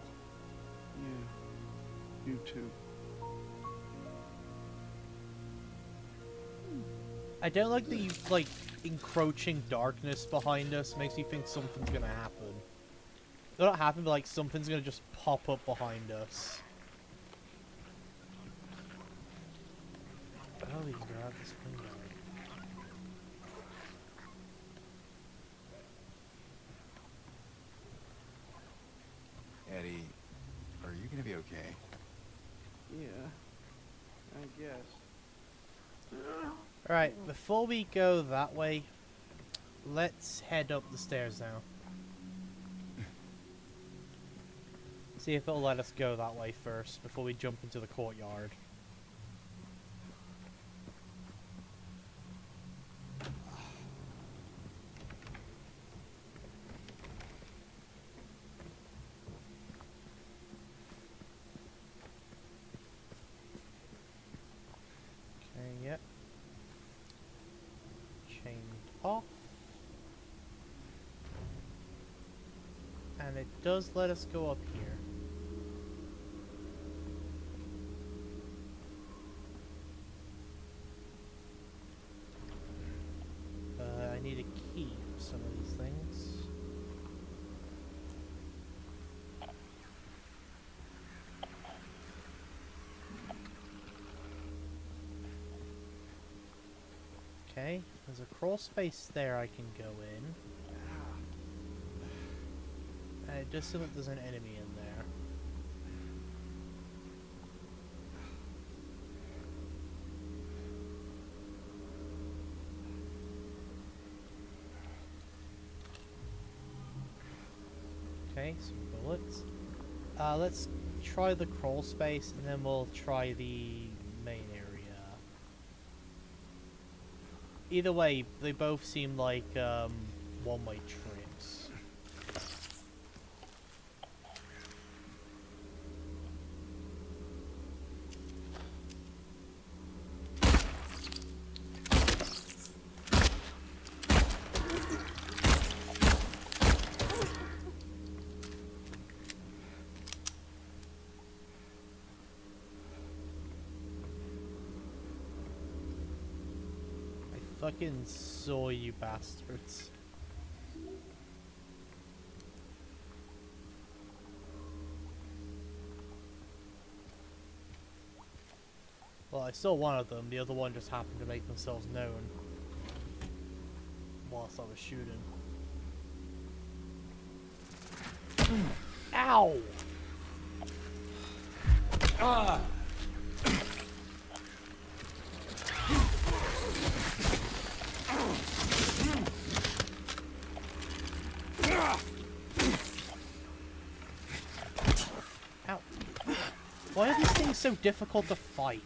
[SPEAKER 5] Yeah, you too.
[SPEAKER 1] I don't like the like encroaching darkness behind us. Makes me think something's gonna happen. Not happen, but like something's gonna just pop up behind us. Oh, we can go out this window.
[SPEAKER 6] Eddie, are you gonna be okay?
[SPEAKER 5] Yeah, I guess.
[SPEAKER 1] Alright, before we go that way, let's head up the stairs now. See if it'll let us go that way first before we jump into the courtyard. Okay, yep. Chained off. And it does let us go up here. I need a key for some of these things. Okay, there's a crawl space there I can go in. And it does seem like there's an enemy in there. Okay, some bullets. Let's try the crawl space and then we'll try the main area. Either way, they both seem like one-way trips. Fucking saw you bastards. Well, I saw one of them, the other one just happened to make themselves known whilst I was shooting. Ow! Ah! Ow. Why are these things so difficult to fight?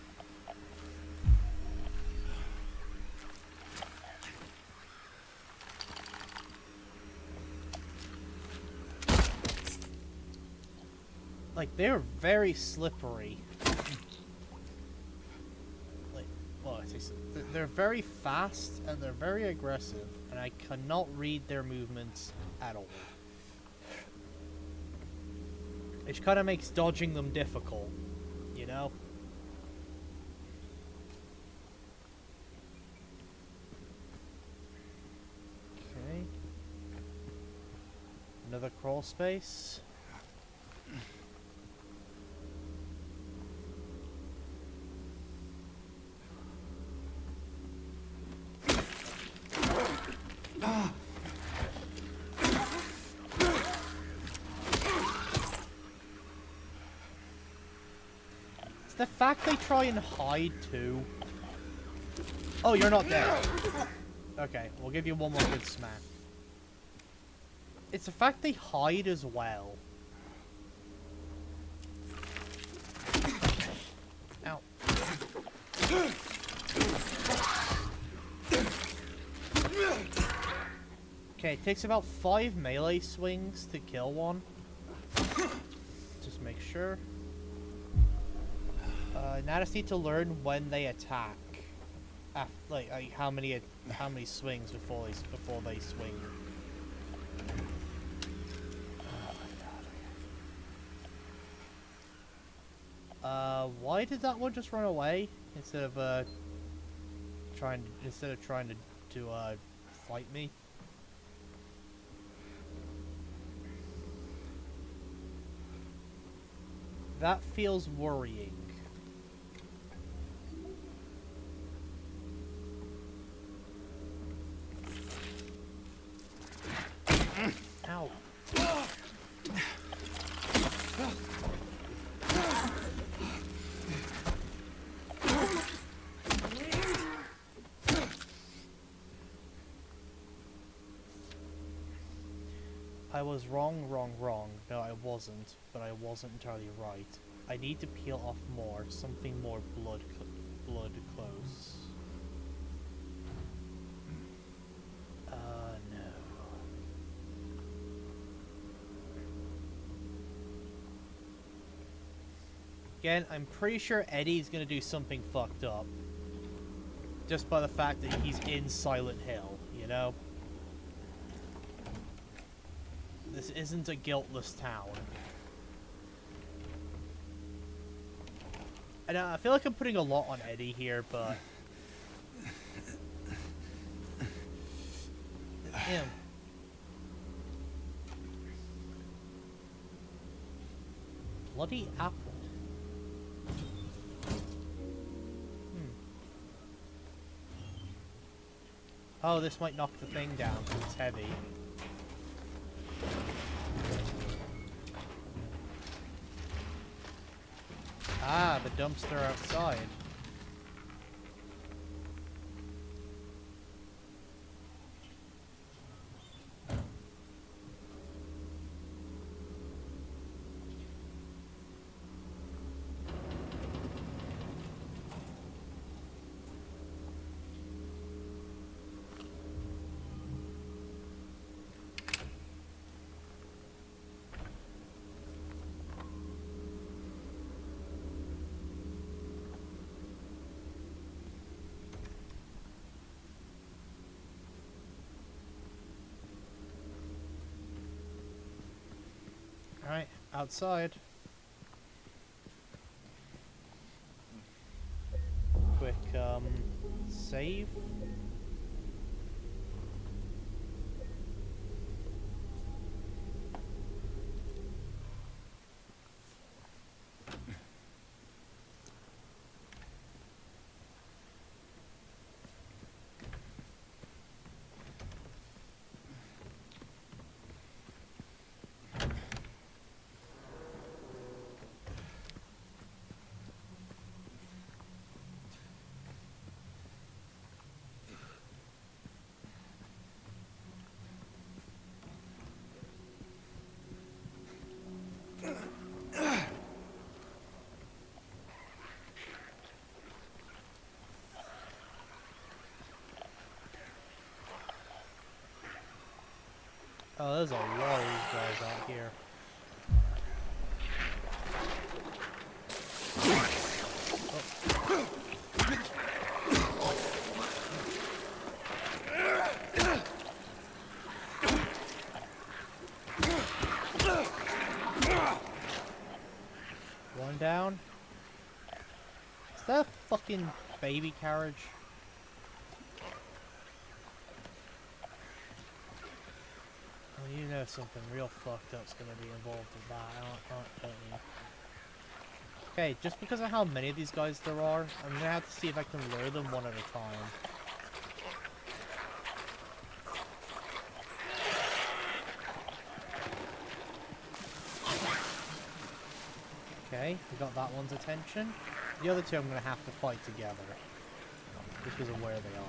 [SPEAKER 1] Like, they're very slippery. Like, well, they're very fast and they're very aggressive, and I cannot read their movements at all. Which kind of makes dodging them difficult, you know? Okay. Another crawl space. It's the fact they try and hide too. Oh, you're not dead. Okay, we'll give you one more good smack. It's the fact they hide as well. Ow. Okay, it takes about 5 melee swings to kill one. Just make sure. Now I just need to learn when they attack. Like how many swings before they swing. Why did that one just run away instead of trying to fight me? That feels worrying. Ow. I was wrong. No, I wasn't, but I wasn't entirely right. I need to peel off more, something more blood close. No. Again, I'm pretty sure Eddie's gonna do something fucked up. Just by the fact that he's in Silent Hill, you know? This isn't a guiltless town. And I feel like I'm putting a lot on Eddie here, but... Damn. Bloody apple. Oh, this might knock the thing down because it's heavy. Ah, the dumpster outside. Alright, outside. Quick, save. Oh, there's a lot of these guys out here. One down. Is that a fucking baby carriage? Well, you know something real fucked up's gonna be involved with that. Don't you? Okay, just because of how many of these guys there are, I'm gonna have to see if I can lure them one at a time. Okay, we got that one's attention. The other two I'm going to have to fight together. Just because of where they are.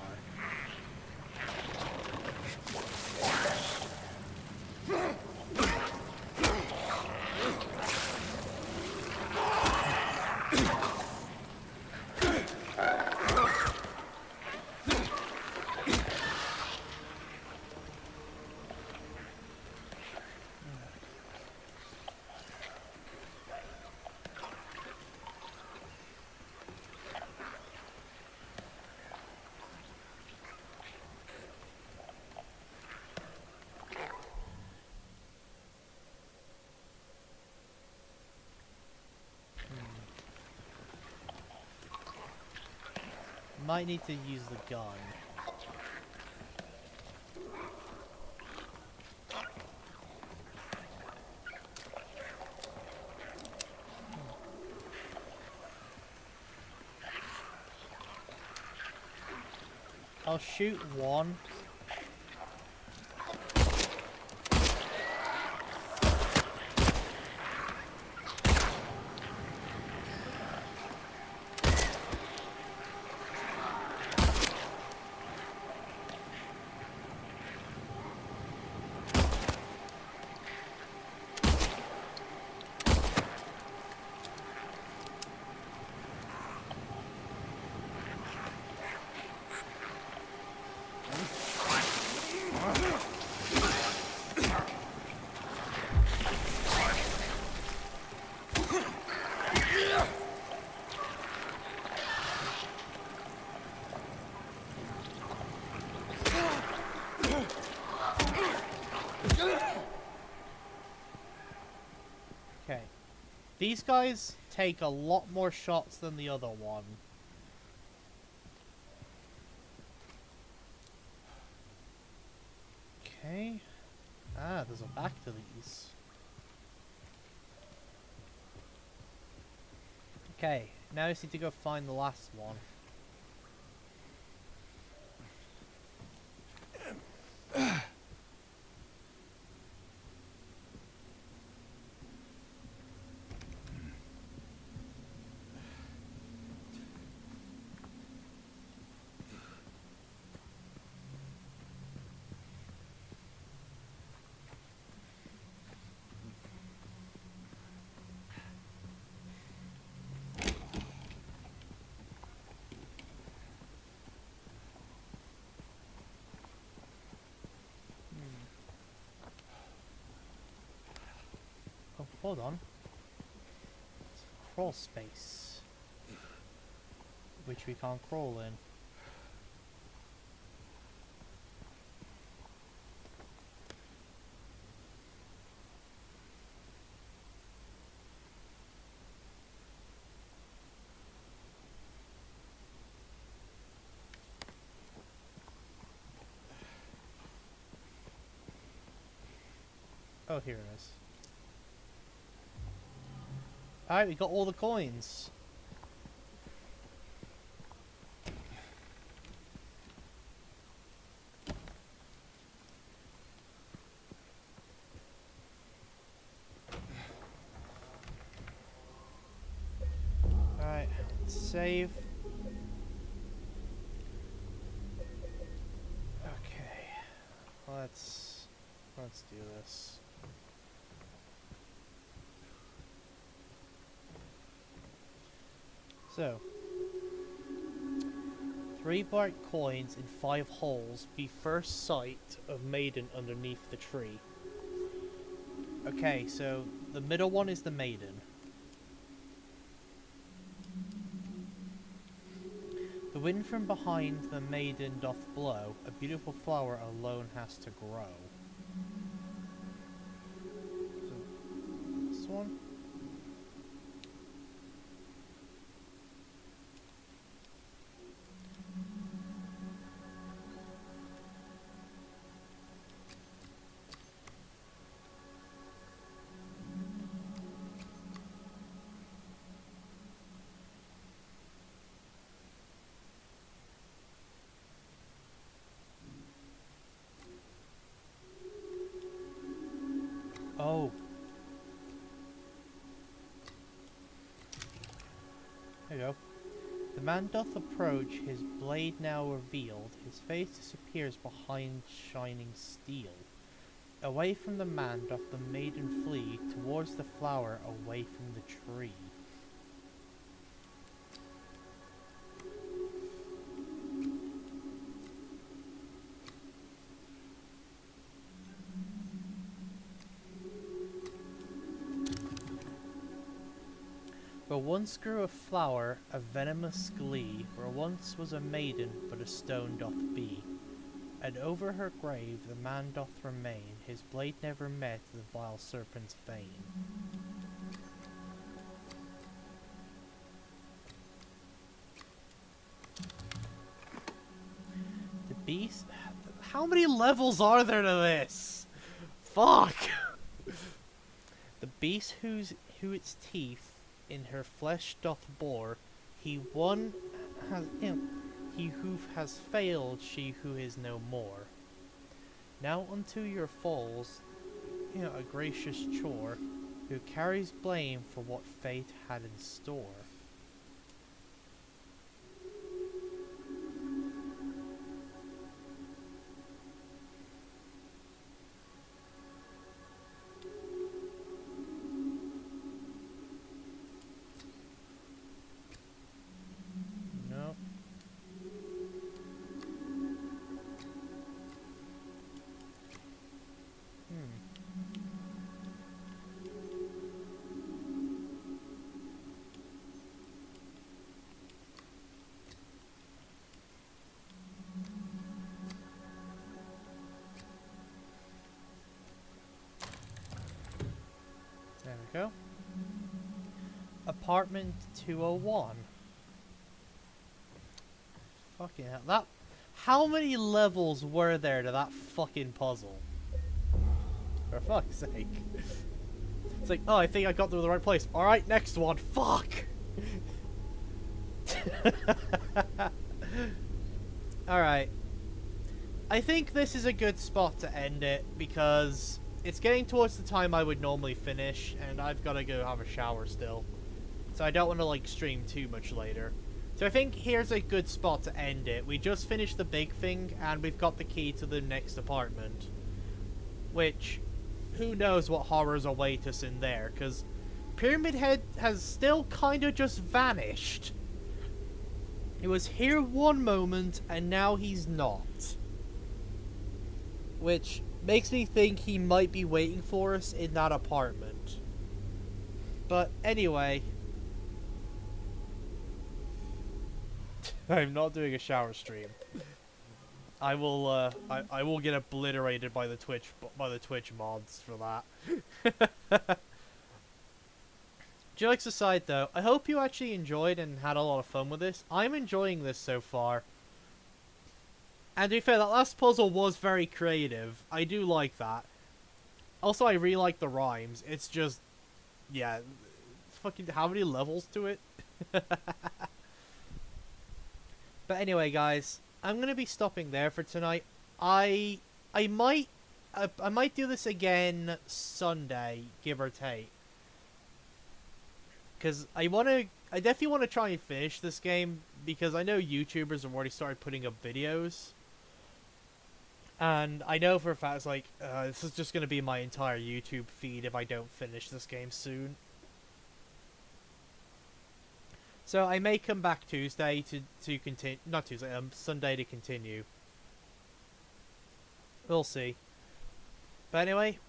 [SPEAKER 1] Might need to use the gun. I'll shoot one. Okay. These guys take a lot more shots than the other one. Okay. Ah, there's a back to these. Okay, now I just need to go find the last one. Oh, hold on. Crawl space. Which we can't crawl in. Oh, here it is. Alright, we got all the coins. Alright, let's save. Okay. Let's do this. So, 3 bright coins in 5 holes be first sight of maiden underneath the tree. Okay, so the middle one is the maiden. The wind from behind the maiden doth blow, a beautiful flower alone has to grow. So, this one? Oh. man doth approach, his blade now revealed, his face disappears behind shining steel. Away from the man doth the maiden flee, towards the flower, away from the tree. Where once grew a flower, a venomous glee, where once was a maiden, but a stone doth be. And over her grave the man doth remain, his blade never met the vile serpent's vein. The beast... How many levels are there to this? Fuck! The beast who its teeth in her flesh doth bore, he one has he who has failed, she who is no more. Now unto your falls, a gracious chore, who carries blame for what fate had in store. Nope. There we go. Apartment 201. Fucking hell. That... How many levels were there to that fucking puzzle? For fuck's sake. It's like, oh, I think I got to the right place. Alright, next one. Fuck! Alright. I think this is a good spot to end it, because it's getting towards the time I would normally finish, and I've got to go have a shower still. So I don't want to, like, stream too much later. So I think here's a good spot to end it. We just finished the big thing, and we've got the key to the next apartment. Which, who knows what horrors await us in there, because Pyramid Head has still kind of just vanished. He was here one moment, and now he's not. Which makes me think he might be waiting for us in that apartment. But anyway... I'm not doing a shower stream. I will I will get obliterated by the Twitch mods for that. Jokes aside though, I hope you actually enjoyed and had a lot of fun with this. I'm enjoying this so far. And to be fair, that last puzzle was very creative. I do like that. Also, I really like the rhymes. It's just, yeah, fucking how many levels to it? But anyway, guys, I'm gonna be stopping there for tonight. I might do this again Sunday, give or take, because I definitely want to try and finish this game, because I know YouTubers have already started putting up videos, and I know for a fact, it's like, this is just gonna be my entire YouTube feed if I don't finish this game soon. So I may come back Tuesday to continue, not Tuesday, Sunday to continue. We'll see. But anyway,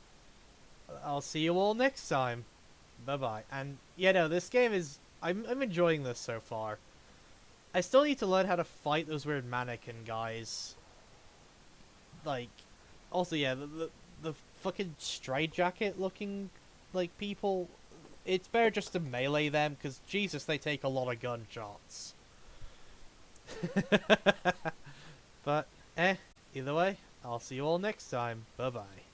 [SPEAKER 1] I'll see you all next time. Bye bye. And yeah, no, this game is, I'm enjoying this so far. I still need to learn how to fight those weird mannequin guys. Like, also yeah, the fucking straitjacket looking like people. It's better just to melee them, because Jesus, they take a lot of gunshots. But, either way, I'll see you all next time. Bye-bye.